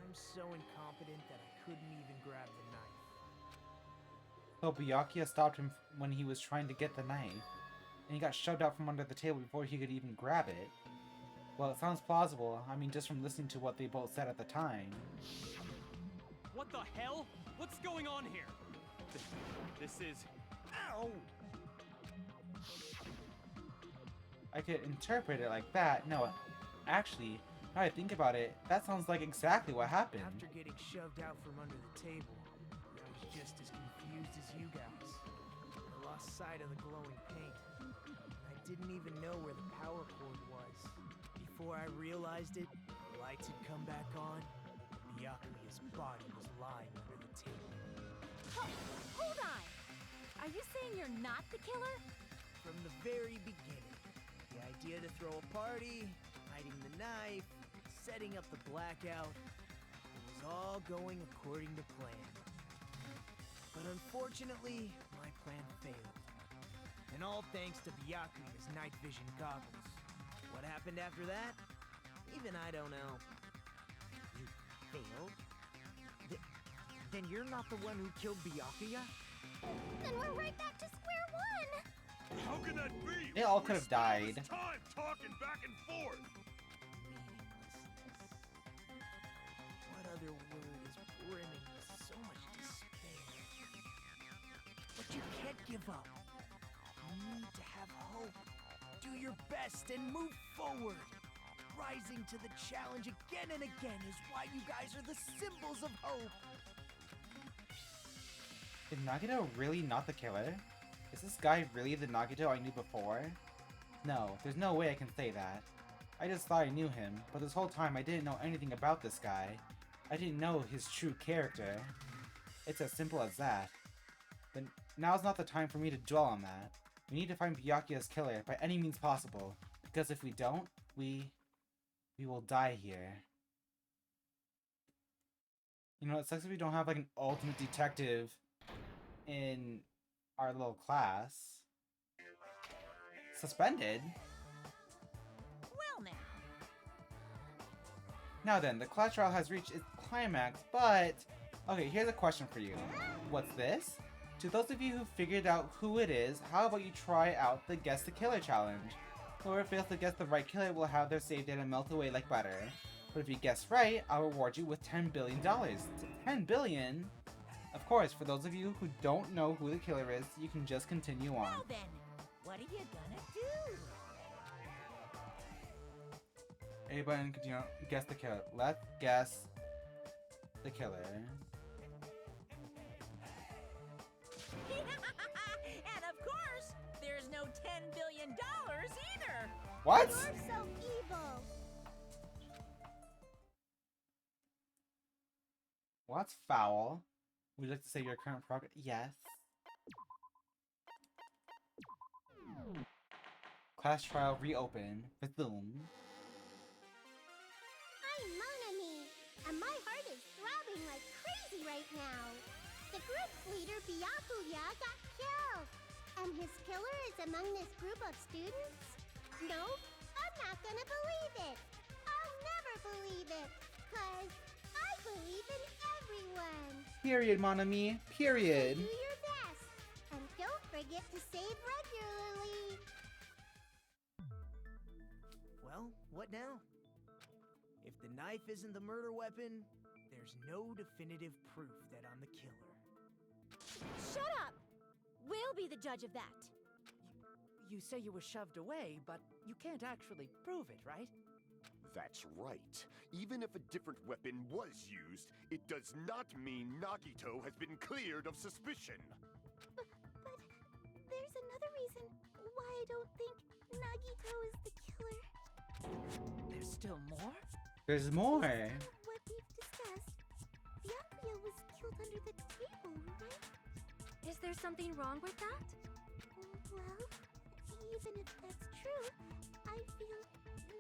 I'm so incompetent that I couldn't even grab the knife. So Byakuya stopped him when he was trying to get the knife, and he got shoved out from under the table before he could even grab it. Well, it sounds plausible. I mean, just from listening to what they both said at the time. What the hell? What's going on here? This is... Ow! I could interpret it like that. No, actually, now I think about it, that sounds like exactly what happened. After getting shoved out from under the table, I was just as confused as you guys. I lost sight of the glowing paint. I didn't even know where the power cord was. Before I realized it, the lights had come back on. Byakuya's body was lying under the table. Hold on. Are you saying you're not the killer? From the very beginning, the idea to throw a party, hiding the knife, setting up the blackout, it was all going according to plan. But unfortunately, my plan failed. And all thanks to Byakuya's night vision goggles. What happened after that? Even I don't know. You failed? Then you're not the one who killed Byakuya? Then we're right back to square one! How can that be? They all could have died. Time talking back and forth. What other word is brimming with so much despair? But you can't give up. You need to have hope. Do your best and move forward. Rising to the challenge again and again is why you guys are the symbols of hope. Is Nagito really not the killer? Is this guy really the Nagito I knew before? No, there's no way I can say that. I just thought I knew him, but this whole time I didn't know anything about this guy. I didn't know his true character. It's as simple as that. But now's not the time for me to dwell on that. We need to find Byakuya's killer by any means possible, because if we don't, we will die here. You know, it sucks if we don't have like an ultimate detective in our little class. Suspended? Well now. Now then, the class trial has reached its climax, but... Okay, here's a question for you. What's this? To those of you who figured out who it is, how about you try out the Guess the Killer challenge? Whoever fails to guess the right killer will have their save data melt away like butter. But if you guess right, I'll reward you with $10 billion. $10 billion? Of course, for those of you who don't know who the killer is, you can just continue on. Now then, what are you gonna do? A button, continue. Guess the killer. Let's guess the killer. And of course, there's no $10 billion either. What? You're so evil! Well, that's foul. Would you like to say your current progress? Yes. Class trial reopened. Resume. crazy right now. The group's leader, Byakuya, got killed. And his killer is among this group of students? No, I'm not gonna believe it. I'll never believe it. 'Cause I believe in everyone. Period, mon ami. Period. Do your best. And don't forget to save regularly. Well, what now? If the knife isn't the murder weapon, there's no definitive proof that I'm the killer. Shut up! We'll be the judge of that. You say you were shoved away, but you can't actually prove it, right? That's right. Even if a different weapon was used, it does not mean Nagito has been cleared of suspicion. But there's another reason why I don't think Nagito is the killer. There's still more? There's more. What we've discussed, Byakuya was killed under the table, right? Is there something wrong with that? Well, even if that's true, I feel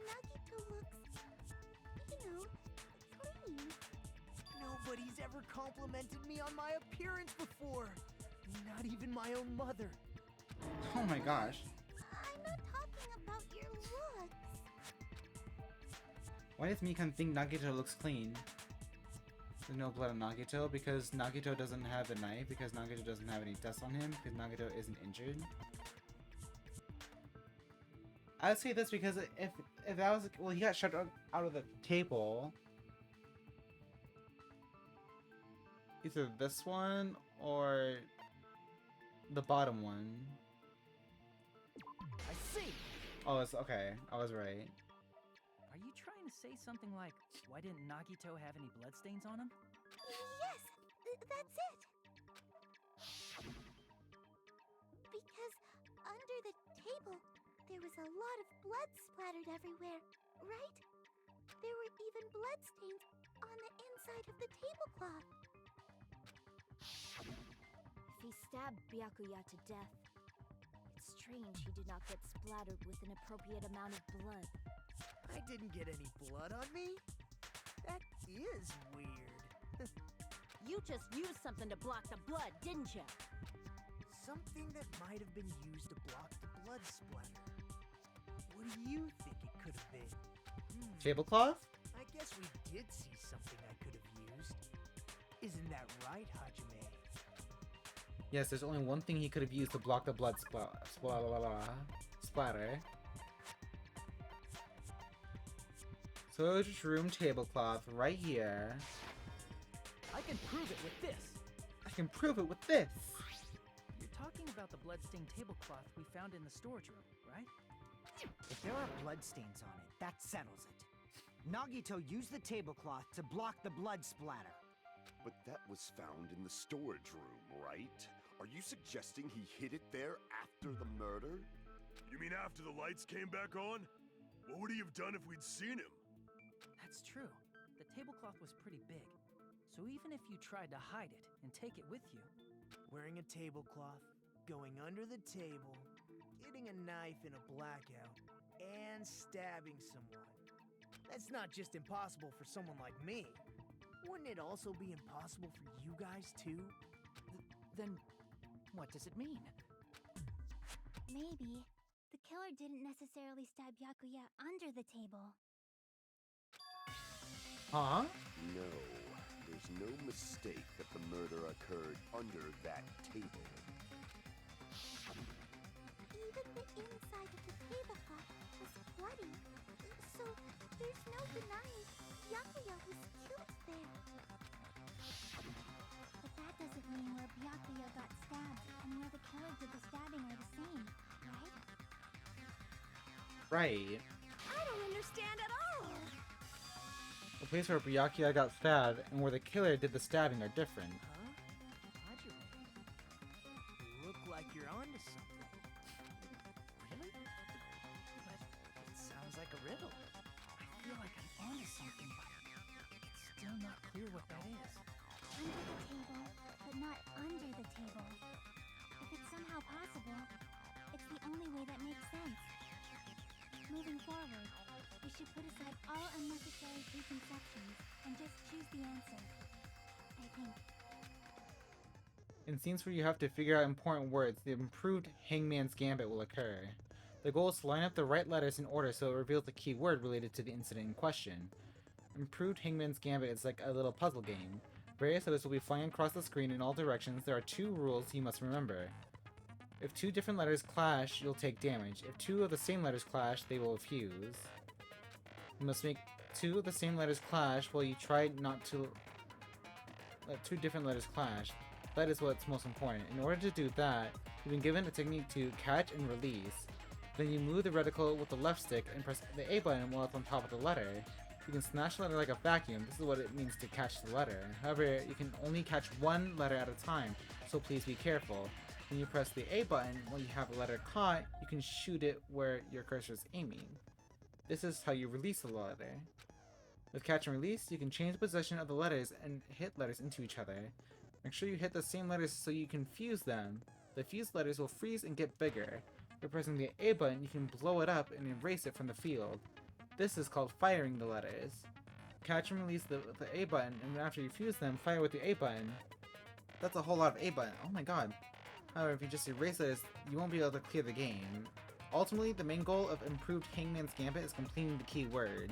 Nagito looks, clean. Nobody's ever complimented me on my appearance before. Not even my own mother. Oh my gosh. I'm not talking about your looks. Why does Mikan think Nagito looks clean? There's no blood on Nagito because Nagito doesn't have the knife, because Nagito doesn't have any dust on him, because Nagito isn't injured. I would say this because if that was, well, he got shoved out of the table. Either this one or the bottom one. I see. Oh, it's okay. I was right. Are you trying to say something like, why didn't Nagito have any bloodstains on him? Yes, that's it. Because under the table, there was a lot of blood splattered everywhere, right? There were even bloodstains on the inside of the tablecloth. If he stabbed Byakuya to death, it's strange he did not get splattered with an appropriate amount of blood. I didn't get any blood on me? That is weird. You just used something to block the blood, didn't you? Something that might have been used to block the blood splatter. What do you think it could have been? Tablecloth? I guess we did see something I could have used. Isn't that right, Hajime? Yes, there's only one thing he could have used to block the blood splatter. Surgery room tablecloth right here. I can prove it with this. I can prove it with this. You're talking about the bloodstained tablecloth we found in the storage room, right? If there are bloodstains on it, that settles it. Nagito used the tablecloth to block the blood splatter. But that was found in the storage room, right? Are you suggesting he hid it there after the murder? You mean after the lights came back on? What would he have done if we'd seen him? That's true. The tablecloth was pretty big. So even if you tried to hide it and take it with you... Wearing a tablecloth, going under the table, getting a knife in a blackout, and stabbing someone. That's not just impossible for someone like me. Wouldn't it also be impossible for you guys too? Then what does it mean? Maybe the killer didn't necessarily stab Byakuya under the table. Huh? No, there's no mistake that the murder occurred under that table. Even the inside of the tablecloth was bloody, so there's no denying Byakuya was killed there. But that doesn't mean where Byakuya got stabbed and where the killer did the stabbing are the same, right? Right. I don't understand at all! The place where Byakuya got stabbed and where the killer did the stabbing are different. Huh? Hajime, you look like you're onto something. Really? But it sounds like a riddle. I feel like I'm onto something, but it's still not clear what that is. Under the table, but not under the table. If it's somehow possible, it's the only way that makes sense. Moving forward, we should put aside all unnecessary preconceptions and just choose the answer. I In scenes where you have to figure out important words, the improved Hangman's Gambit will occur. The goal is to line up the right letters in order so it reveals the key word related to the incident in question. Improved Hangman's Gambit is like a little puzzle game. Various letters will be flying across the screen in all directions. There are 2 rules you must remember. If 2 different letters clash, you'll take damage. If 2 of the same letters clash, they will fuse. You must make 2 of the same letters clash while you try not to let 2 different letters clash. That is what's most important. In order to do that, you've been given a technique to catch and release. Then you move the reticle with the left stick and press the A button while it's on top of the letter. You can snatch the letter like a vacuum. This is what it means to catch the letter. However, you can only catch 1 letter at a time, so please be careful. When you press the A button while you have a letter caught, you can shoot it where your cursor is aiming. This is how you release the letter. With catch and release, you can change the position of the letters and hit letters into each other. Make sure you hit the same letters so you can fuse them. The fused letters will freeze and get bigger. By pressing the A button, you can blow it up and erase it from the field. This is called firing the letters. Catch and release the A button, and after you fuse them, fire with the A button. That's a whole lot of A button. Oh my god. However, if you just erase letters, you won't be able to clear the game. Ultimately, the main goal of improved Hangman's Gambit is completing the key word.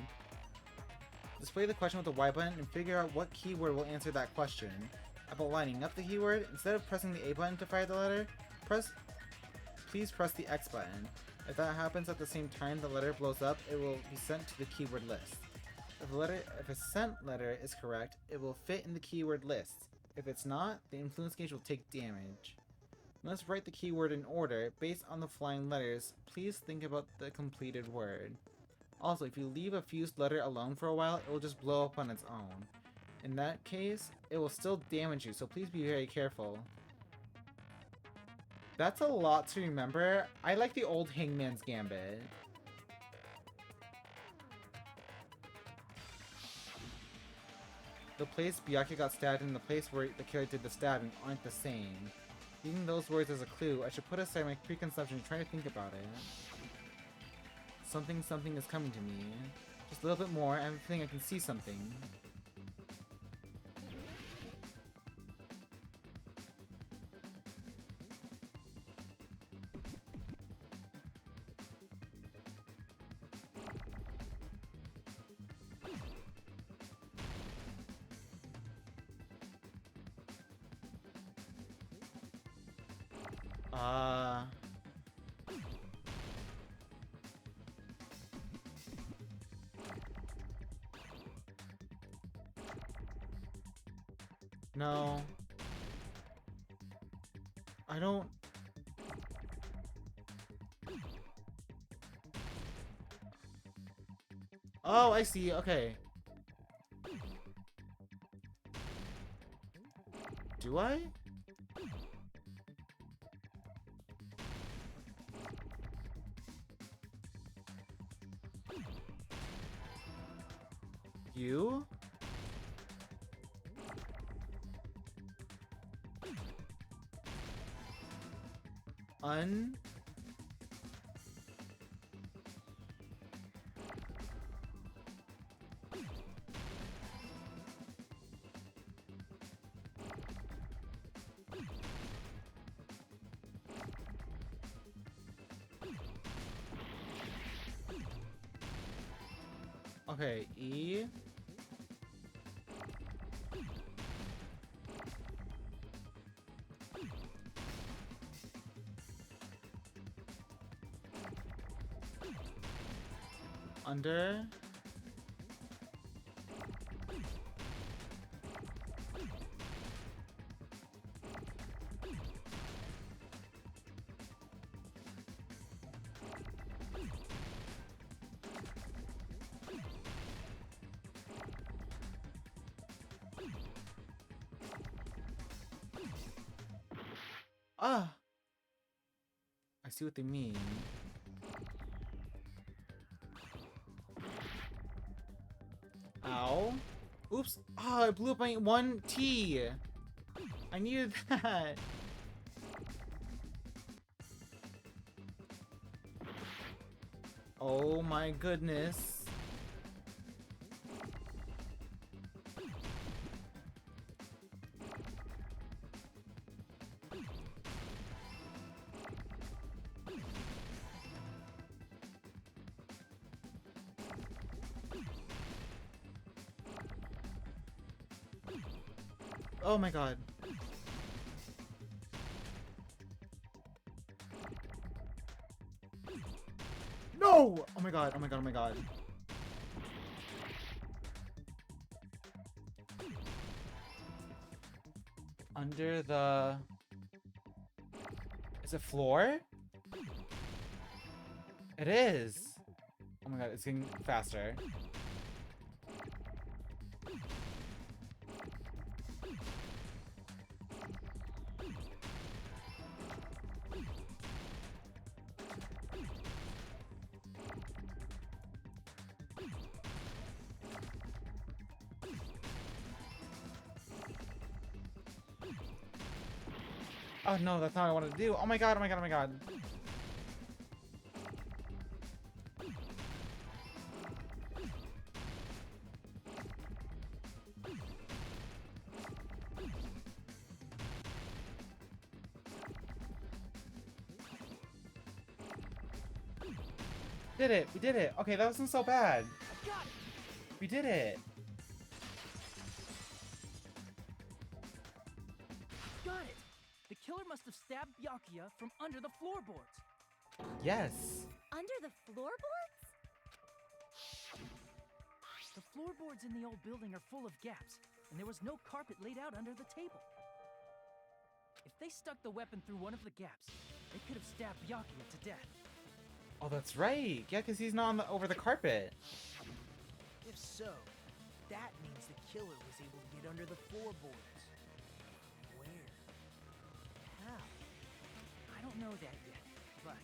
Display the question with the Y button and figure out what keyword will answer that question. About lining up the keyword, instead of pressing the A button to fire the letter, please press the X button. If that happens at the same time the letter blows up, it will be sent to the keyword list. If a sent letter is correct, it will fit in the keyword list. If it's not, the influence gauge will take damage. You must write the keyword in order, based on the flying letters. Please think about the completed word. Also, if you leave a fused letter alone for a while, it will just blow up on its own. In that case, it will still damage you, so please be very careful. That's a lot to remember. I like the old Hangman's Gambit. The place Byakuya got stabbed and the place where the killer did the stabbing aren't the same. Using those words as a clue, I should put aside my preconception and try to think about it. Something is coming to me. Just a little bit more, I have a feeling I can see something. No. I don't... Oh, I see. Okay. Do I? You? Okay, E. Under. Ah! I see what they mean. Ow. Oops. Oh, I blew up my 1T. I needed that. Oh my goodness. Oh my god. No! Oh my god, oh my god, oh my god. Under the... Is it floor? It is! Oh my god, it's getting faster. Oh no, that's not what I wanted to do. Oh my god, oh my god, oh my god. Did it! We did it! Okay, that wasn't so bad. We did it! Got it! The killer must have stabbed Byakuya from under the floorboards. Yes! Under the floorboards? The floorboards in the old building are full of gaps, and there was no carpet laid out under the table. If they stuck the weapon through one of the gaps, they could have stabbed Byakuya to death. Oh, that's right! Yeah, because he's not on the, over the carpet. If so, that means the killer was able to get under the floorboards. Where? How? I don't know that yet, but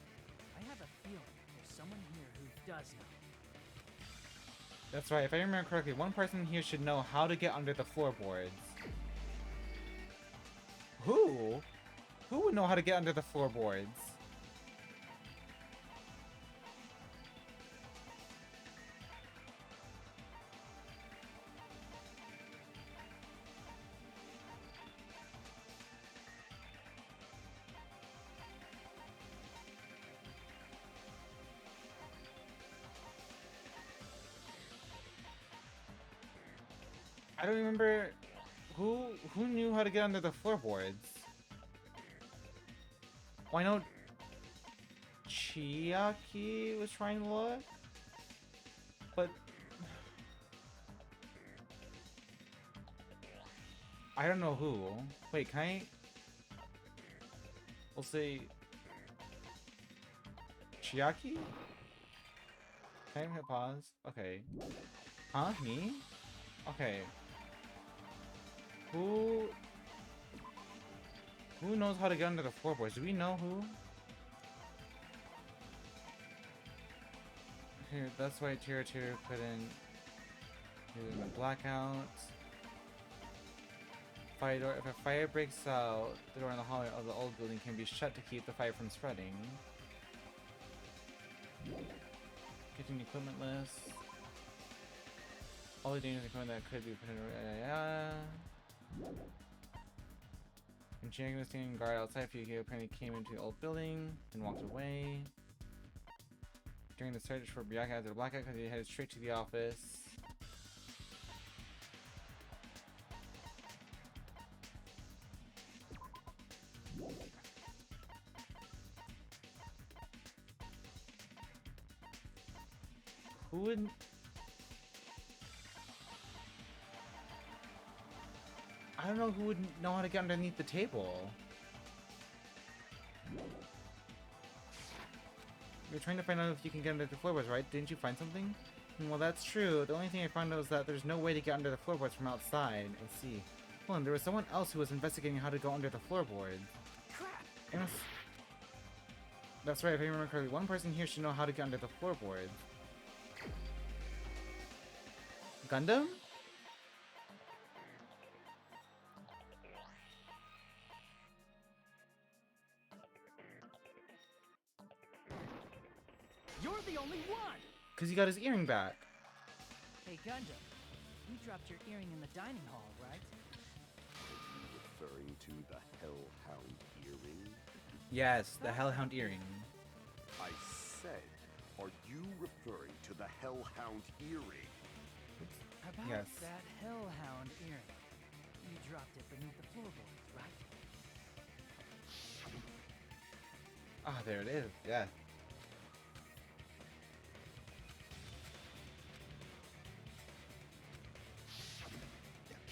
I have a feeling there's someone here who does know. That's right, if I remember correctly, one person here should know how to get under the floorboards. Who? Who would know how to get under the floorboards? I don't remember who knew how to get under the floorboards. Well, I know Chiaki was trying to look, but I don't know who. Wait, can I? We'll say Chiaki? Can I hit pause? Okay. Huh? Me? Okay. Who knows how to get under the floorboards? Do we know who? Here, that's why Tira couldn't do the blackout. Fire door. If a fire breaks out, the door in the hallway of the old building can be shut to keep the fire from spreading. Kitchen equipment list. All the dangerous equipment that could be put in. And Chiaki was standing guard outside. Fuyuki apparently came into the old building and walked away. During the search for Byakuya after the blackout, because he headed straight to the office. Who would? I don't know who would know how to get underneath the table. You're trying to find out if you can get under the floorboards, right? Didn't you find something? Well, that's true. The only thing I found out is that there's no way to get under the floorboards from outside. I see. Hold on, there was someone else who was investigating how to go under the floorboards. Crap! That's right, if I remember correctly, one person here should know how to get under the floorboards. Gundam? You're the only one! Because he got his earring back. Hey, Gundam, you dropped your earring in the dining hall, right? Are you referring to the Hellhound earring? Yes, the Hellhound earring. I said, are you referring to the Hellhound earring? About Yes. that Hellhound earring. You dropped it beneath the floorboards, right? Ah, there it is. Yeah.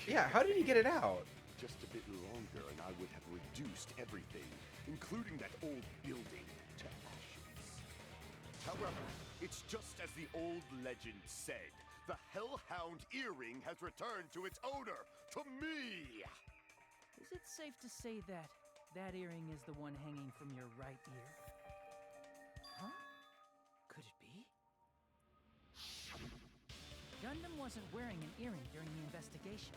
Yeah, how did he get it out? Just a bit longer and I would have reduced everything, including that old building, to ashes. However, it's just as the old legend said. The Hellhound earring has returned to its owner, to me! Is it safe to say that that earring is the one hanging from your right ear? Huh? Could it be? Gundam wasn't wearing an earring during the investigation.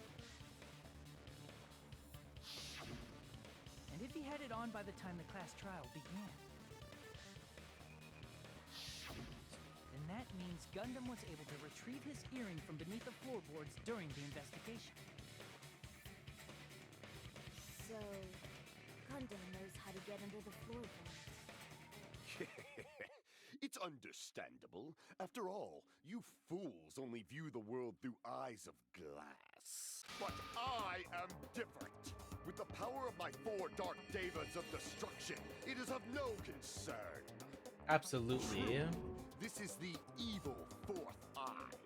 And if he had it on by the time the class trial began, then that means Gundam was able to retrieve his earring from beneath the floorboards during the investigation. So, Gundam knows how to get under the floorboards. It's understandable. After all, you fools only view the world through eyes of glass. But I am different. With the power of my 4 Dark Devas of destruction, it is of no concern. Absolutely. This is the evil 4th eye.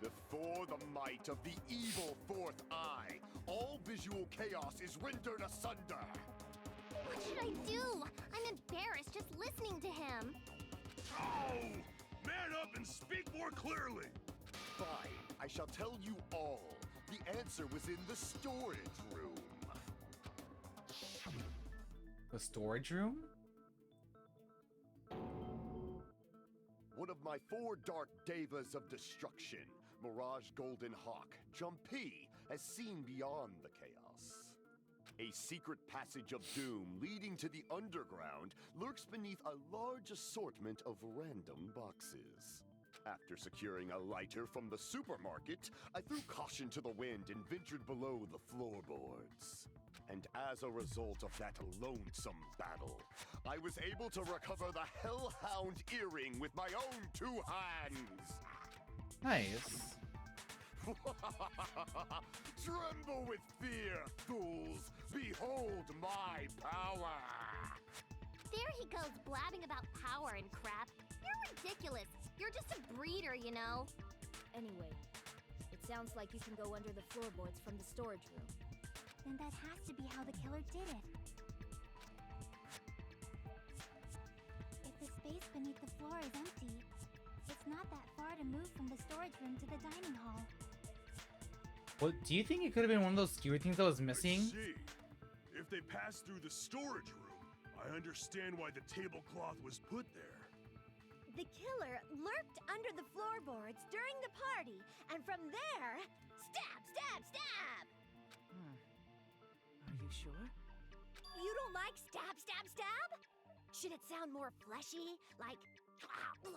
Before the might of the evil 4th eye, all visual chaos is rendered asunder. What should I do? I'm embarrassed just listening to him. Oh! Man up and speak more clearly! Fine, I shall tell you all. The answer was in the storage room. The storage room? One of my 4 Dark Devas of destruction, Mirage Golden Hawk, Jumpy, has seen beyond the chaos. A secret passage of doom leading to the underground lurks beneath a large assortment of random boxes. After securing a lighter from the supermarket, I threw caution to the wind and ventured below the floorboards. And as a result of that lonesome battle, I was able to recover the Hellhound earring with my own 2 hands! Nice. Tremble with fear, fools! Behold my power! There he goes blabbing about power and crap. You're ridiculous. You're just a breeder, you know. Anyway, it sounds like you can go under the floorboards from the storage room. Then that has to be how the killer did it. If the space beneath the floor is empty, it's not that far to move from the storage room to the dining hall. What, do you think it could have been one of those skewer things that was missing? I see. If they passed through the storage room, I understand why the tablecloth was put there. The killer lurked under the floorboards during the party, and from there, stab, stab, stab! Are you sure? You don't like stab, stab, stab? Should it sound more fleshy, like... I'm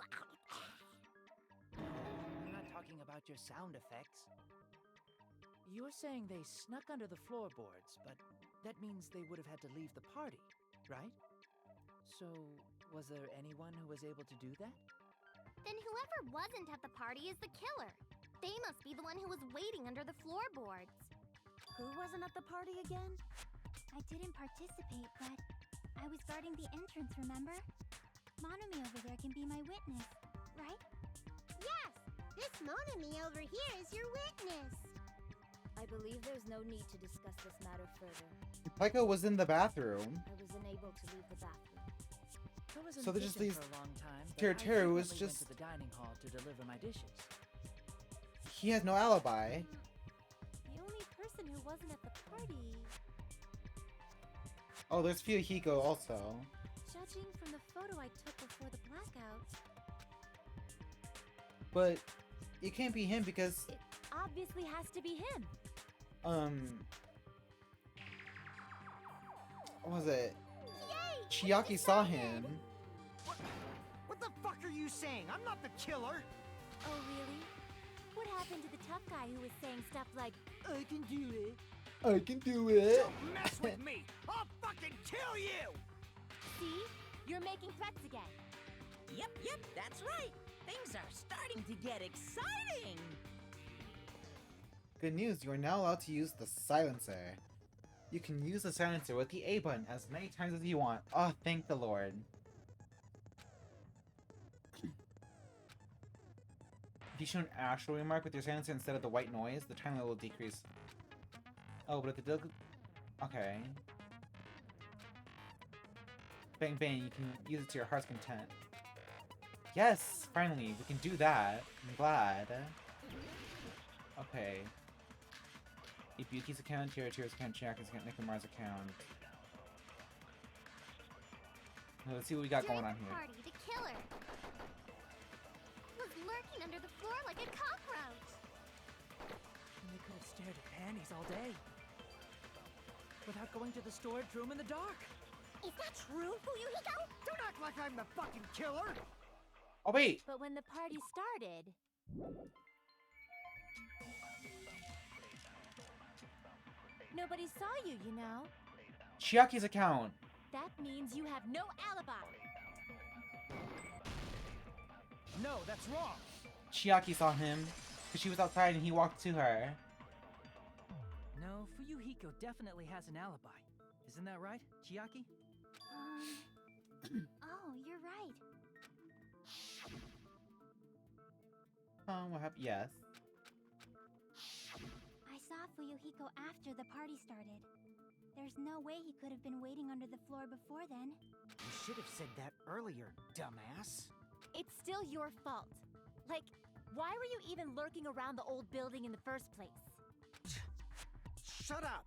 not talking about your sound effects. You're saying they snuck under the floorboards, but that means they would have had to leave the party, right? So, was there anyone who was able to do that? Then whoever wasn't at the party is the killer. They must be the one who was waiting under the floorboards. Who wasn't at the party again? I didn't participate, but I was guarding the entrance, remember? Monami over there can be my witness, right? Yes! This Monami over here is your witness! I believe there's no need to discuss this matter further. Pyko was in the bathroom. I was unable to leave the bathroom. I was in So the they're just kitchen these... for a long time, but Teru I Teru was frequently just... went to the dining hall to deliver my dishes. He had no alibi. The only person who wasn't at the party... Oh, there's Fuyuhiko also. Judging from the photo I took before the blackout... But it can't be him because... It obviously has to be him. What was it? Yay! Chiaki saw him. What the fuck are you saying? I'm not the killer! Oh, really? What happened to the tough guy who was saying stuff like, I can do it? I can do it! Don't mess with me! I'll fucking kill you! See? You're making threats again. Yep, that's right. Things are starting to get exciting. Good news, you are now allowed to use the silencer. You can use the silencer with the A button as many times as you want. Oh, thank the Lord. If you show an actual remark with your silencer instead of the white noise, the time limit will decrease. Oh, but if the okay. Bang bang, you can use it to your heart's content. Yes! Finally, we can do that. I'm glad. Okay. Yuki's account, Tira's account, Chiaki's account, Nikomaru's account. Now, let's see what we got going on here. Party, the killer was lurking under the floor like a cockroach. And they could have stared at panties all day without going to the storage room in the dark. Is that true, Fuyuhiko? Don't act like I'm the fucking killer! Oh, wait! But when the party started... Nobody saw you, you know. Chiaki's account! That means you have no alibi. No, that's wrong! Chiaki saw him, because she was outside and he walked to her. No, Fuyuhiko definitely has an alibi. Isn't that right, Chiaki? Oh, you're right. What happened? Yes. I saw Fuyuhiko after the party started. There's no way he could have been waiting under the floor before then. You should have said that earlier, dumbass. It's still your fault. Like, why were you even lurking around the old building in the first place? Shut up!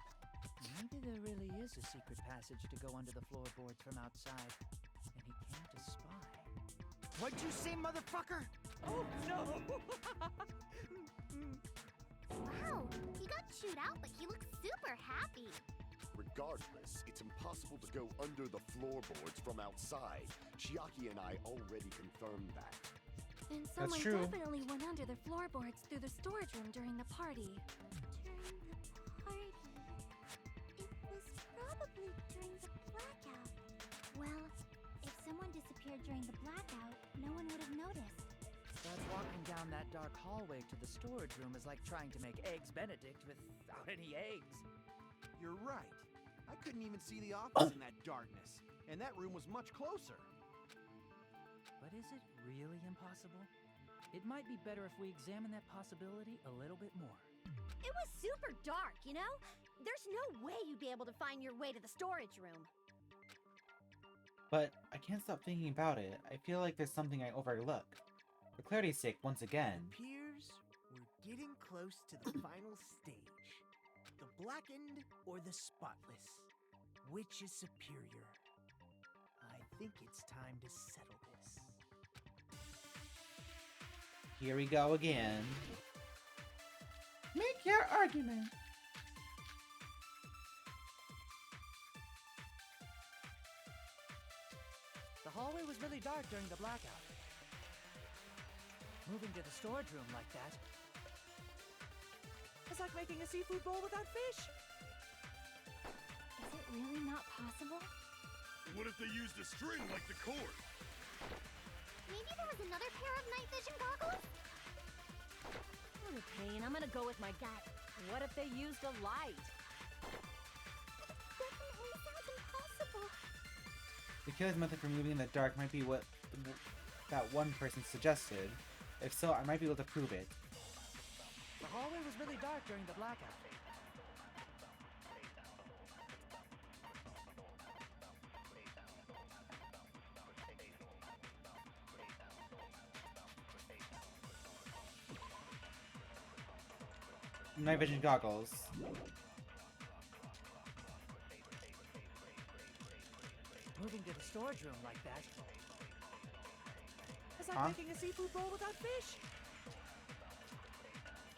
Maybe there really is a secret passage to go under the floorboards from outside, and he came to spy. What'd you say, motherfucker? Oh, no! Wow, he got chewed out, but he looks super happy. Regardless, it's impossible to go under the floorboards from outside. Chiaki and I already confirmed that. And That's someone true. definitely went under the floorboards through the storage room during the party. During the party. It was probably during the blackout. Well, if someone disappeared during the blackout, no one would have noticed. But walking down that dark hallway to the storage room is like trying to make Eggs Benedict without any eggs. You're right. I couldn't even see the office in that darkness, and that room was much closer. But is it really impossible? It might be better if we examine that possibility a little bit more. It was super dark, you know? There's no way you'd be able to find your way to the storage room. But I can't stop thinking about it. I feel like there's something I overlooked. For clarity's sake, once again. Appears we're getting close to the final stage. The blackened or the spotless? Which is superior? I think it's time to settle this. Here we go again. Make your argument. The hallway was really dark during the blackout. Moving to the storage room like that. It's like making a seafood bowl without fish. Is it really not possible? What if they used a string like the cord? Maybe there was another pair of night vision goggles? Okay, and I'm gonna go with my gut. What if they used a light? Definitely sounds impossible. The killer's method for moving in the dark might be what that one person suggested. If so, I might be able to prove it. The hallway was really dark during the blackout. Night vision goggles. Moving to the storage room like that. It's like making a seafood bowl without fish.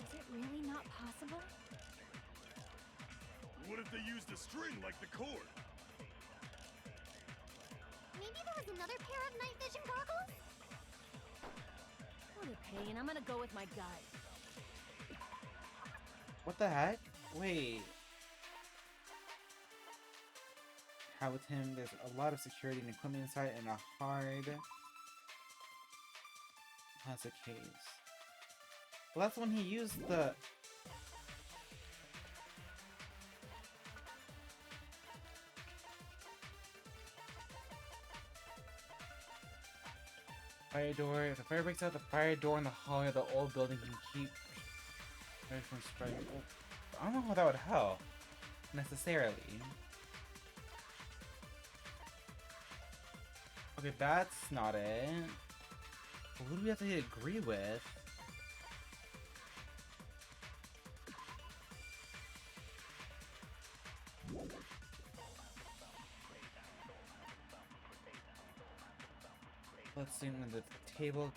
Is it really not possible? What if they used a string like the cord? Maybe there was another pair of night vision goggles? Okay, and I'm gonna go with my gut. What the heck? Wait. How with him, there's a lot of security and equipment inside and a hard plastic case. Well, that's when he used the Fire door. If the fire breaks out, the fire door in the hallway of the old building can keep fire from spreading. Well, I don't know how that would help necessarily. Okay, that's not it. But who do we have to agree with? Let's see the table.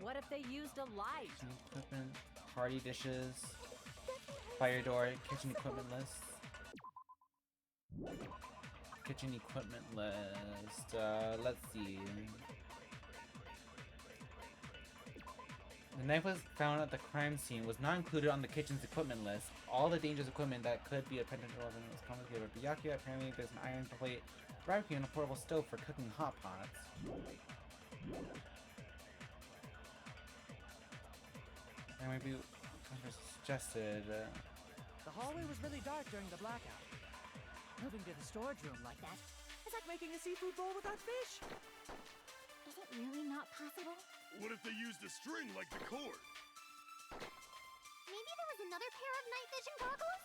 What if they used a light? Kitchen equipment, party dishes, fire door, kitchen equipment list. Kitchen equipment list. Let's see. The knife was found at the crime scene was not included on the kitchen's equipment list. All the dangerous equipment that could be a potential weapon was confiscated by Byakuya. Apparently, there's an iron plate, barbecue, and a portable stove for cooking hot pots. And maybe suggested. The hallway was really dark during the blackout. Moving to the storage room like that is like making a seafood bowl without fish. Is it really not possible? What if they used a string like the cord? Maybe there was another pair of night vision goggles?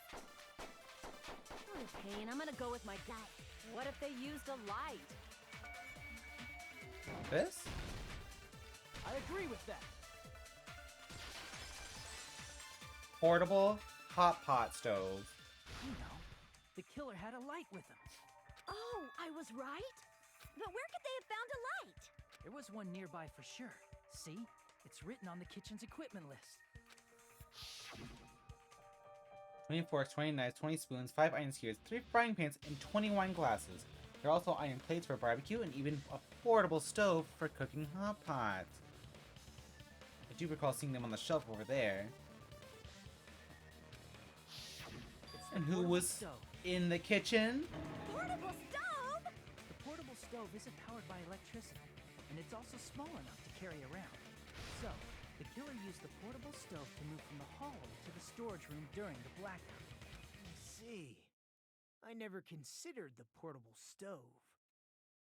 Okay, and I'm gonna go with my gut. What if they used a light? This? I agree with that. Portable hot pot stove. You know, the killer had a light with him. Oh, I was right? But where could they have found a light? There was one nearby for sure. See? It's written on the kitchen's equipment list. 20 forks, 20 knives, 20 spoons, 5 iron skewers, 3 frying pans, and 20 wine glasses. There are also iron plates for barbecue and even a portable stove for cooking hot pots. I do recall seeing them on the shelf over there. And who was in the kitchen? Portable stove? The portable stove isn't powered by electricity, and it's also small enough to carry around. So, the killer used the portable stove to move from the hallway to the storage room during the blackout. I see. I never considered the portable stove.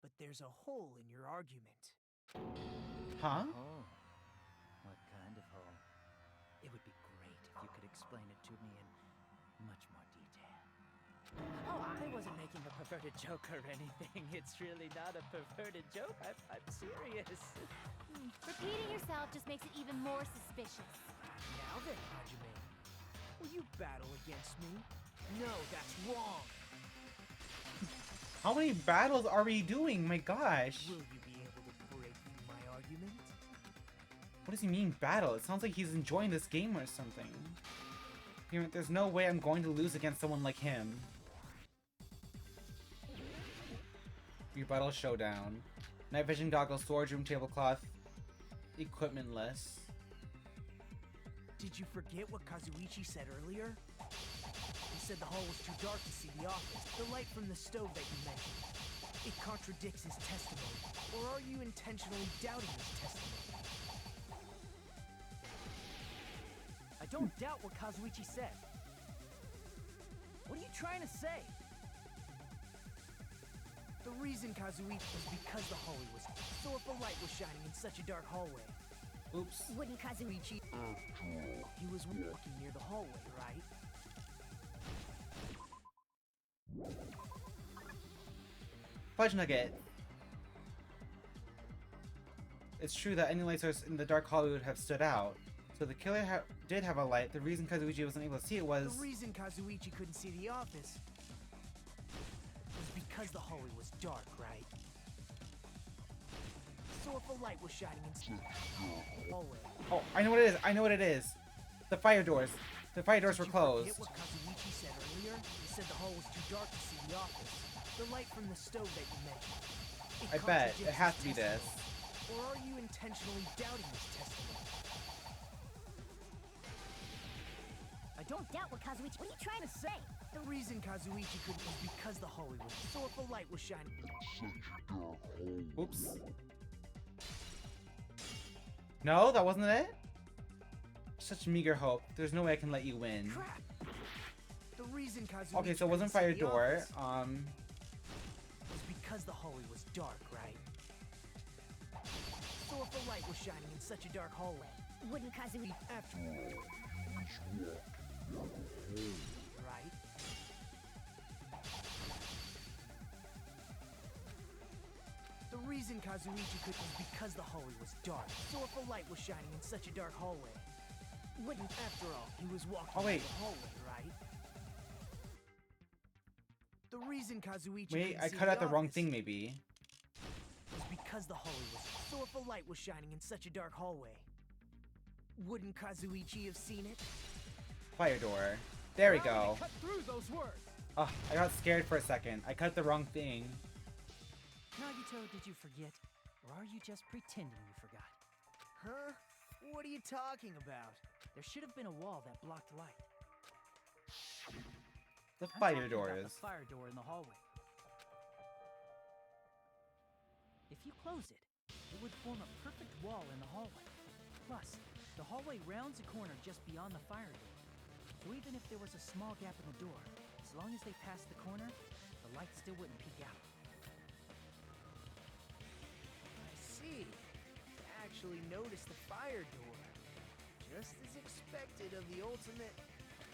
But there's a hole in your argument. Huh? Oh. What kind of hole? It would be great if you could explain it to me in much more detail. Oh, I wasn't making a perverted joke or anything. It's really not a perverted joke. I'm serious. Repeating yourself just makes it even more suspicious. Now then, Hajime, will you battle against me? No, that's wrong. How many battles are we doing? My gosh. Will you be able to break through my argument? What does he mean battle? It sounds like he's enjoying this game or something. You know, there's no way I'm going to lose against someone like him. Rebuttal showdown. Night vision goggles, storage room tablecloth, equipment list. Did you forget what Kazuichi said earlier? He said the hall was too dark to see the office. The light from the stove that you mentioned. It contradicts his testimony. Or are you intentionally doubting his testimony? I don't doubt what Kazuichi said. What are you trying to say? The reason Kazuichi was because the hallway was so if a light was shining in such a dark hallway. Oops. Wouldn't Kazuichi... He was walking near the hallway, right? Fudge Nugget. It's true that any light source in the dark hallway would have stood out. So the killer did have a light. The reason Kazuichi wasn't able to see it was... The reason Kazuichi couldn't see the office was because the hallway was dark, right? So if a light was shining in the hallway... Oh, I know what it is. I know what it is. The fire doors. The fire doors were closed. Did you forget what Kazuichi said earlier? He said the hall was too dark to see the office. The light from the stove that you mentioned. I bet. It has to be this. Or are you intentionally doubting his testimony? I don't doubt what Kazuichi... What are you trying to say? The reason Kazuichi couldn't was because the hallway was... So if a light was shining... Such a dark hole. Oops. No, that wasn't it? Such meager hope. There's no way I can let you win. Crap. The reason Kazuichi Okay, so it wasn't couldn't see fire the door. office was because the hallway was dark, right? So if a light was shining in such a dark hallway, Wouldn't Kazumi... after all, right? The reason Kazuichi could was because the hallway was dark. So if a light was shining in such a dark hallway, wouldn't, after all, he was walking Oh, wait. through the hallway, right? The reason Kazuichi Wait, couldn't I see cut out the wrong office thing maybe. was because the hallway was... So if a light was shining in such a dark hallway, wouldn't Kazuichi have seen it? Fire door. There we go. Cut through those words. Oh, I got scared for a second. I cut the wrong thing. Nagito, did you forget? Or are you just pretending you forgot? Huh? What are you talking about? There should have been a wall that blocked light. The I'm fire talking about doors. the fire door in the hallway. If you close it, it would form a perfect wall in the hallway. Plus, the hallway rounds a corner just beyond the fire door. So even if there was a small gap in the door, as long as they passed the corner, the light still wouldn't peek out. I see. You actually noticed the fire door. Just as expected of the ultimate...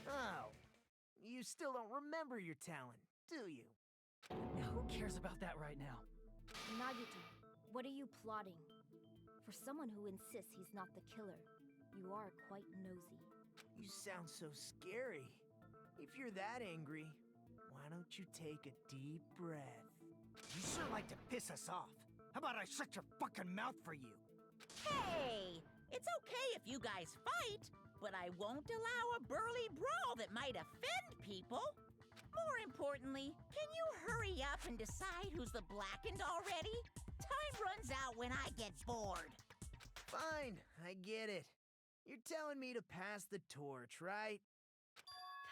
Oh. You still don't remember your talent, do you? Who cares about that right now? Nagito, what are you plotting? For someone who insists he's not the killer, you are quite nosy. You sound so scary. If you're that angry, why don't you take a deep breath? You sure like to piss us off. How about I shut your fucking mouth for you? Hey! It's okay if you guys fight, but I won't allow a burly brawl that might offend people. More importantly, can you hurry up and decide who's the blackened already? Time runs out when I get bored. Fine, I get it. You're telling me to pass the torch, right?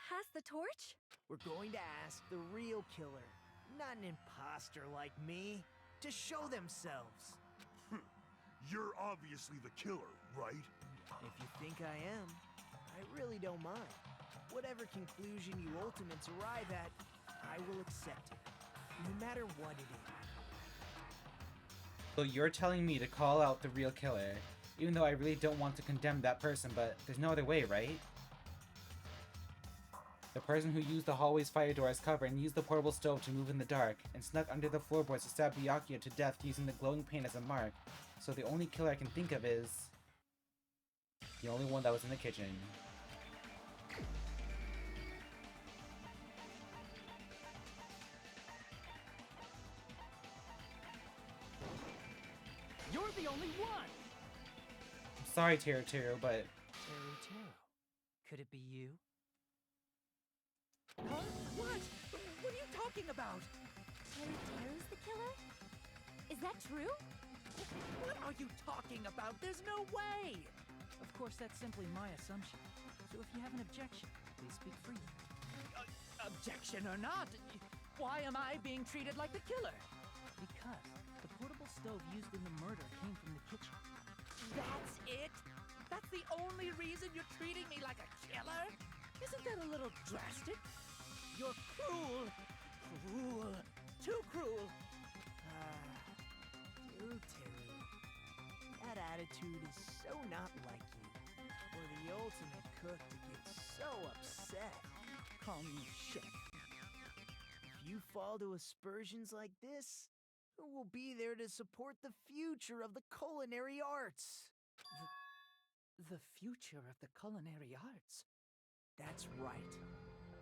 Pass the torch? We're going to ask the real killer, not an imposter like me, to show themselves. You're obviously the killer, right? If you think I am, I really don't mind. Whatever conclusion you ultimates arrive at, I will accept it, no matter what it is. So you're telling me to call out the real killer, even though I really don't want to condemn that person, but there's no other way, right? The person who used the hallway's fire door as cover and used the portable stove to move in the dark, and snuck under the floorboards to stab Byakuya to death using the glowing paint as a mark. So the only killer I can think of is... the only one that was in the kitchen. You're the only one! I'm sorry, Teru, but... Teru. Could it be you? Huh? What? What are you talking about? Teru's the killer? Is that true? What are you talking about? There's no way! Of course, that's simply my assumption. So if you have an objection, please speak freely. Objection or not, why am I being treated like the killer? Because the portable stove used in the murder came from the kitchen. That's it? That's the only reason you're treating me like a killer? Isn't that a little drastic? You're cruel. Cruel. Too cruel. Teru. That attitude is so not like you. For the ultimate cook to get so upset. Call me chef. If you fall to aspersions like this, who will be there to support the future of the culinary arts? The future of the culinary arts? That's right.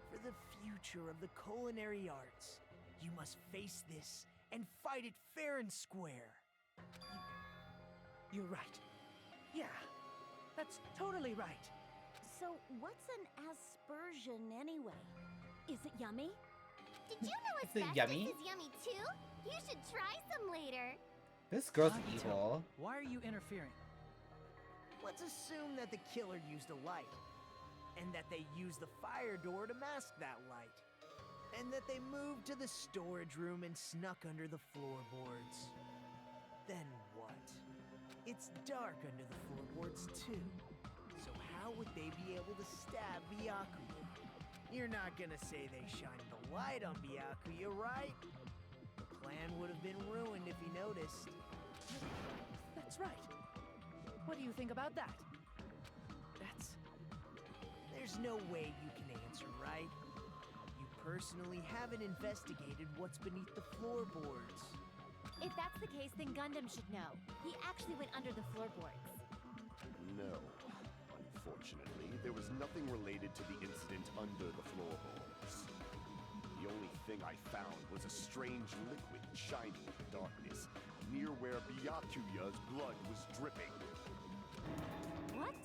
For the future of the culinary arts, you must face this and fight it fair and square. You're right. Yeah, that's totally right. So, what's an aspersion anyway? Is it yummy? Did you know Is it asbestos yummy? is yummy too? You should try some later. This girl's Nagito, evil. Why are you interfering? Let's assume that the killer used a light, and that they used the fire door to mask that light, and that they moved to the storage room and snuck under the floorboards. Then what? It's dark under the floorboards too. So how would they be able to stab Byakuya? You're not gonna say they shined the light on Byakuya, right? The plan would have been ruined if he noticed. That's right. What do you think about that? There's no way you can answer, right? You personally haven't investigated what's beneath the floorboards. If that's the case, then Gundam should know. He actually went under the floorboards. No. Unfortunately, there was nothing related to the incident under the floorboards. The only thing I found was a strange liquid shining in the darkness, near where Byakuya's blood was dripping. What?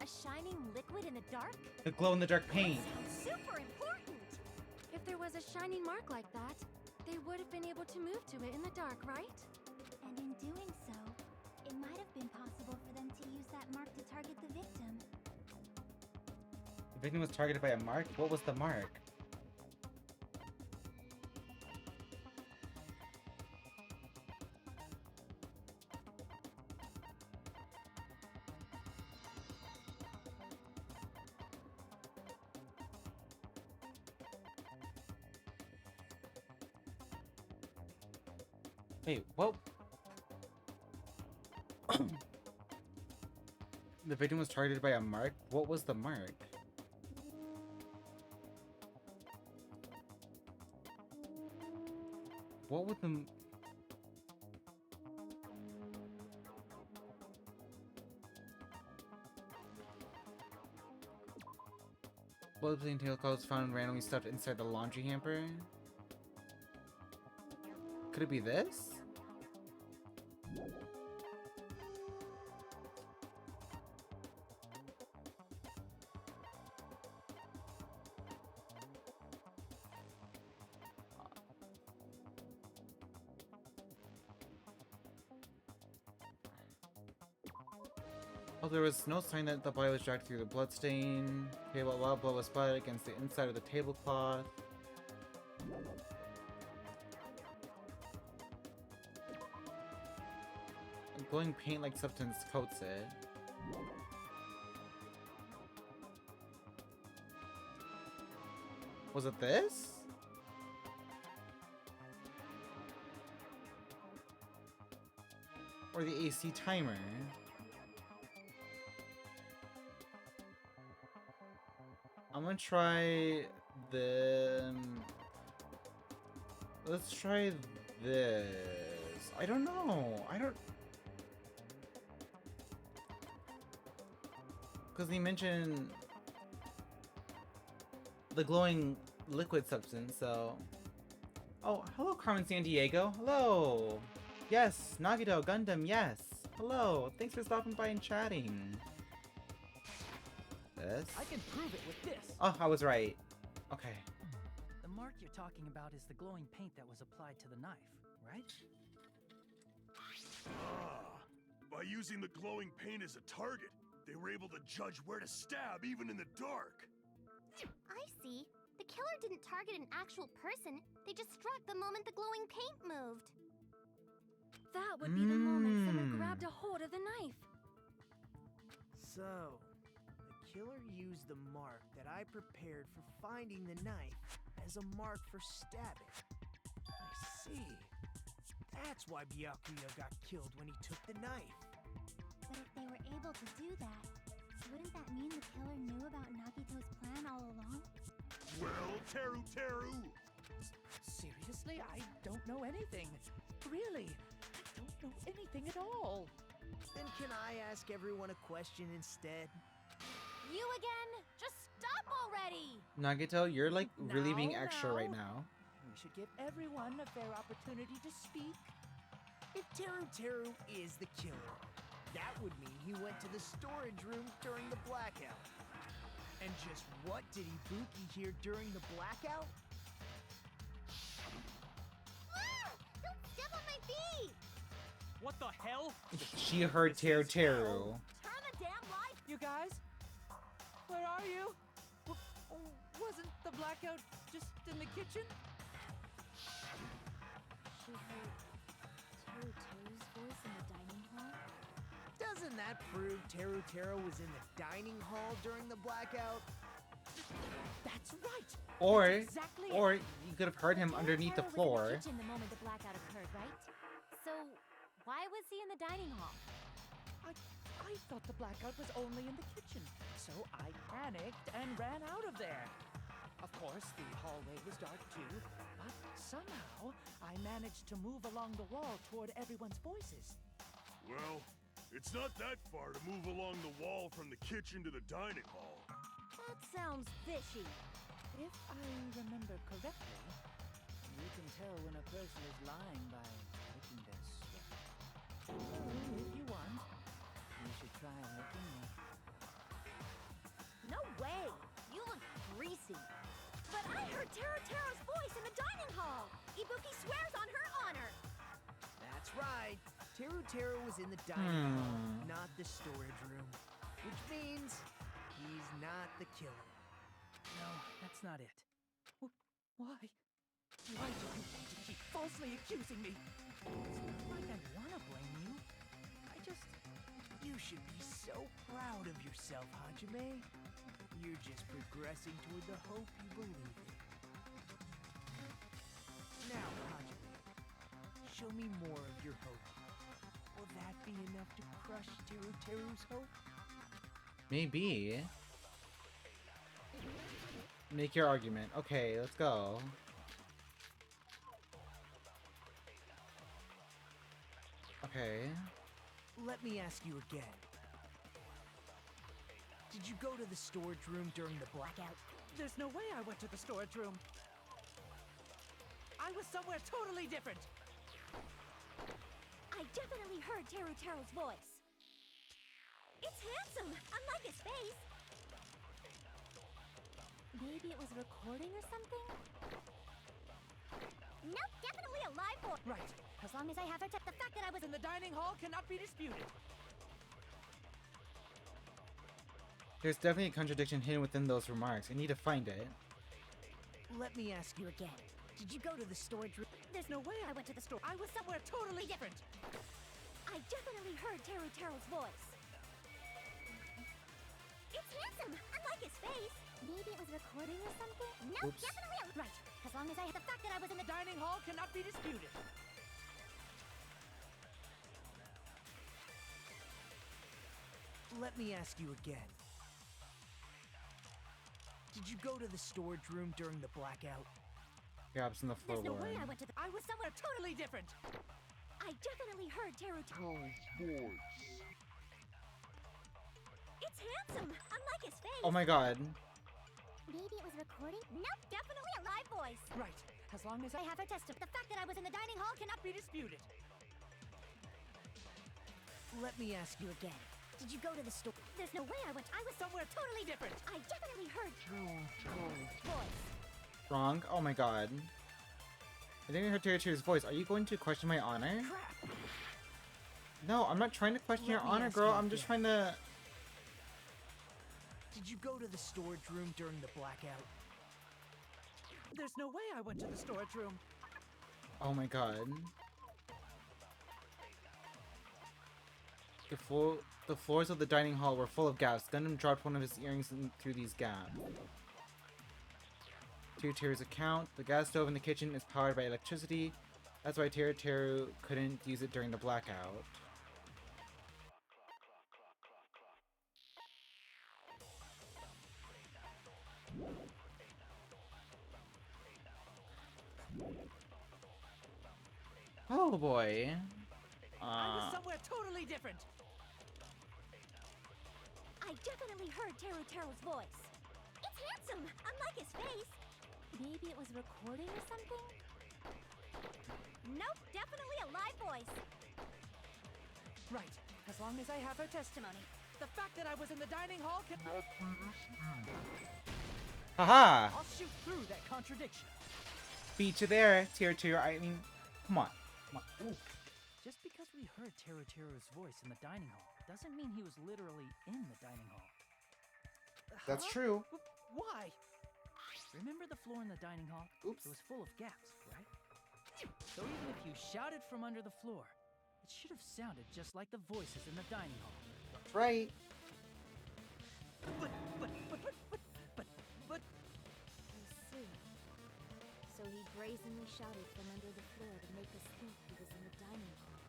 A shining liquid in the dark? The glow-in-the-dark paint. Super important! If there was a shining mark like that, they would have been able to move to it in the dark, right? And in doing so, it might have been possible for them to use that mark to target the victim. The victim was targeted by a mark? What was the mark? Wait, what? The victim was targeted by a mark? What was the mark? What would the... Blood-bleeding tail clothes found randomly stuffed inside the laundry hamper? Could it be this? Oh, there was no sign that the body was dragged through the bloodstain. Okay, well, while blood was splattered against the inside of the tablecloth. A glowing paint-like substance coats it. Was it this? Or the AC timer? I'm gonna try the... Let's try this. I don't know. I don't... Because they mentioned the glowing liquid substance, so... Oh, hello, Carmen San Diego. Hello. Yes, Nagito, Gundam, yes. Hello. Thanks for stopping by and chatting. This? I can prove it with this. Oh, I was right. Okay. The mark you're talking about is the glowing paint that was applied to the knife, right? Ah, by using the glowing paint as a target, they were able to judge where to stab even in the dark. I see. The killer didn't target an actual person. They just struck the moment the glowing paint moved. That would be the moment someone grabbed a hold of the knife. So, the killer used the mark that I prepared for finding the knife as a mark for stabbing. I see. That's why Byakuya got killed when he took the knife. But if they were able to do that, wouldn't that mean the killer knew about Nagito's plan all along? Well, Teru Teru! Seriously? I don't know anything. Really? I don't know anything at all. Then can I ask everyone a question instead? You again? Just stop already! Nagito, you're like really being Now, extra right now. We should give everyone a fair opportunity to speak. If Teru Teru is the killer, that would mean he went to the storage room during the blackout. And just what did Ibuki hear during the blackout? Ah! Don't step on my feet! What the hell? She heard Teru Teru. Turn the damn light! You guys? Where are you? Wasn't the blackout just in the kitchen? She heard Teru Teru's voice in the dining hall? Doesn't that prove Teru Teru was in the dining hall during the blackout? That's That's right. Or, That's exactly or you could have heard him underneath the floor. Was in the kitchen the moment the blackout occurred, right? So, why was he in the dining hall? I thought the blackout was only in the kitchen, so I panicked and ran out of there. Of course, the hallway was dark too, but somehow I managed to move along the wall toward everyone's voices. Well, it's not that far to move along the wall from the kitchen to the dining hall. That sounds fishy. If I remember correctly, you can tell when a person is lying by licking their sweat. If you want, you should try licking me. No way! You look greasy. But I heard Teru's voice in the dining hall! Ibuki swears on her honor! That's right. Teru was in the dining hall, not the storage room. Which means he's not the killer. No, that's not it. Why? Why do you want to keep falsely accusing me? It's not like I want to blame you. You should be so proud of yourself, Hajime. You're just progressing toward the hope you believe in. Now, Hajime, show me more of your hope. Will that be enough to crush Teru's hope? Maybe. Make your argument. Okay, let's go. Okay. Let me ask you again. Did you go to the storage room during the blackout? There's no way I went to the storage room. I was somewhere totally different. I definitely heard Teru's voice. It's handsome, unlike his face. Maybe it was a recording or something? Nope, definitely a live boy. Right. As long as I have her the fact that I was in the dining hall cannot be disputed. There's definitely a contradiction hidden within those remarks. I need to find it. Let me ask you again. Did you go to the storage room? There's no way I went to the store. I was somewhere totally different. I definitely heard Teru's voice. It's handsome, unlike his face. Maybe it was a recording or something? Nope, definitely a... Right. As long as I have the fact that I was in the dining hall cannot be disputed. Let me ask you again. Did you go to the storage room during the blackout? Gaps in the floor. There's no way I went to the... I was somewhere totally different. I definitely heard Teru's voice. It's handsome, unlike his face. Oh my god. Maybe it was a recording? Nope, definitely a live voice. Right. As long as I have her testify. The fact that I was in the dining hall cannot be disputed. Let me ask you again. Did you go to the store? There's no way I went. I was somewhere totally different. I definitely heard voice. Wrong? Oh my god. I think I heard Teru's voice. Are you going to question my honor? Crap. No, I'm not trying to question your honor, girl. I'm just trying to... Did you go to the storage room during the blackout? There's no way I went to the storage room. Oh my god. The floors of the dining hall were full of gaps. Gundam dropped one of his earrings through these gaps. Teru's account. The gas stove in the kitchen is powered by electricity. That's why Teru couldn't use it during the blackout. Oh boy. I was somewhere totally different. I definitely heard Teru's voice. It's handsome, unlike his face. Maybe it was a recording or something? Nope, definitely a live voice. Right. As long as I have her testimony. The fact that I was in the dining hall cannot be disputed. Haha! I'll shoot through that contradiction. Beat you there, Teru. I mean, come on. Come on. Ooh. Just because we heard Teru's voice in the dining hall doesn't mean he was literally in the dining hall. That's true. Why? Remember the floor in the dining hall? Oops. It was full of gaps, right? So even if you shouted from under the floor, it should have sounded just like the voices in the dining hall. That's right. But so he brazenly shouted from under the floor to make us think he was in the dining hall.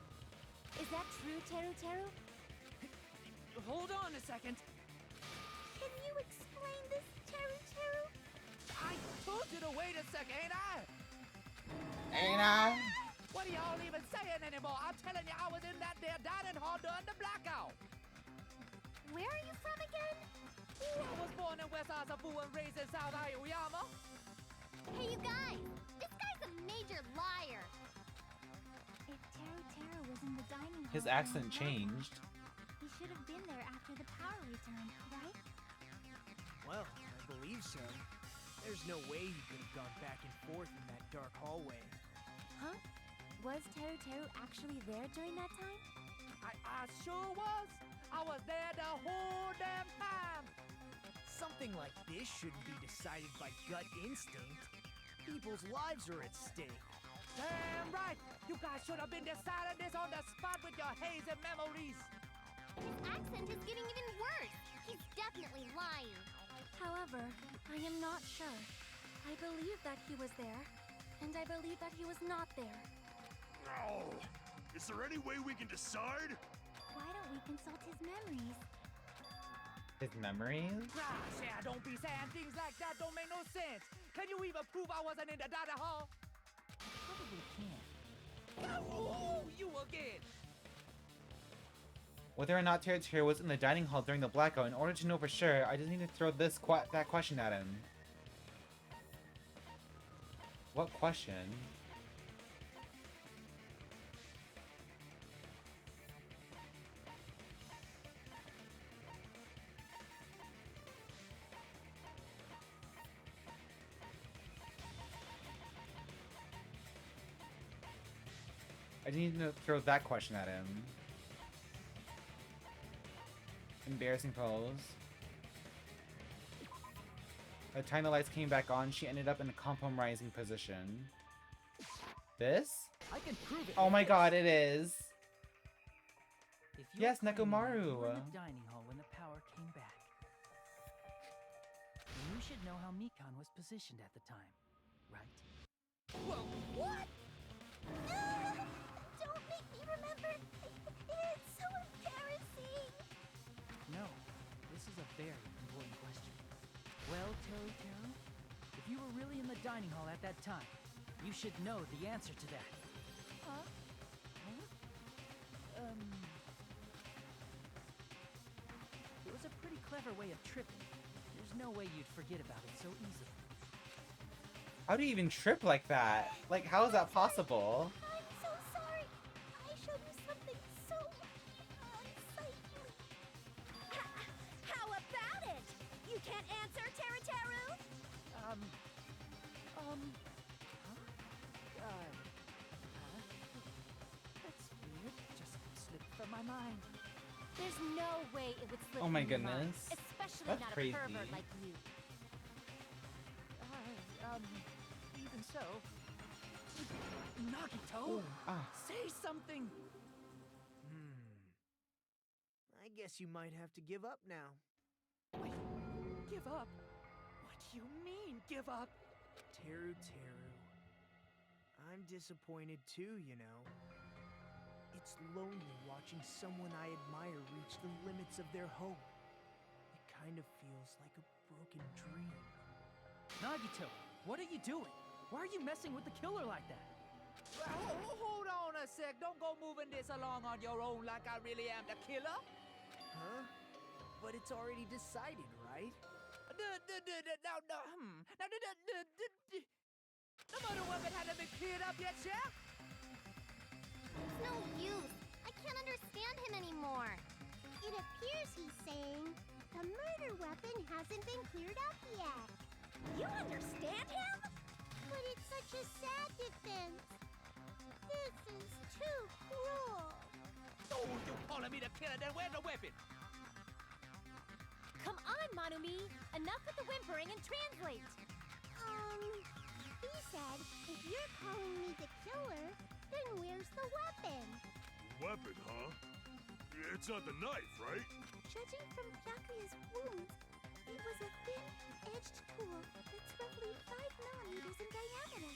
Is that true, Teru Teru? Hold on a second. Can you explain this, Teru Teru? I told you to wait a second, ain't I? Ain't I? What are y'all even saying anymore? I'm telling you, I was in that there dining hall during the blackout. Where are you from again? Ooh, I was born in West Azabu and raised in South Aoyama. Hey, you guys! This guy's a major liar! If Teru Teru was in the dining hall, His accent changed. he should have been there after the power returned, right? Well, I believe so. There's no way he could have gone back and forth in that dark hallway. Huh? Was Teru Teru actually there during that time? I sure was. I was there the whole damn time. Something like this shouldn't be decided by gut instinct. People's lives are at stake. Damn right. You guys should have been deciding this on the spot with your hazy memories. His accent is getting even worse. He's definitely lying. However, I am not sure. I believe that he was there, and I believe that he was not there. Oh, is there any way we can decide? Why don't we consult his memories? His memories? Gosh, yeah, don't be saying things like that. Don't make no sense. Can you even prove I wasn't in the dining hall? Probably can't. Oh, you again. Whether or not Teru Teru was in the dining hall during the blackout, in order to know for sure, I just need to throw that question at him. What question? I just need to throw that question at him. Embarrassing pose. By the time the lights came back on, she ended up in a compromising position. This? I can prove it. Oh my god, it is! If Yes, you're claiming that Nekomaru. You were in the dining hall when the power came back, then you should know how Mikan was positioned at the time, right? Whoa, what? Don't make me remember. It's so embarrassing. No, this is a very important question. Well, Teru Teru, if you were really in the dining hall at that time, you should know the answer to that. Huh? It was a pretty clever way of tripping. There's no way you'd forget about it so easily. How do you even trip like that? Like, how is that possible? I'm so sorry. I showed you something so unsightly. How about it? You can't answer, Teru Teru? That's weird. Just slipped from my mind. There's no way it would slip Oh my from your mind, goodness. especially That's not crazy. a pervert like you. Even so, Nagito, say something. I guess you might have to give up now. Wait, give up? What do you mean, give up? Teru Teru. I'm disappointed too, you know. It's lonely watching someone I admire reach the limits of their hope. It kind of feels like a broken dream. Nagito, what are you doing? Why are you messing with the killer like that? Hold on a sec. Don't go moving this along on your own like I really am the killer. Huh? But it's already decided, right? The murder weapon hasn't been cleared up yet, Chef? It's no use. I can't understand him anymore. It appears he's saying the murder weapon hasn't been cleared up yet. You understand him? But it's such a sad defense. This is too cruel. Oh, you calling me the killer? Then where's the weapon? Come on, Manumi! Enough with the whimpering and translate! He said, if you're calling me the killer, then where's the weapon? Weapon, huh? It's not the knife, right? Judging from Byakuya's wounds, It was a thin-edged tool that's roughly 5 millimeters in diameter.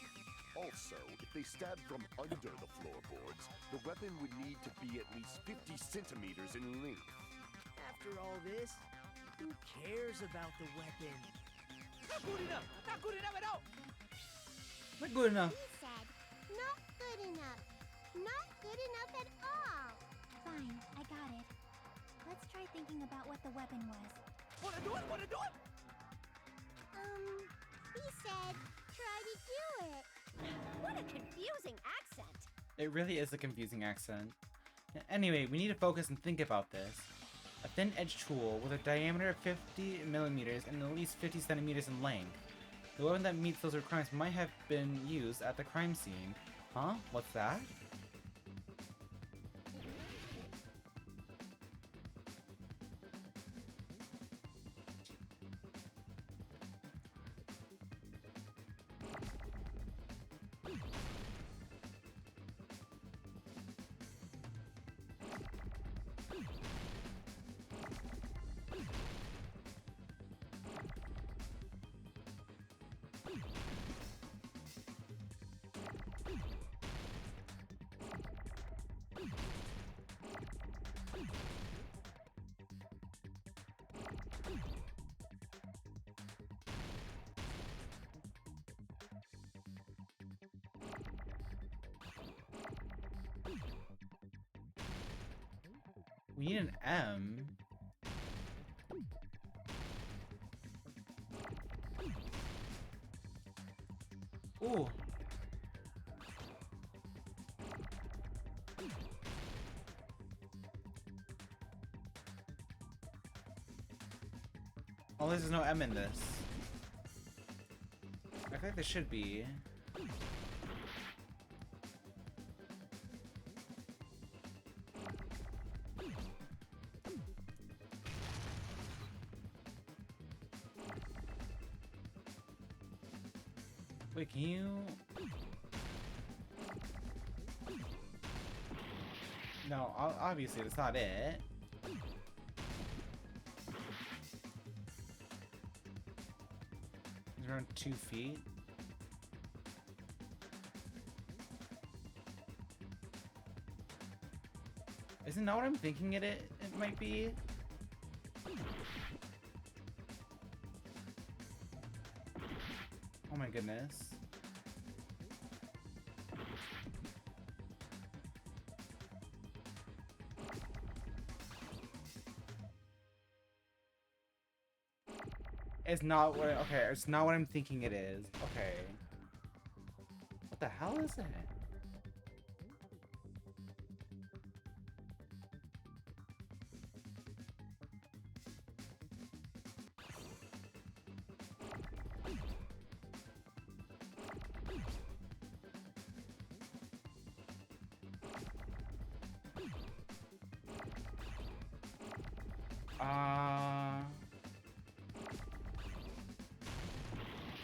Also, if they stabbed from under the floorboards, the weapon would need to be at least 50 centimeters in length. After all this, who cares about the weapon? Not good enough! Not good enough at all! Not good enough. He said, not good enough. Not good enough at all. Fine, I got it. Let's try thinking about what the weapon was. Wanna do it? Wanna do it? He said, try to do it. What a confusing accent. It really is a confusing accent. Anyway, we need to focus and think about this. A thin-edged tool with a diameter of 50 millimeters and at least 50 centimeters in length. The weapon that meets those requirements might have been used at the crime scene. Huh? What's that? We need an M. Ooh. Oh, there's no M in this. I think there should be. Wait, can you... No, obviously that's not it. It's around 2 feet. Isn't that what I'm thinking it might be? Oh my goodness. It's not what okay, it's not what I'm thinking it is. Okay. What the hell is it?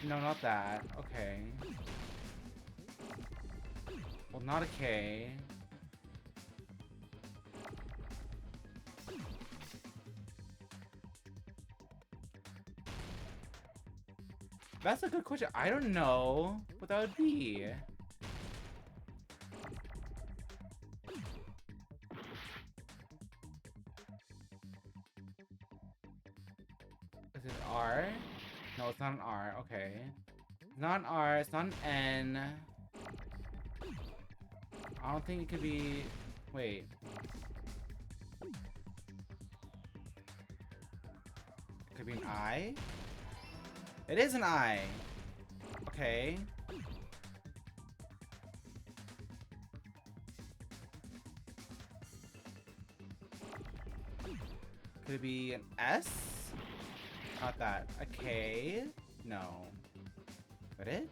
No, not that. Okay. Well, not a K. That's a good question. I don't know what that would be. Is it R? No, it's not an R. Okay. It's not an R. It's not an N. I don't think it could be... Wait. It could be an I? It is an I! Okay. Could it be an S? Not that. A K? No. Is that it?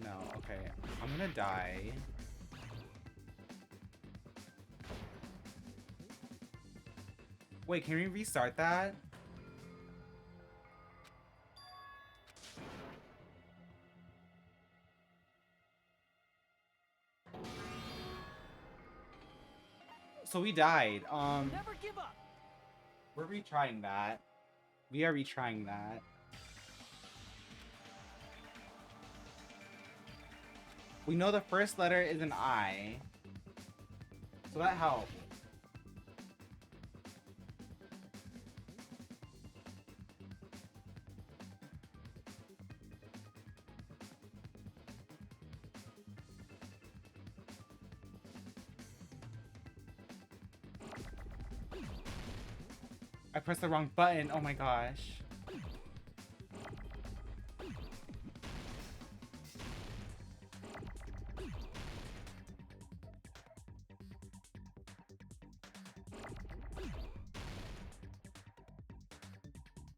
No, okay. I'm gonna die. Wait, can we restart that? So we died. Never give up. We're retrying that. We are retrying that. We know the first letter is an I. So that helps. I pressed the wrong button. Oh my gosh.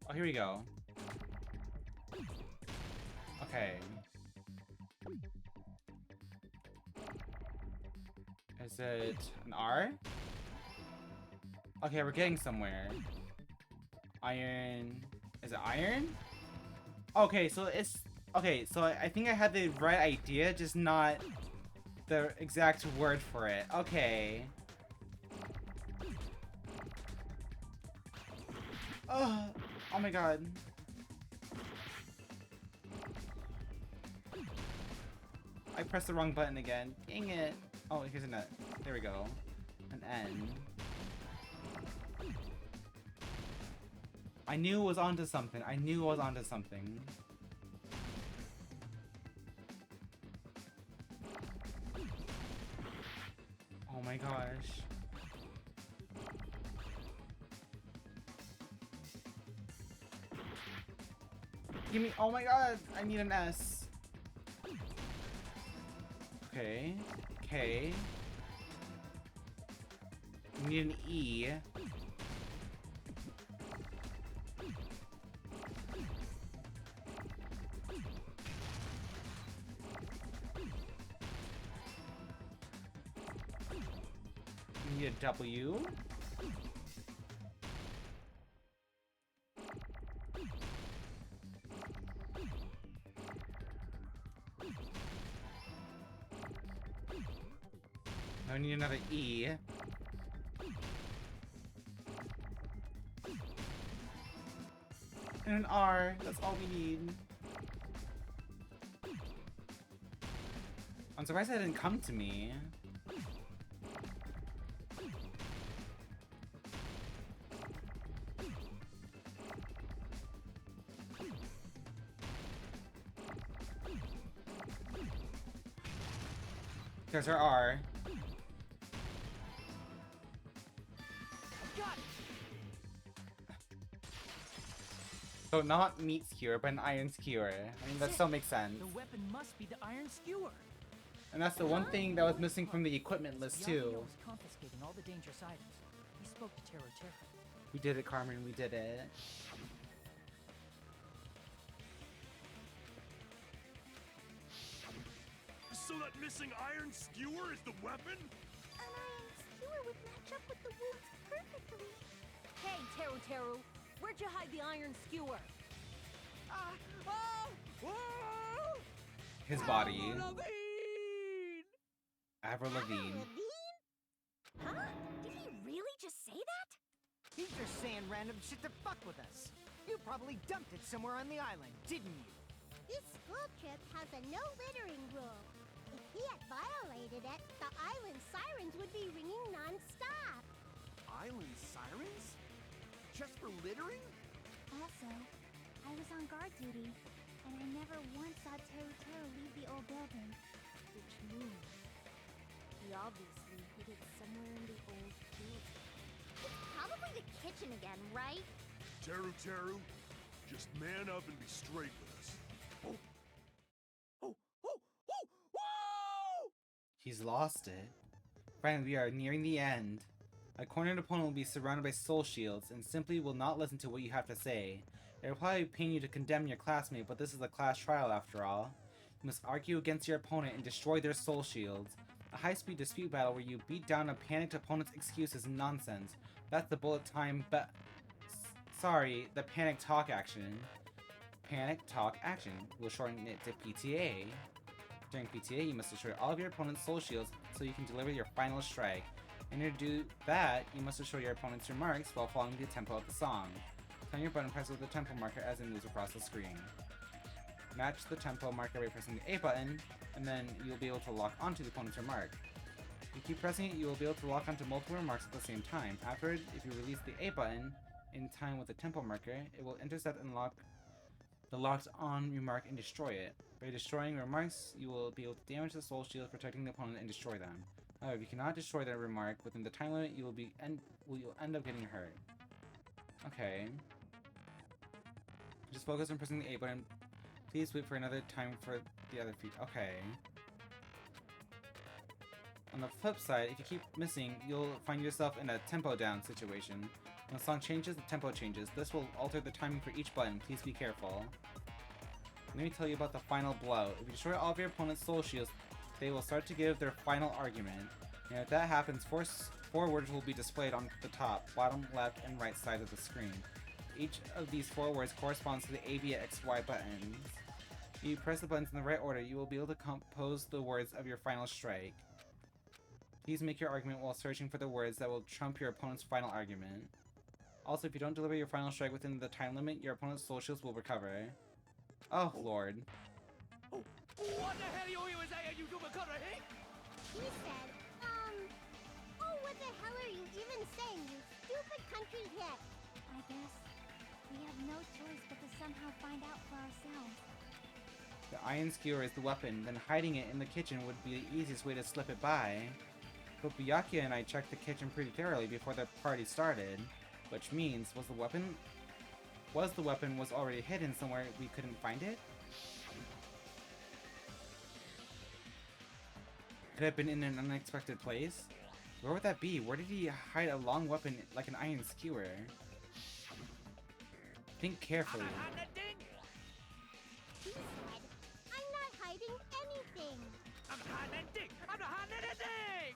Oh, here we go. Okay. Is it an R? Okay, we're getting somewhere. Iron. Is it iron? Okay, so it's... Okay, so I think I had the right idea, just not the exact word for it. Okay. Oh my god. I pressed the wrong button again. Dang it. Oh, here's an N. There we go. An N. I knew it was onto something. I knew I was onto something. Oh my gosh. Give me, oh my god, I need an S. Okay, K. We need an E. We need a W. I need another E. And an R. That's all we need. I'm surprised that didn't come to me. There's our R. So not meat skewer, but an iron skewer. I mean, that still makes sense. The weapon must be the iron skewer. And that's the one thing that was missing from the equipment list too. Byakuya was confiscating all the dangerous items. He spoke to Teru. We did it, Carmen. We did it. So that missing iron skewer is the weapon? An iron skewer would match up with the wounds perfectly. Hey, Teru, where'd you hide the iron skewer? His body. Avril Lavigne. Huh? Did he really just say that? He's just saying random shit to fuck with us. You probably dumped it somewhere on the island, didn't you? This school trip has a no littering rule. If he had violated it, the island sirens would be ringing non-stop. Island sirens? Just for littering? Also, I was on guard duty, and I never once saw Teru leave the old building. Which means he obviously hid it somewhere in the old building. It's probably the kitchen again, right? Teru, just man up and be straight with us. He's lost it. Friend, we are nearing the end. A cornered opponent will be surrounded by soul shields and simply will not listen to what you have to say. It will probably pain you to condemn your classmate, but this is a class trial after all. You must argue against your opponent and destroy their soul shields. A high-speed dispute battle where you beat down a panicked opponent's excuses is nonsense. That's the bullet time sorry, the panic talk action. Panic talk action. We'll shorten it to PTA. During PTA, you must destroy all of your opponent's soul shields so you can deliver your final strike. In order to do that, you must destroy your opponent's remarks while following the tempo of the song. Time your button press with the tempo marker as it moves across the screen. Match the tempo marker by pressing the A button, and then you'll be able to lock onto the opponent's remark. If you keep pressing it, you will be able to lock onto multiple remarks at the same time. Afterward, if you release the A button in time with the tempo marker, it will intercept and lock the locked on remark and destroy it. By destroying remarks, you will be able to damage the soul shield, protecting the opponent and destroy them. However, if you cannot destroy their remark within the time limit, you'll end up getting hurt. Okay. Just focus on pressing the A button. Please wait for another time for the other feat. Okay. On the flip side, if you keep missing, you'll find yourself in a tempo down situation. When the song changes, the tempo changes. This will alter the timing for each button. Please be careful. Let me tell you about the final blow. If you destroy all of your opponent's soul shields, they will start to give their final argument. And if that happens, four words will be displayed on the top, bottom, left, and right side of the screen. Each of these 4 words corresponds to the A, B, X, Y buttons. If you press the buttons in the right order, you will be able to compose the words of your final strike. Please make your argument while searching for the words that will trump your opponent's final argument. Also, if you don't deliver your final strike within the time limit, your opponent's soul shields will recover. Oh, Lord. What the hell you saying, you Dumakura, hey? He said, oh, what the hell are you even saying, you stupid country hit? I guess we have no choice but to somehow find out for ourselves. The iron skewer is the weapon, then hiding it in the kitchen would be the easiest way to slip it by. But Byakuya and I checked the kitchen pretty thoroughly before the party started, which means the weapon was already hidden somewhere we couldn't find it? Could it have been in an unexpected place? Where would that be? Where did he hide a long weapon like an iron skewer? Think carefully. He said, I'm not hiding anything. I'm not hiding anything!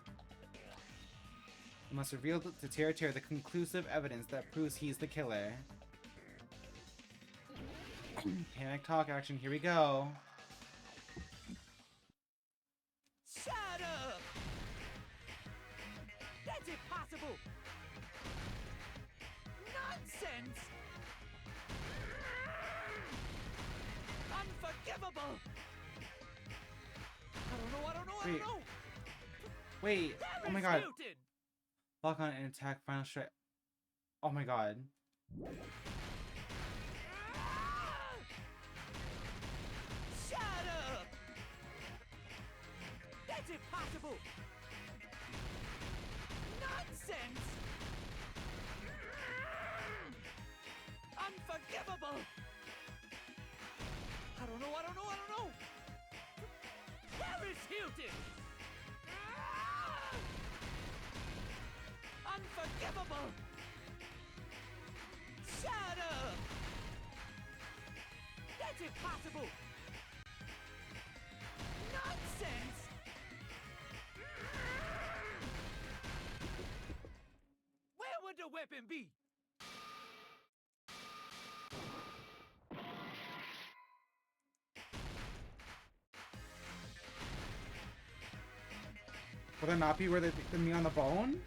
You must reveal to Tera the conclusive evidence that proves he's the killer. Panic talk action, here we go. Shut up! That's impossible! Nonsense! Unforgivable! I don't know! Wait, oh my god. Muted. Lock on and attack, final strike. Oh my god. Shut up! That's impossible! Nonsense! Unforgivable! I don't know! Paris Hilton! Unforgivable! Shut up! That's impossible! Nonsense! Where would the weapon be? Will there not be where they picked me on the bone?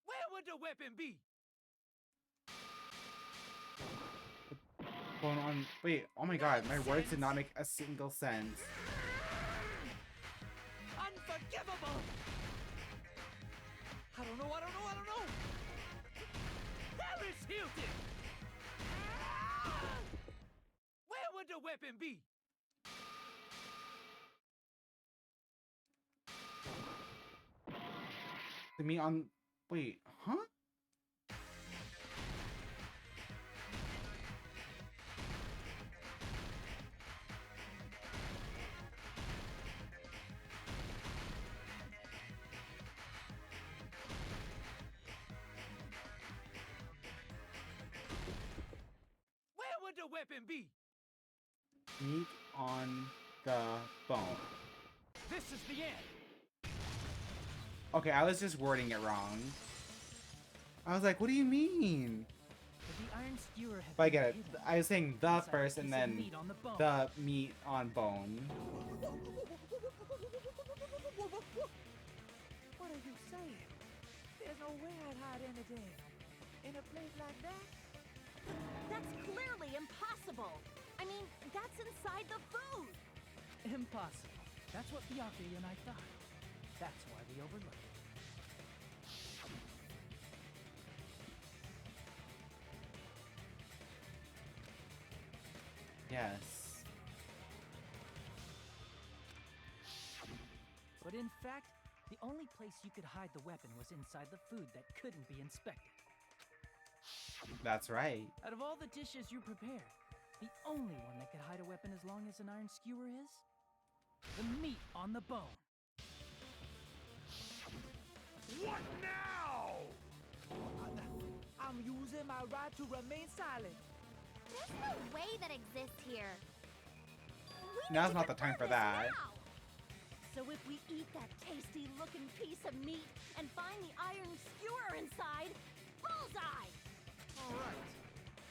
Where would the weapon be? Bone on. Wait, oh my god, my words did not make a single sense. Unforgivable! I don't know! Paris Hilton! Where would the weapon be? To me on. Wait, huh? Where would the weapon be? Meat on the bone. This is the end. Okay, I was just wording it wrong. I was like, what do you mean? the iron skewer have But I been get it. hidden I was saying the inside a first and piece of then meat on the bone. the meat on bone. What are you saying? There's no way I'd hide anything in a place like that. That's clearly impossible. I mean, that's inside the food. Impossible. That's what Byakuya and I thought. That's why we overlooked it. Yes. But in fact, the only place you could hide the weapon was inside the food that couldn't be inspected. That's right. Out of all the dishes you prepared, the only one that could hide a weapon as long as an iron skewer is the meat on the bone. What now? I'm using my right to remain silent. There's no way that exists here. Now's not the time for that. So if we eat that tasty-looking piece of meat and find the iron skewer inside, bullseye! All right.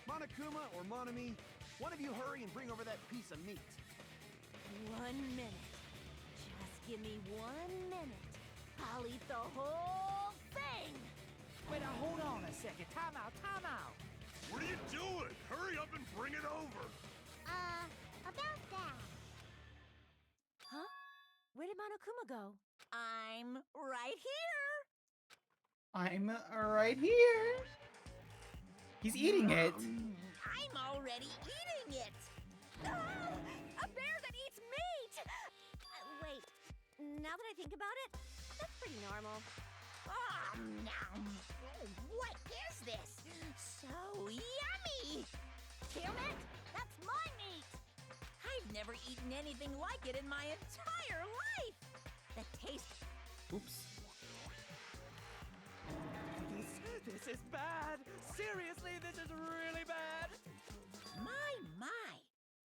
Monokuma or Monami, one of you hurry and bring over that piece of meat. 1 minute. Just give me 1 minute. I'll eat the whole thing! Wait, now hold on a second. Time out, time out. What are you doing? Hurry up and bring it over. About that. Huh? Where did Monokuma go? I'm right here. I'm right here. He's eating it. I'm already eating it. A bear that eats meat! Wait, now that I think about it, that's pretty normal. Oh, what is this? So yummy! Damn it! That's my meat! I've never eaten anything like it in my entire life. The taste. Oops. This is bad. Seriously, this is really bad. My.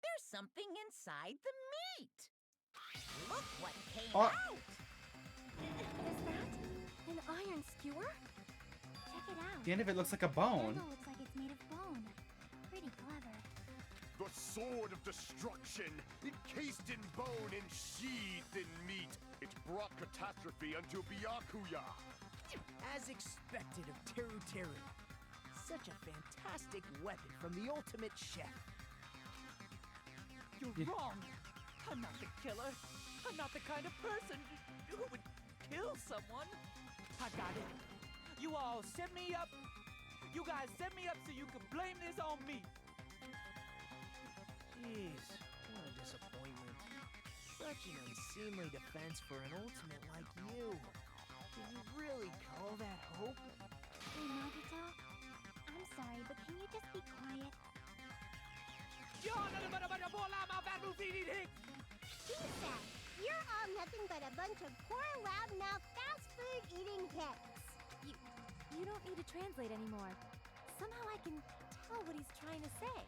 There's something inside the meat. Look what came Oh. out. Is that an iron skewer? Check it out. The end of it looks like a bone. Handle looks like it's made of bone. Pretty clever. The sword of destruction, encased in bone and sheathed in meat. It brought catastrophe unto Byakuya. As expected of Teru Teru. Such a fantastic weapon from the ultimate chef. You're wrong. I'm not the killer. I'm not the kind of person who would kill someone. I got it. You all set me up. You guys set me up so you can blame this on me. Jeez, what a disappointment. Such an unseemly defense for an ultimate like you. Can you really call that hope? Hey, Nagito. I'm sorry, but can you just be quiet? Pizza, you're all nothing but a bunch of poor, loud-mouthed, fast-food-eating hicks. You don't need to translate anymore. Somehow I can tell what he's trying to say.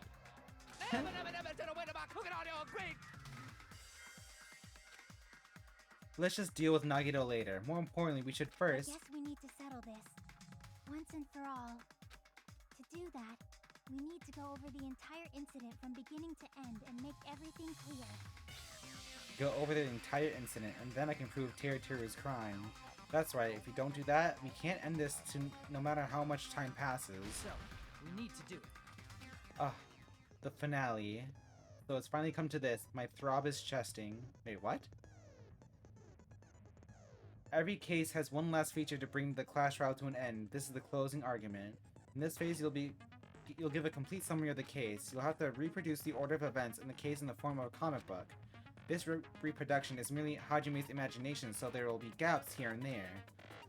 Let's just deal with Nagito later. More importantly, we should first. I guess we need to settle this. Once and for all. To do that, we need to go over the entire incident from beginning to end and make everything clear. Go over the entire incident, and then I can prove Teru's crime. That's right, if we don't do that, we can't end this no matter how much time passes. So, we need to do it. The finale. So it's finally come to this. My throb is chesting. Wait, what? Every case has one last feature to bring the clash route to an end. This is the closing argument. In this phase, you'll give a complete summary of the case. You'll have to reproduce the order of events in the case in the form of a comic book. This reproduction is merely Hajime's imagination, so there will be gaps here and there.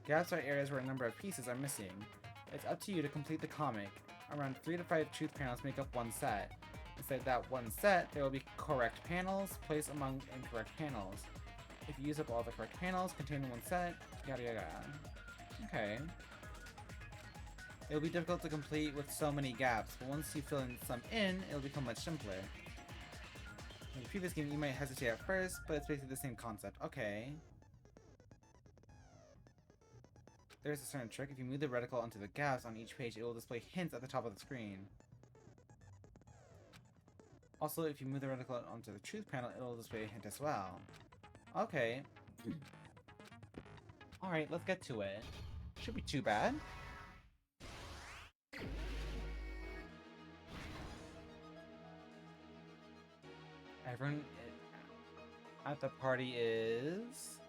Gaps are areas where a number of pieces are missing. It's up to you to complete the comic. Around 3 to 5 truth panels make up one set. Inside that one set, there will be correct panels placed among incorrect panels. If you use up all the correct panels contained in one set, yada yada yada. Okay. It'll be difficult to complete with so many gaps, but once you fill in some it'll become much simpler. In the previous game, you might hesitate at first, but it's basically the same concept. Okay. There's a certain trick. If you move the reticle onto the gaps on each page, it will display hints at the top of the screen. Also, if you move the reticle onto the truth panel, it will display a hint as well. Okay. Alright, let's get to it. Should be too bad. Everyone at the party is...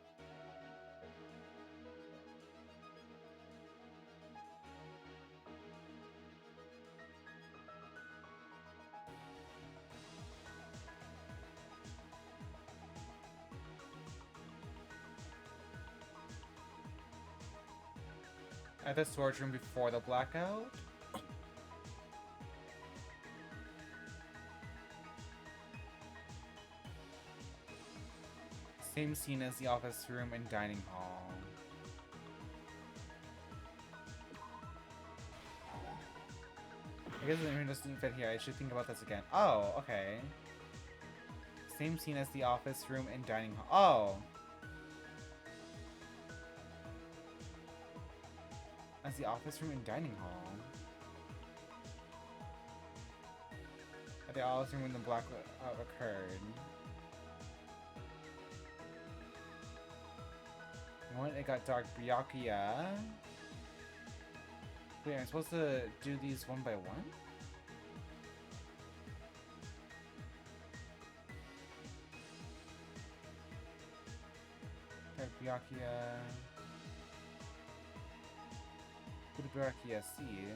at the storage room before the blackout? Same scene as the office room and dining hall. I guess the image doesn't fit here. I should think about this again. Oh, okay. Same scene as the office room and dining hall. Oh! As the office room and dining hall. At the office room when the blackout occurred. When it got dark, Byakuya. Wait, I'm supposed to do these one by one? Okay, Byakuya. Who did Byakuya see?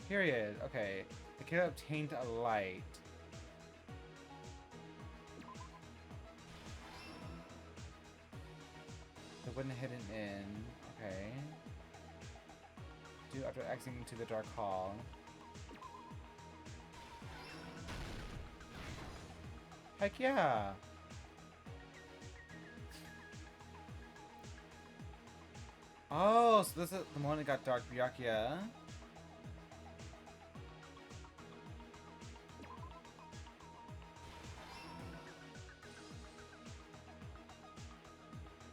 Period. Okay. The kid obtained a light. The wooden hidden in. Okay. Do after exiting into the dark hall. Heck yeah! Oh, so this is the one that got dark, Byakuya.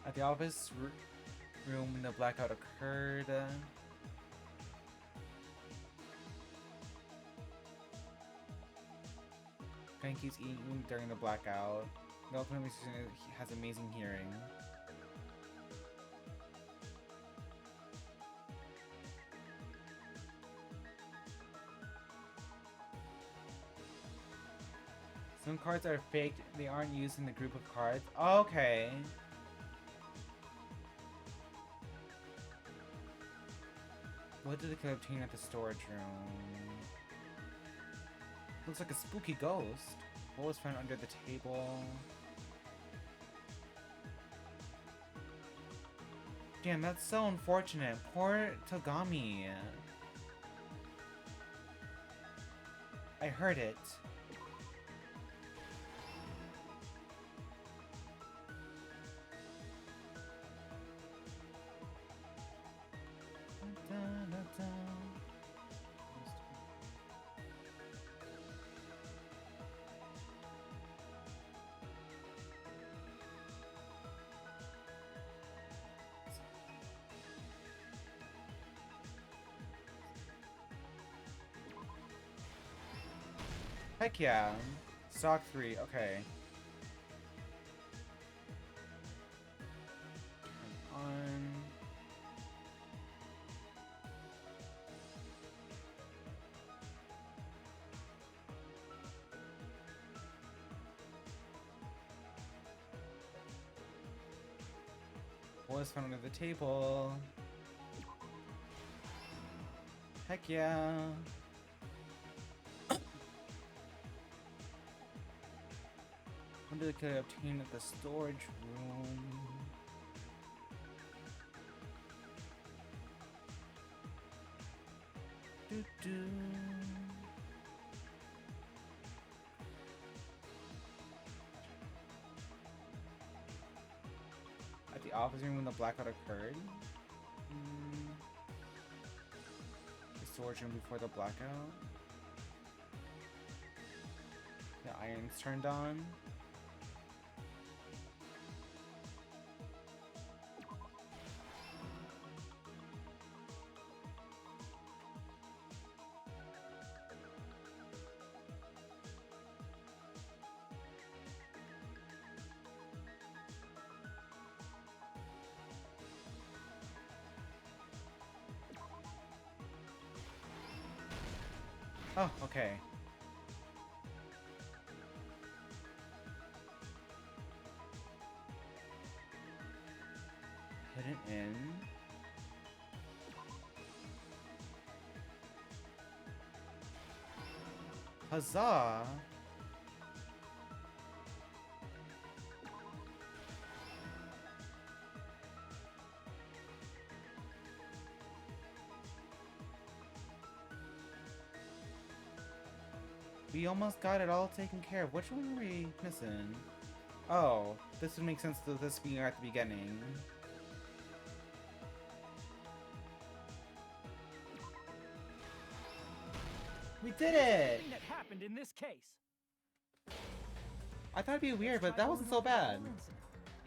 At the office room when the blackout occurred. Ken keeps eating during the blackout. The ultimate musician has amazing hearing. Some cards are faked. They aren't used in the group of cards. Okay. What did the kid obtain at the storage room? Looks like a spooky ghost. What was found under the table? Damn, that's so unfortunate. Poor Togami. I heard it. Heck yeah. Stock 3, okay. Turn on. What was found under the table? Heck yeah. What did the kid obtain at the storage room? Doo-doo. At the office room when the blackout occurred? The storage room before the blackout? irons turned on. Oh, okay. Hidden in. Huzzah! We almost got it all taken care of. Which one were we missing? Oh, this would make sense to this being at the beginning. We did it! Thing that happened in this case. I thought it'd be weird, but that wasn't so bad.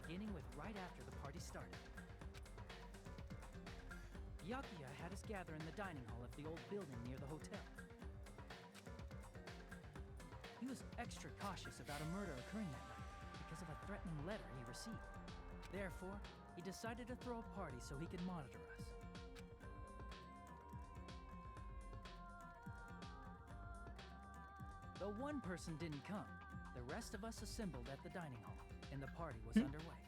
Beginning with right after the party started. Byakuya had us gather in the dining hall of the old building near the hotel. He was extra cautious about a murder occurring that night because of a threatening letter he received. Therefore, he decided to throw a party so he could monitor us. Though one person didn't come, the rest of us assembled at the dining hall, and the party was underway.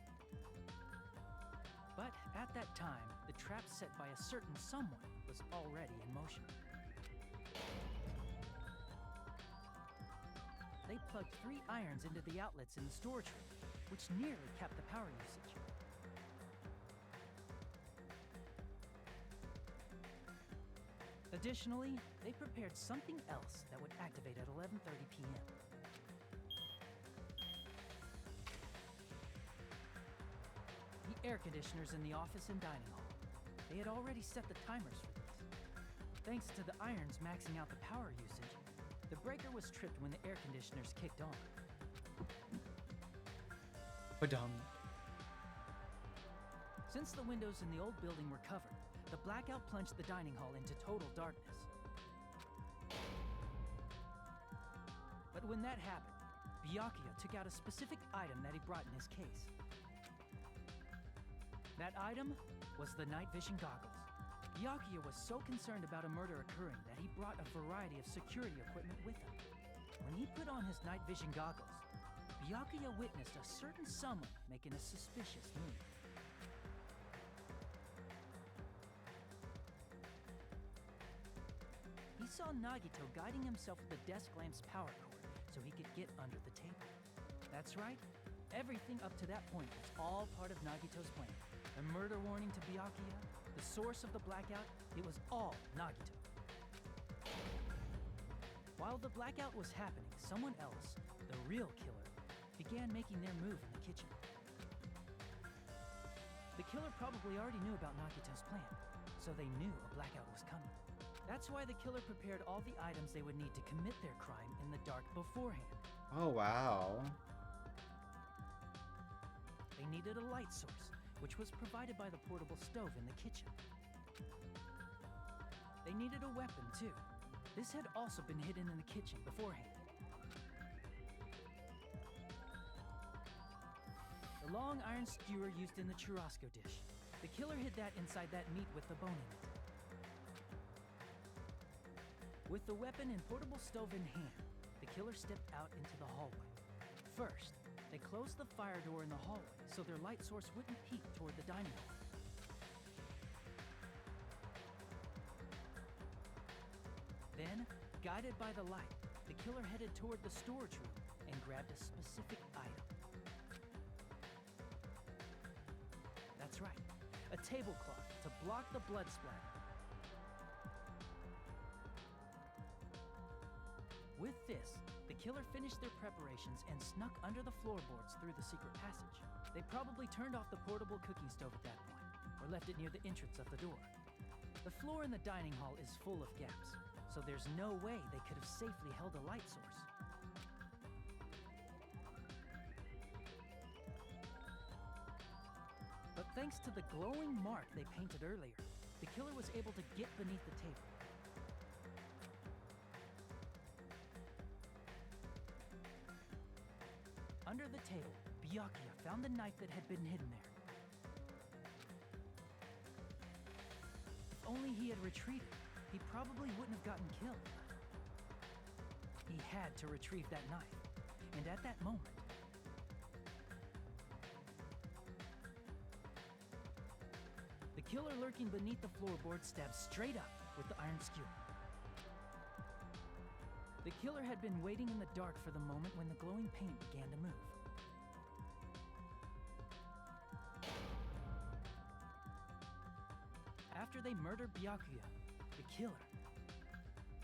But at that time, the trap set by a certain someone was already in motion. They plugged 3 irons into the outlets in the storage room, which nearly capped the power usage. Additionally, they prepared something else that would activate at 11:30 p.m. The air conditioners in the office and dining hall. They had already set the timers for these. Thanks to the irons maxing out the power usage, the breaker was tripped when the air conditioners kicked on. Ba-dum. Since the windows in the old building were covered, the blackout plunged the dining hall into total darkness. But when that happened, Byakuya took out a specific item that he brought in his case. That item was the night vision goggles. Byakuya was so concerned about a murder occurring that he brought a variety of security equipment with him. When he put on his night vision goggles, Byakuya witnessed a certain someone making a suspicious move. He saw Nagito guiding himself with the desk lamp's power cord so he could get under the table. That's right, everything up to that point was all part of Nagito's plan. The murder warning to Byakuya, the source of the blackout, it was all Nagito. While the blackout was happening, someone else, the real killer, began making their move in the kitchen. The killer probably already knew about Nagito's plan, so they knew a blackout was coming. That's why the killer prepared all the items they would need to commit their crime in the dark beforehand. Oh, wow. They needed a light source, which was provided by the portable stove in the kitchen. They needed a weapon, too. This had also been hidden in the kitchen beforehand. The long iron skewer used in the churrasco dish. The killer hid that inside that meat with the bone in it. With the weapon and portable stove in hand, the killer stepped out into the hallway. First, they closed the fire door in the hallway so their light source wouldn't peek toward the dining hall. Then, guided by the light, the killer headed toward the storage room and grabbed a specific item. That's right, a tablecloth to block the blood splatter. With this, the killer finished their preparations and snuck under the floorboards through the secret passage. They probably turned off the portable cooking stove at that point, or left it near the entrance of the door. The floor in the dining hall is full of gaps, so there's no way they could have safely held a light source. thanks to the glowing mark they painted earlier, the killer was able to get beneath the table. Under the table, Byakuya found the knife that had been hidden there. If only he had retreated, he probably wouldn't have gotten killed. He had to retrieve that knife, and at that moment, the killer lurking beneath the floorboard stabbed straight up with the iron skewer. The killer had been waiting in the dark for the moment when the glowing paint began to move. After they murdered Byakuya, the killer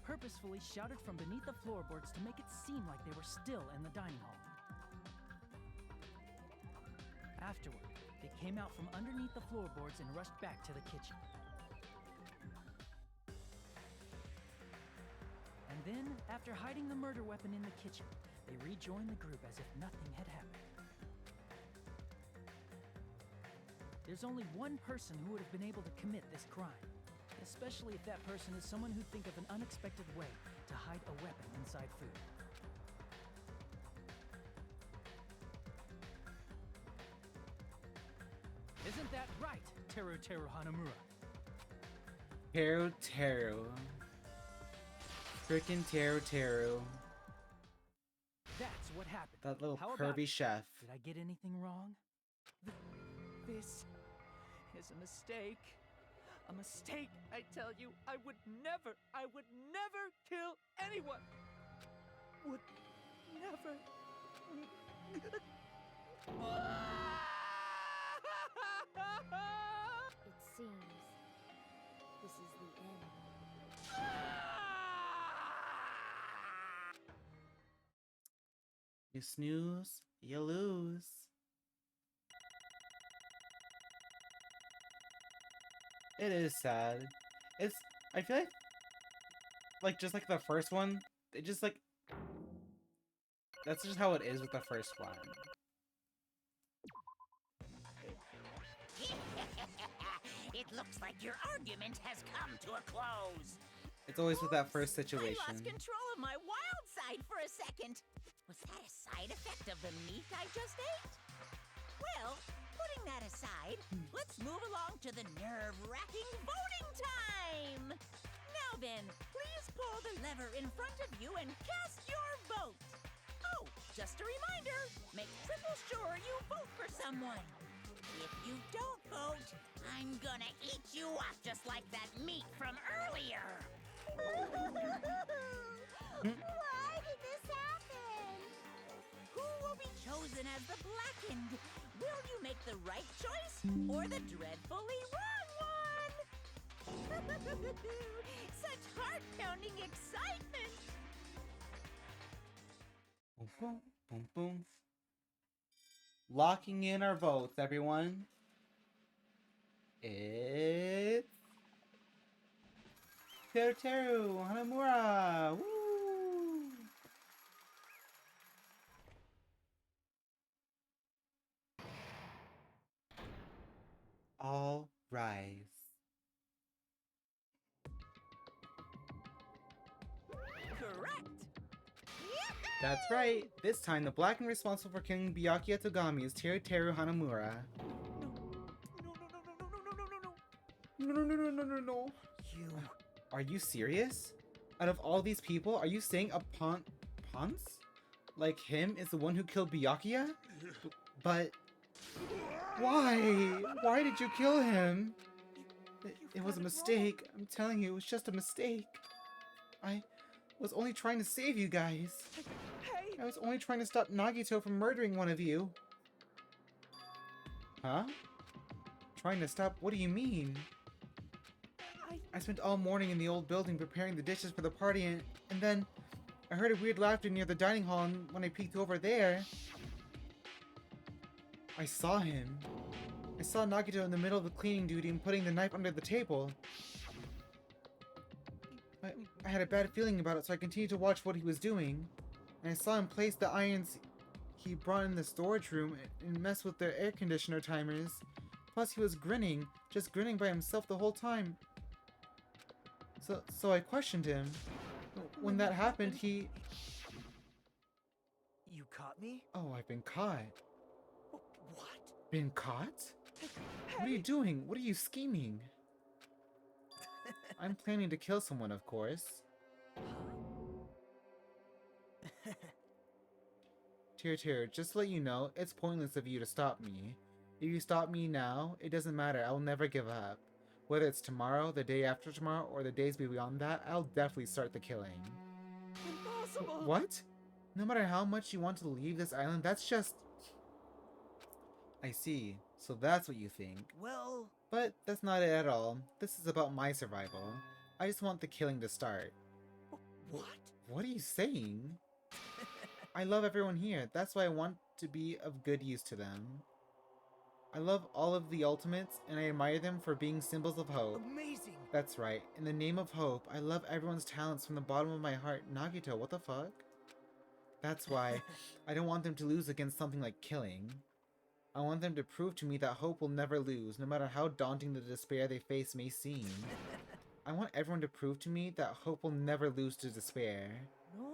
purposefully shouted from beneath the floorboards to make it seem like they were still in the dining hall. Afterward, they came out from underneath the floorboards and rushed back to the kitchen. And then, after hiding the murder weapon in the kitchen, they rejoined the group as if nothing had happened. There's only one person who would have been able to commit this crime, especially if that person is someone who'd think of an unexpected way to hide a weapon inside food. Isn't that right, Teru Hanamura? Teru. Frickin' Teru. That's what happened. That little How curvy about it? chef. Did I get anything wrong? This is a mistake. A mistake, I tell you. I would never kill anyone. Would never. It seems this is the end. You snooze, you lose. It is sad. I feel like just like the first one, it just like, that's just how it is with the first one. It looks like your argument has come to a close. It's always with that first situation. I lost control of my wild side for a second. Was that a side effect of the meat I just ate? Well, putting that aside, let's move along to the nerve-wracking voting time! Now then, please pull the lever in front of you and cast your vote. Oh, just a reminder, make triple sure you vote for someone. If you don't vote, I'm gonna eat you up just like that meat from earlier. Why did this happen? Who will be chosen as the blackened? Will you make the right choice or the dreadfully wrong one? Such heart-pounding excitement! Boom, boom, boom, boom. Locking in our votes, everyone. It's Teru Hanamura. Woo! All rise. Correct! That's right. This time, the black and responsible for killing Byakuya Togami is Teru Hanamura. No. You... Are you serious? Out of all these people, are you saying a Ponce? Like him is the one who killed Byakuya? But... Why? Why did you kill him? It was a mistake. I'm telling you, it was just a mistake. I was only trying to save you guys. I was only trying to stop Nagito from murdering one of you. Huh? Trying to stop? What do you mean? I spent all morning in the old building preparing the dishes for the party, and then I heard a weird laughter near the dining hall, and when I peeked over there, I saw him. I saw Nagito in the middle of the cleaning duty and putting the knife under the table. I had a bad feeling about it, so I continued to watch what he was doing. And I saw him place the irons he brought in the storage room and mess with the air conditioner timers. Plus, he was grinning, just grinning by himself the whole time. So I questioned him. When that happened, he... You caught me? Oh, I've been caught. What? Been caught? What are you doing? What are you scheming? I'm planning to kill someone, of course. Tear, just to let you know, it's pointless of you to stop me. If you stop me now, it doesn't matter, I will never give up. Whether it's tomorrow, the day after tomorrow, or the days beyond that, I'll definitely start the killing. Impossible! What? No matter how much you want to leave this island, that's just... I see. So that's what you think. Well... But that's not it at all. This is about my survival. I just want the killing to start. What? What are you saying? I love everyone here. That's why I want to be of good use to them. I love all of the ultimates, and I admire them for being symbols of hope. Amazing! That's right. In the name of hope, I love everyone's talents from the bottom of my heart. Nagito, what the fuck? That's why I don't want them to lose against something like killing. I want them to prove to me that hope will never lose, no matter how daunting the despair they face may seem. I want everyone to prove to me that hope will never lose to despair. No.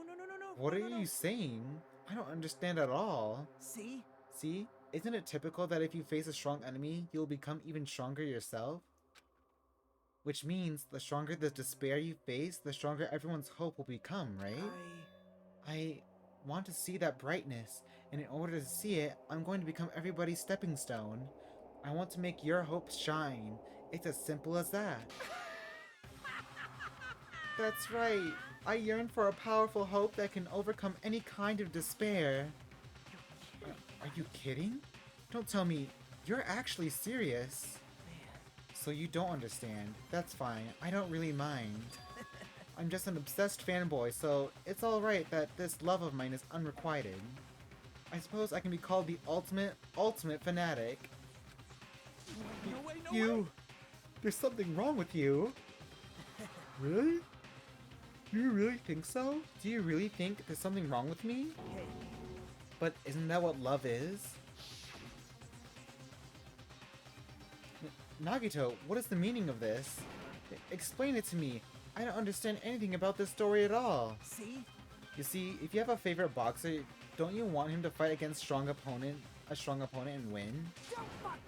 What are you saying? I don't understand at all. See? See? Isn't it typical that if you face a strong enemy, you'll become even stronger yourself? Which means, the stronger the despair you face, the stronger everyone's hope will become, right? I want to see that brightness, and in order to see it, I'm going to become everybody's stepping stone. I want to make your hope shine. It's as simple as that. That's right. I yearn for a powerful hope that can overcome any kind of despair. Are you kidding? Don't tell me. You're actually serious. So you don't understand. That's fine. I don't really mind. I'm just an obsessed fanboy, so it's alright that this love of mine is unrequited. I suppose I can be called the ultimate fanatic. No way. There's something wrong with you. Really? You really think so? Do you really think there's something wrong with me? Hey. But isn't that what love is? Nagito, what is the meaning of this? Explain it to me. I don't understand anything about this story at all. See? You see, if you have a favorite boxer, don't you want him to fight against a strong opponent and win?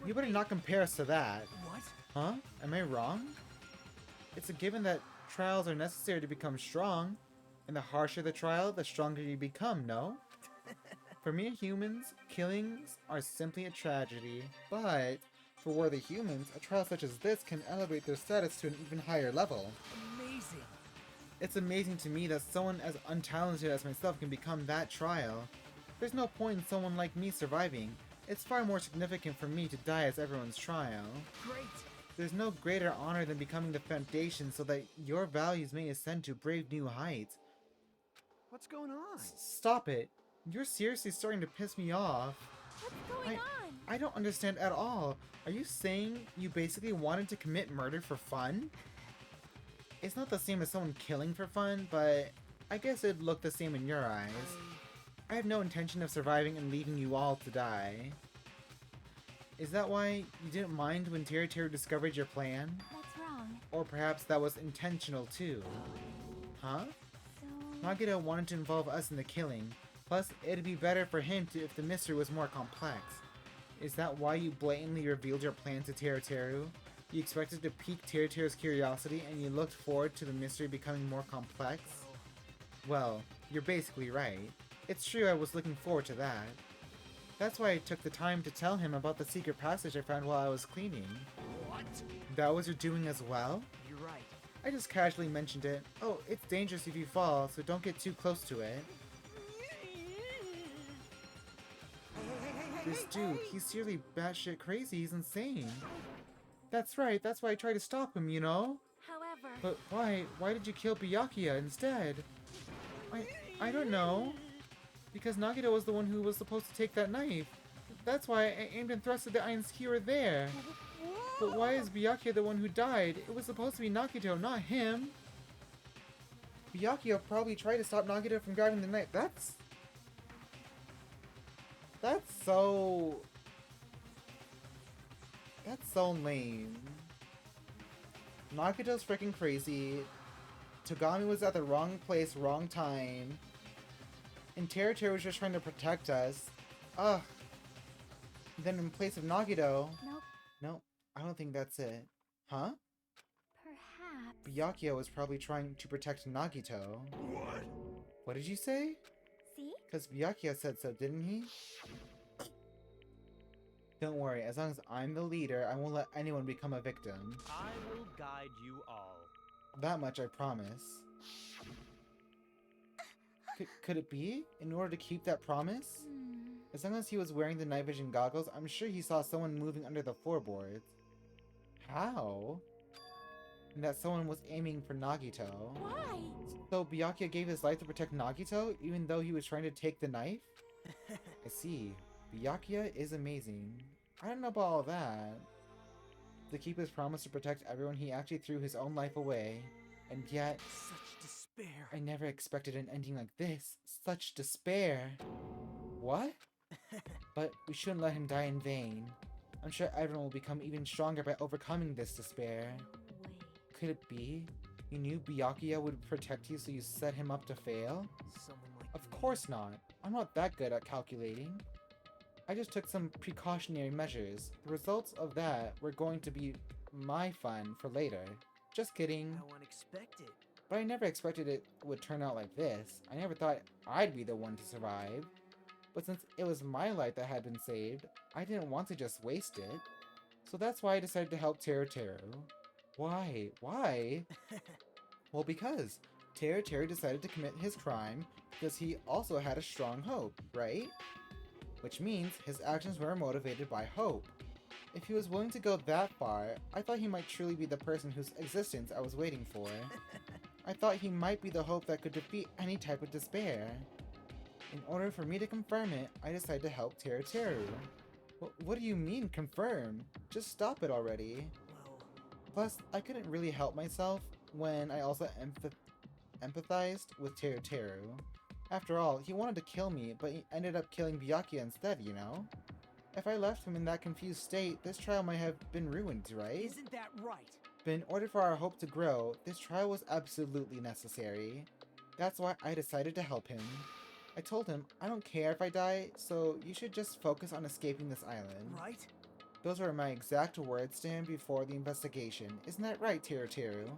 You better not compare us to that. What? Huh? Am I wrong? It's a given that trials are necessary to become strong, and the harsher the trial, the stronger you become, no? For mere humans, killings are simply a tragedy, but for worthy humans, a trial such as this can elevate their status to an even higher level. Amazing! It's amazing to me that someone as untalented as myself can become that trial. There's no point in someone like me surviving. It's far more significant for me to die as everyone's trial. Great! There's no greater honor than becoming the foundation so that your values may ascend to brave new heights. What's going on? Stop it. You're seriously starting to piss me off. What's going on? I don't understand at all. Are you saying you basically wanted to commit murder for fun? It's not the same as someone killing for fun, but I guess it'd look the same in your eyes. I have no intention of surviving and leaving you all to die. Is that why you didn't mind when Teru discovered your plan? That's wrong. Or perhaps that was intentional too? Huh? So... Nagito wanted to involve us in the killing. Plus, it'd be better for him if the mystery was more complex. Is that why you blatantly revealed your plan to Teru? You expected to pique Teru's curiosity and you looked forward to the mystery becoming more complex? Well, you're basically right. It's true I was looking forward to that. That's why I took the time to tell him about the secret passage I found while I was cleaning. What? That was your doing as well? You're right. I just casually mentioned it. Oh, it's dangerous if you fall, so don't get too close to it. This dude, he's seriously batshit crazy, he's insane. That's right, that's why I tried to stop him, you know? However... But why? Why did you kill Byakuya instead? I don't know. Because Nagito was the one who was supposed to take that knife. That's why I aimed and thrusted the iron skewer there. But why is Byakuya the one who died? It was supposed to be Nagito, not him. Byakuya probably tried to stop Nagito from grabbing the knife. That's so so lame. Nagito's freaking crazy. Togami was at the wrong place, wrong time. And Teru was just trying to protect us. Ugh. Then in place of Nagito... Nope. Nope. I don't think that's it. Huh? Perhaps. Byakuya was probably trying to protect Nagito. What? What did you say? See? Because Byakuya said so, didn't he? Don't worry, as long as I'm the leader, I won't let anyone become a victim. I will guide you all. That much I promise. Could it be? In order to keep that promise? As long as he was wearing the night vision goggles, I'm sure he saw someone moving under the floorboards. How? And that someone was aiming for Nagito. Why? So Byakuya gave his life to protect Nagito, even though he was trying to take the knife? I see. Byakuya is amazing. I don't know about all that. To keep his promise to protect everyone, he actually threw his own life away. And yet... Such despair. I never expected an ending like this. Such despair. What? But we shouldn't let him die in vain. I'm sure everyone will become even stronger by overcoming this despair. Could it be? You knew Byakuya would protect you, so you set him up to fail? Someone like Of course not. I'm not that good at calculating. I just took some precautionary measures. The results of that were going to be my fun for later. Just kidding. How unexpected. But I never expected it would turn out like this. I never thought I'd be the one to survive. But since it was my life that had been saved, I didn't want to just waste it. So that's why I decided to help Teru. Why? Why? Well, because Teru decided to commit his crime because he also had a strong hope, right? Which means his actions were motivated by hope. If he was willing to go that far, I thought he might truly be the person whose existence I was waiting for. I thought he might be the hope that could defeat any type of despair. In order for me to confirm it, I decided to help Teru. What do you mean, confirm? Just stop it already. Plus, I couldn't really help myself when I also empathized with Teru. After all, he wanted to kill me, but he ended up killing Byakuya instead, you know? If I left him in that confused state, this trial might have been ruined, right? Isn't that right? But in order for our hope to grow, this trial was absolutely necessary. That's why I decided to help him. I told him, I don't care if I die, so you should just focus on escaping this island. Right? Those were my exact words to him before the investigation. Isn't that right, Teru?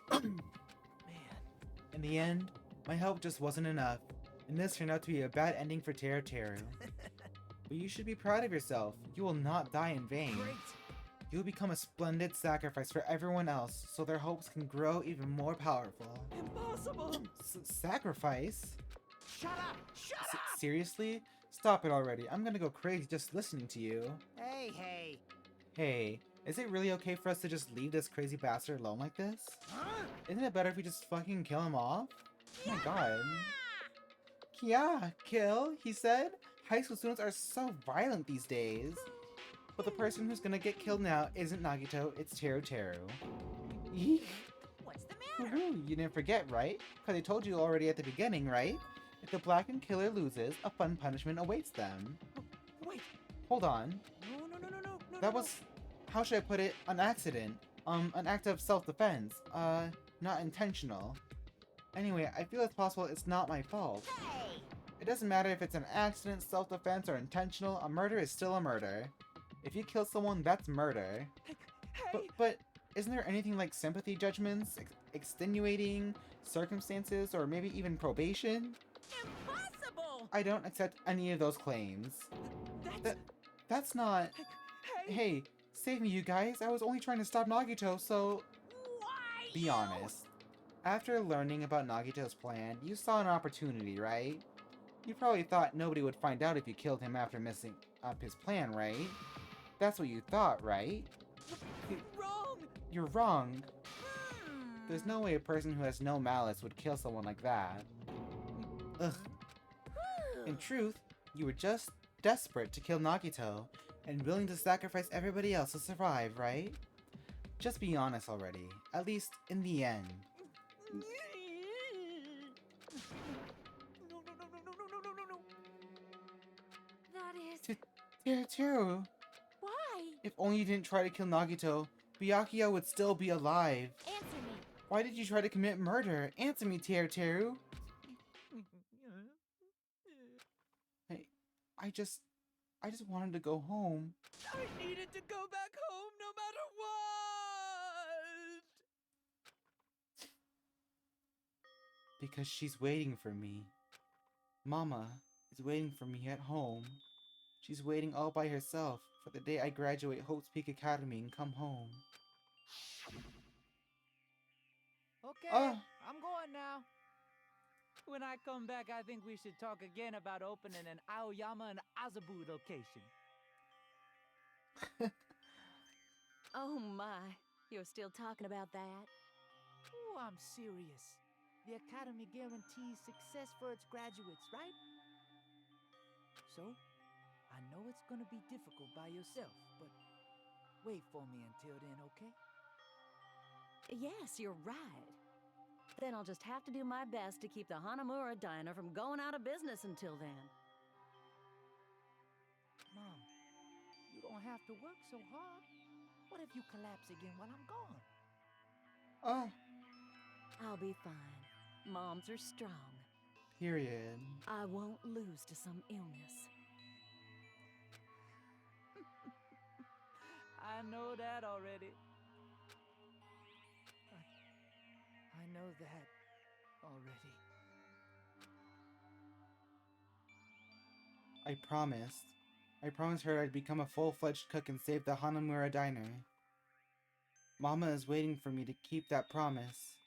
Man. In the end, my help just wasn't enough, and this turned out to be a bad ending for Teru. But you should be proud of yourself. You will not die in vain. Great. You will become a splendid sacrifice for everyone else, so their hopes can grow even more powerful. Impossible! Sacrifice? Shut up! Shut up! Seriously? Stop it already. I'm gonna go crazy just listening to you. Hey. Hey, is it really okay for us to just leave this crazy bastard alone like this? Huh? Isn't it better if we just fucking kill him off? Oh my god. Yeah, kill, he said? High school students are so violent these days. But the person who's gonna get killed now isn't Nagito, it's Teru. Eek. What's the matter? Woohoo, you didn't forget, right? Because I told you already at the beginning, right? If the blackened killer loses, a fun punishment awaits them. Wait. Hold on. No. That was, how should I put it, an accident. An act of self-defense. Not intentional. Anyway, I feel it's possible it's not my fault. Hey! It doesn't matter if it's an accident, self-defense, or intentional, a murder is still a murder. If you kill someone, that's murder. Hey! But isn't there anything like sympathy judgments, extenuating circumstances, or maybe even probation? Impossible! I don't accept any of those claims. That's not... Hey, save me, you guys. I was only trying to stop Nagito, so... Why? Be honest. After learning about Nagito's plan, you saw an opportunity, right? You probably thought nobody would find out if you killed him after messing up his plan, right? That's what you thought, right? Wrong! You're wrong. There's no way a person who has no malice would kill someone like that. Ugh. In truth, you were just desperate to kill Nagito, and willing to sacrifice everybody else to survive, right? Just be honest already, at least in the end. That is... Teru, Why? if only you didn't try to kill Nagito, Byakuya would still be alive. Answer me. Why did you try to commit murder? Answer me, Teru. I just wanted to go home. I needed to go back home no matter what! Because she's waiting for me. Mama is waiting for me at home. She's waiting all by herself for the day I graduate Hope's Peak Academy and come home. Okay, Ah. I'm going now. When I come back, I think we should talk again about opening an Aoyama and Azabu location. Oh my, you're still talking about that? Oh, I'm serious. The Academy guarantees success for its graduates, right? So, I know it's gonna be difficult by yourself, but wait for me until then, okay? Yes, you're right. Then I'll just have to do my best to keep the Hanamura Diner from going out of business until then. Mom, you don't have to work so hard. What if you collapse again while I'm gone? Oh. I'll be fine. Moms are strong. Period. I won't lose to some illness. I know that already. I know that already. I promised her I'd become a full-fledged cook and save the Hanamura Diner. Mama is waiting for me to keep that promise.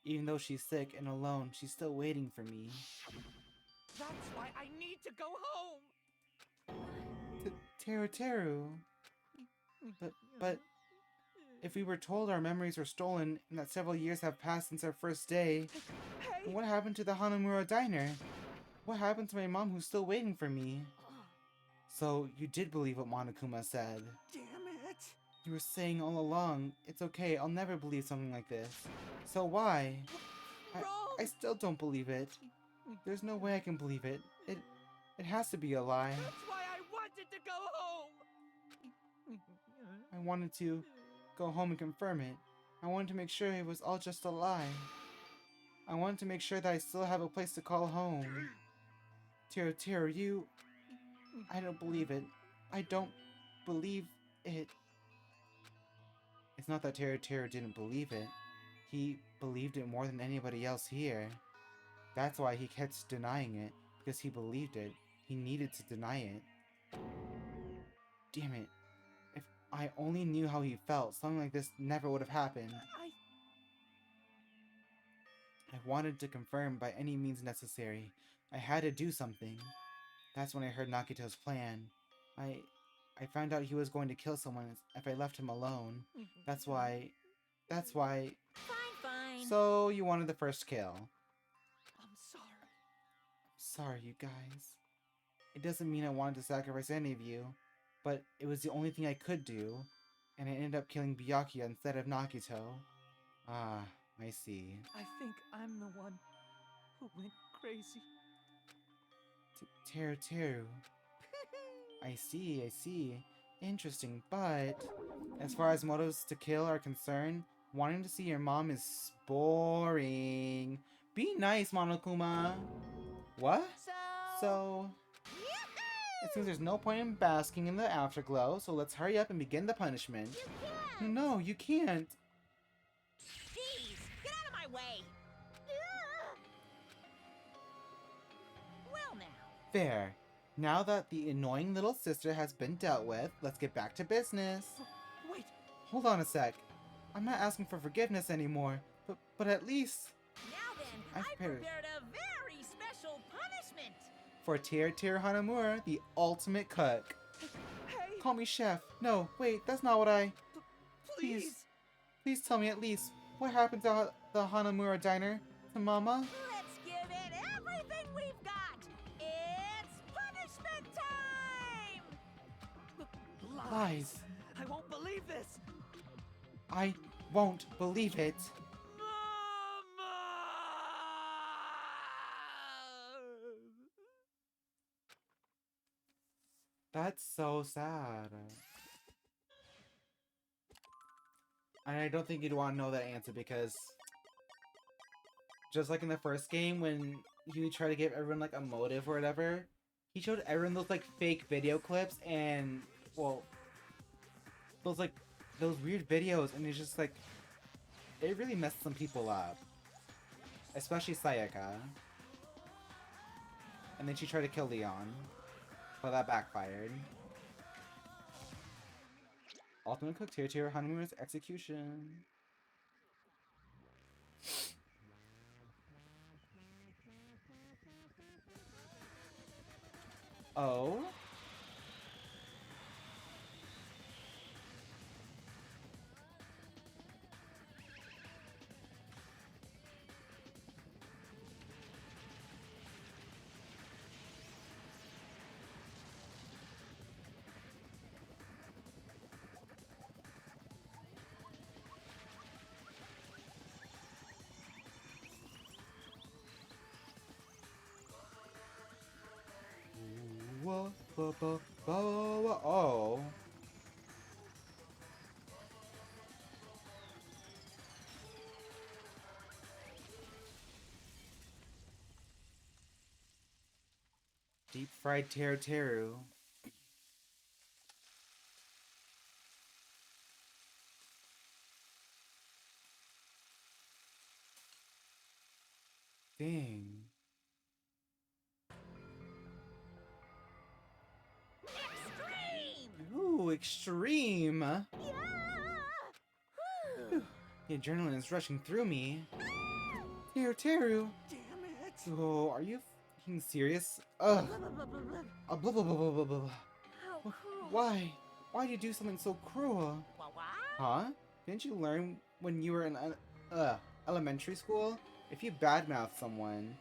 Even though she's sick and alone, she's still waiting for me. That's why I need to go home! Teru. But if we were told our memories were stolen and that several years have passed since our first day, then what happened to the Hanamura Diner? What happened to my mom who's still waiting for me? So, you did believe what Monokuma said. Damn it! You were saying all along, it's okay, I'll never believe something like this. So why? I still don't believe it. There's no way I can believe it. It has to be a lie. That's why I wanted to go home! I wanted to go home and confirm it. I wanted to make sure it was all just a lie. I wanted to make sure that I still have a place to call home. Teru, you... I don't believe it. I don't believe it. It's not that Teru didn't believe it. He believed it more than anybody else here. That's why he kept denying it, because he believed it. He needed to deny it. Damn it. If I only knew how he felt, something like this never would have happened. I wanted to confirm by any means necessary. I had to do something. That's when I heard Nagito's plan. I found out he was going to kill someone if I left him alone. That's why... Fine, fine. So, you wanted the first kill. I'm sorry. Sorry, you guys. It doesn't mean I wanted to sacrifice any of you, but it was the only thing I could do, and I ended up killing Byakuya instead of Nagito. Ah, I see. I think I'm the one who went crazy. Teru. I see. Interesting, but as far as motives to kill are concerned, wanting to see your mom is boring. Be nice, Monokuma. What? So... It seems there's no point in basking in the afterglow, so let's hurry up and begin the punishment. No, you can't. Jeez, get out of my way. Well now. There. Now that the annoying little sister has been dealt with, let's get back to business. Wait. Hold on a sec. I'm not asking for forgiveness anymore, but at least... Now then, I've prepared a very special punishment. For Teru Hanamura, the ultimate cook. Hey. Call me chef. No, wait, that's not what I... Please. Please tell me at least what happened to the Hanamura diner to Mama. Let's give it everything we've got. It's punishment time. Lies. I won't believe this. I won't believe it. That's so sad. And I don't think you'd want to know that answer because just like in the first game when he would try to give everyone like a motive or whatever, he showed everyone those like fake video clips and well those weird videos, and it's just like it really messed some people up. Especially Sayaka. And then she tried to kill Leon. But that backfired. Ultimate Cook Tier Honeymoon's execution. Oh? Oh. Deep fried Teru. Dang. Extreme! Ooh, extreme. Yeah! The adrenaline is rushing through me. Teru. Damn it! Oh, are you f***ing serious? Ugh. Blah, blah, blah, blah, blah, blah. How cruel. Why? Why'd you do something so cruel? Huh? Didn't you learn when you were in elementary school? If you badmouth someone,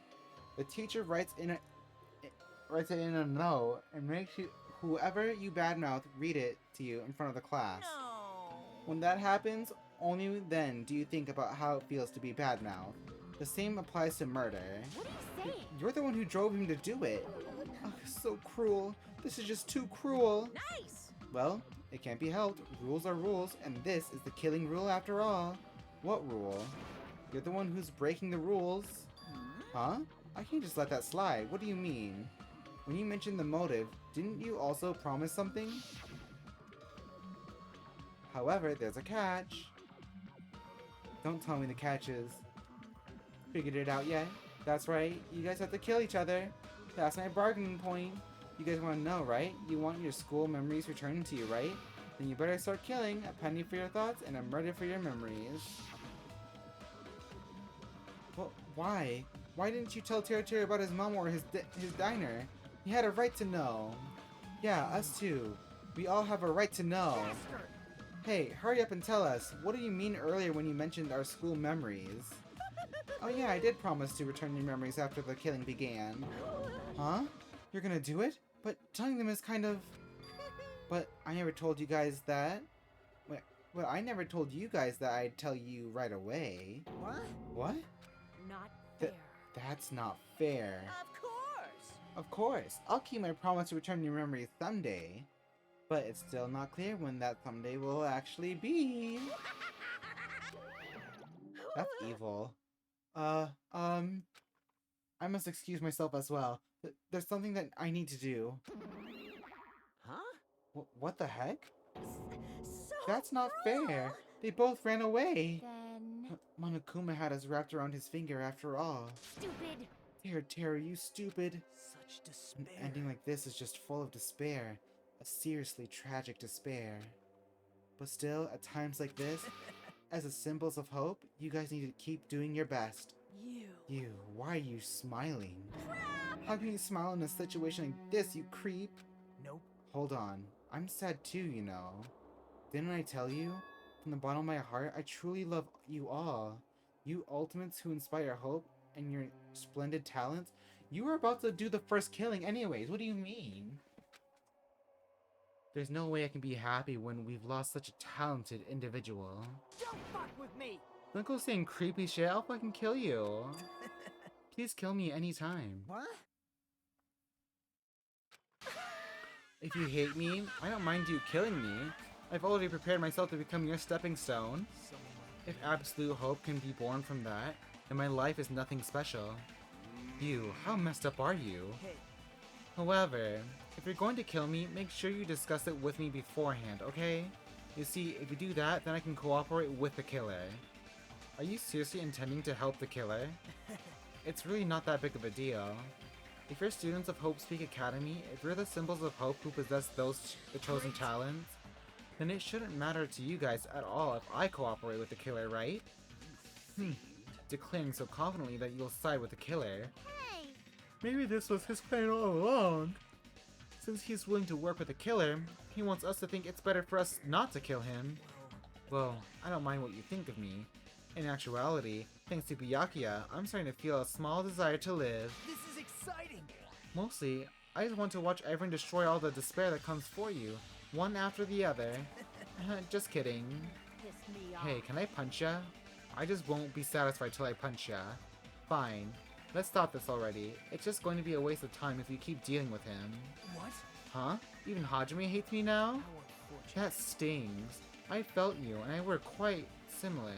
the teacher writes it in a note and makes you whoever you badmouth read it to you in front of the class. No. When that happens, only then do you think about how it feels to be badmouthed. The same applies to murder. What are you saying? You're the one who drove him to do it. Oh, so cruel. This is just too cruel. Nice. Well, it can't be helped. Rules are rules, and this is the killing rule after all. What rule? You're the one who's breaking the rules. Huh? I can't just let that slide. What do you mean? When you mentioned the motive, didn't you also promise something? However, there's a catch. Don't tell me the catch is. Figured it out yet? That's right. You guys have to kill each other. That's my bargaining point. You guys want to know, right? You want your school memories returned to you, right? Then you better start killing. A penny for your thoughts and a murder for your memories. Well, why? Why didn't you tell Teru about his mom or his diner? He had a right to know. Yeah, us too. We all have a right to know. Hey, hurry up and tell us. What did you mean earlier when you mentioned our school memories? Oh yeah, I did promise to return your memories after the killing began. Huh? You're gonna do it? But telling them is kind of... But I never told you guys that. Well, I never told you guys that I'd tell you right away. What? What? Not fair. That's not fair. Of course. Of course. I'll keep my promise to return your memories someday. But it's still not clear when that someday will actually be. That's evil. I must excuse myself as well. There's something that I need to do. Huh? What the heck? So That's not fair. They both ran away. Then... Monokuma had us wrapped around his finger after all. Stupid! Teru, you stupid. Such An despair. ending like this is just full of despair. A seriously tragic despair. But still, at times like this, as a symbols of hope, you guys need to keep doing your best. You, why are you smiling? How can you smile in a situation like this, you creep? Nope. Hold on. I'm sad too, you know. Didn't I tell you? From the bottom of my heart, I truly love you all. You ultimates who inspire hope and your splendid talents. You were about to do the first killing anyways. What do you mean? There's no way I can be happy when we've lost such a talented individual. Don't fuck with me! Don't go saying creepy shit, I'll fucking kill you. Please kill me anytime. What? If you hate me, I don't mind you killing me. I've already prepared myself to become your stepping stone. If absolute hope can be born from that, then my life is nothing special. You, how messed up are you? However, if you're going to kill me, make sure you discuss it with me beforehand, okay? You see, if you do that, then I can cooperate with the killer. Are you seriously intending to help the killer? It's really not that big of a deal. If you're students of Hope Speak Academy, if you're the symbols of hope who possess the chosen talents, then it shouldn't matter to you guys at all if I cooperate with the killer, right? Declaring so confidently that you'll side with the killer. Hey! Maybe this was his plan all along. Since he's willing to work with the killer, he wants us to think it's better for us not to kill him. Well, I don't mind what you think of me. In actuality, thanks to Byakuya, I'm starting to feel a small desire to live. This is exciting! Mostly, I just want to watch everyone destroy all the despair that comes for you, one after the other. Just kidding. Piss me off. Hey, can I punch ya? I just won't be satisfied till I punch ya. Fine. Let's stop this already. It's just going to be a waste of time if you keep dealing with him. What? Huh? Even Hajime hates me now? How unfortunate. That stings. I felt you, and I were quite similar.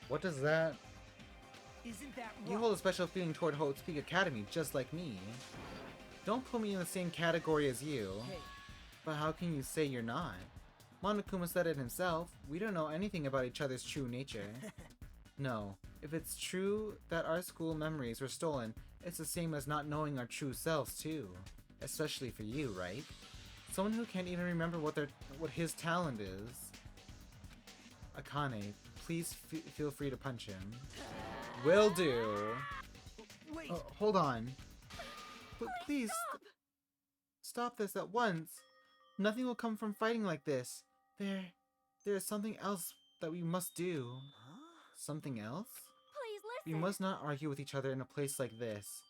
What does that... Isn't that You hold a special feeling toward Hope Speak Academy, just like me. Don't put me in the same category as you. Hey. But how can you say you're not? Monokuma said it himself. We don't know anything about each other's true nature. No, if it's true that our school memories were stolen, it's the same as not knowing our true selves too. Especially for you, right? Someone who can't even remember what his talent is. Akane, please feel free to punch him. Will do. Wait! Hold on. Please stop this at once. Nothing will come from fighting like this. There is something else that we must do. Something else? Please We listen. must not argue with each other in a place like this.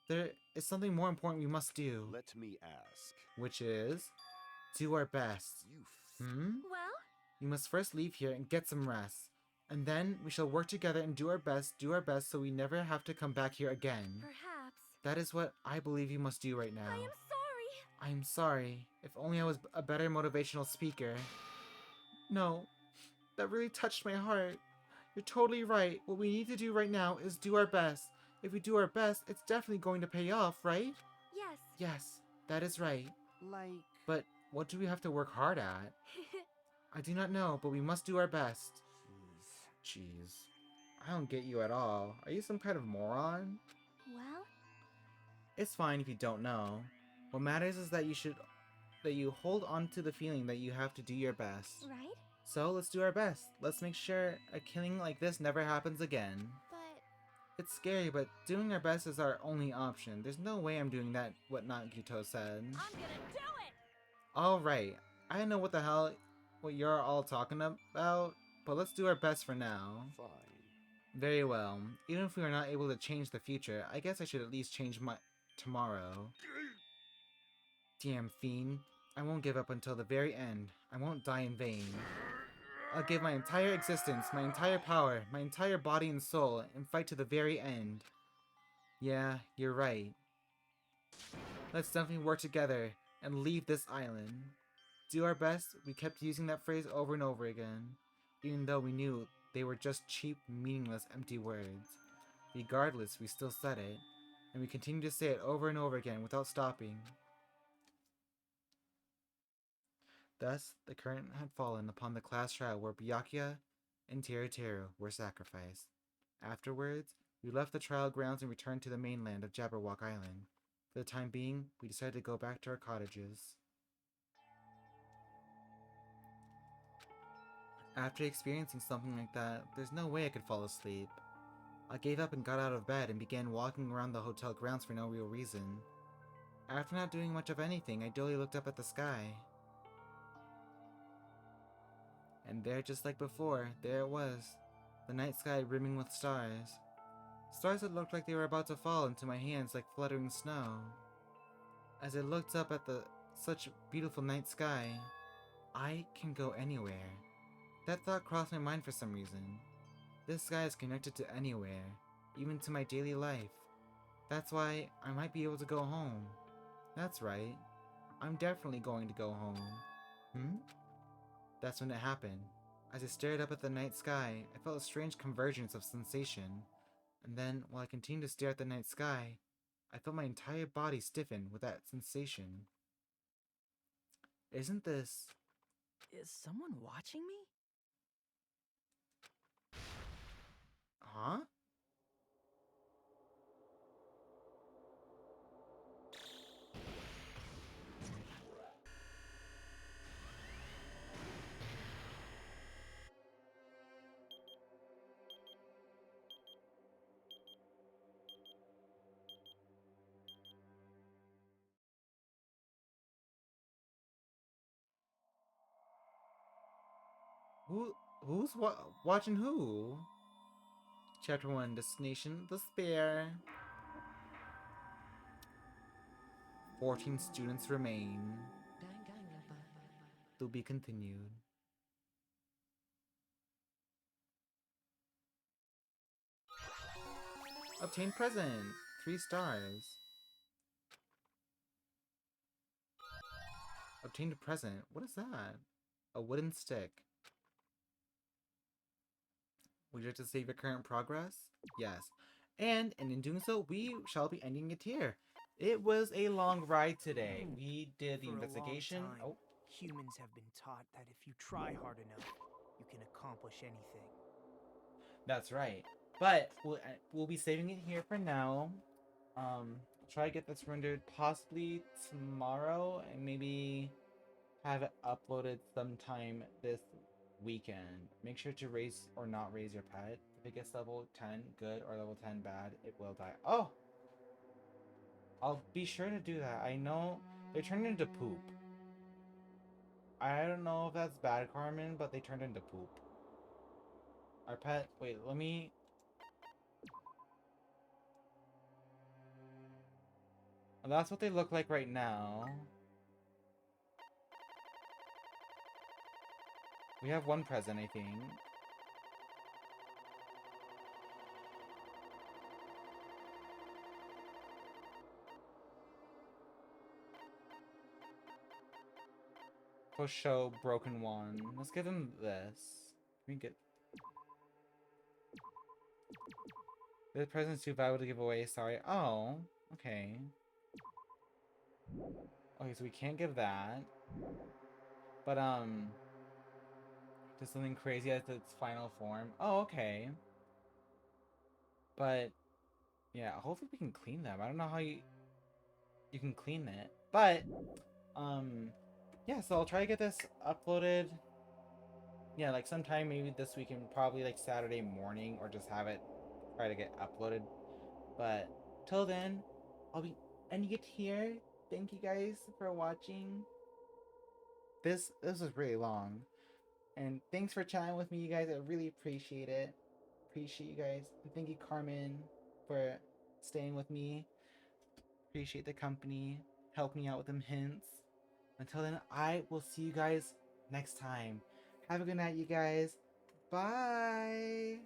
There is something more important we must do. Let me ask. Which is... do our best. Well? We must first leave here and get some rest. And then we shall work together and do our best so we never have to come back here again. Perhaps. That is what I believe you must do right now. I am sorry. I'm sorry. If only I was a better motivational speaker. No, that really touched my heart. You're totally right. What we need to do right now is do our best. If we do our best, it's definitely going to pay off, right? Yes. Yes, that is right. Like... But what do we have to work hard at? I do not know, but we must do our best. Jeez. I don't get you at all. Are you some kind of moron? Well? It's fine if you don't know. What matters is that you hold on to the feeling that you have to do your best. Right? So let's do our best. Let's make sure a killing like this never happens again. But... It's scary, but doing our best is our only option. There's no way I'm doing that, what Nagito said. I'm gonna do it! Alright, I don't know what you're all talking about, but let's do our best for now. Fine. Very well. Even if we are not able to change the future, I guess I should at least change my tomorrow. Damn fiend. I won't give up until the very end. I won't die in vain. I'll give my entire existence, my entire power, my entire body and soul, and fight to the very end. Yeah, you're right. Let's definitely work together and leave this island. Do our best, we kept using that phrase over and over again, even though we knew they were just cheap, meaningless, empty words. Regardless, we still said it, and we continued to say it over and over again without stopping. Thus, the curtain had fallen upon the class trial where Byakuya and Teru were sacrificed. Afterwards, we left the trial grounds and returned to the mainland of Jabberwock Island. For the time being, we decided to go back to our cottages. After experiencing something like that, there's no way I could fall asleep. I gave up and got out of bed and began walking around the hotel grounds for no real reason. After not doing much of anything, I dully looked up at the sky. And there, just like before, there it was, the night sky brimming with stars. Stars that looked like they were about to fall into my hands like fluttering snow. As I looked up at such beautiful night sky, I can go anywhere. That thought crossed my mind for some reason. This sky is connected to anywhere, even to my daily life. That's why I might be able to go home. That's right. I'm definitely going to go home. Hmm? That's when it happened. As I stared up at the night sky, I felt a strange convergence of sensation. And then, while I continued to stare at the night sky, I felt my entire body stiffen with that sensation. Isn't this... Is someone watching me? Huh? Who's watching who? Chapter 1, Destination Despair. 14 students remain. To be continued. Obtain present. 3 stars. Obtained a present. What is that? A wooden stick. Would you like to save your current progress? Yes. And in doing so, we shall be ending it here. It was a long ride today. We did the For investigation. A long time, humans have been taught that if you try hard enough, you can accomplish anything. That's right. But we'll be saving it here for now. Try to get this rendered possibly tomorrow and maybe have it uploaded sometime this weekend. Make sure to raise or not raise your pet. If it gets level 10 good or level 10 bad, it will die. Oh! I'll be sure to do that. I know they turned into poop. I don't know if that's bad, Carmen, but they turned into poop. Our pet... Wait, let me... Well, that's what they look like right now. We have one present, I think. For show, broken one. Let's give him this. Can we get... The present's too valuable to give away, sorry. Oh, okay. Okay, so we can't give that. But, just something crazy as its final form. Oh, okay. But, yeah, hopefully we can clean them. I don't know how you can clean it. But, yeah, so I'll try to get this uploaded. Yeah, like sometime maybe this weekend, probably like Saturday morning, or just have it try to get uploaded. But till then, I'll be ending it here. Thank you guys for watching. This was really long. And thanks for chatting with me, you guys. I really appreciate it. Appreciate you guys. And thank you, Carmen, for staying with me. Appreciate the company. Help me out with them hints. Until then, I will see you guys next time. Have a good night, you guys. Bye.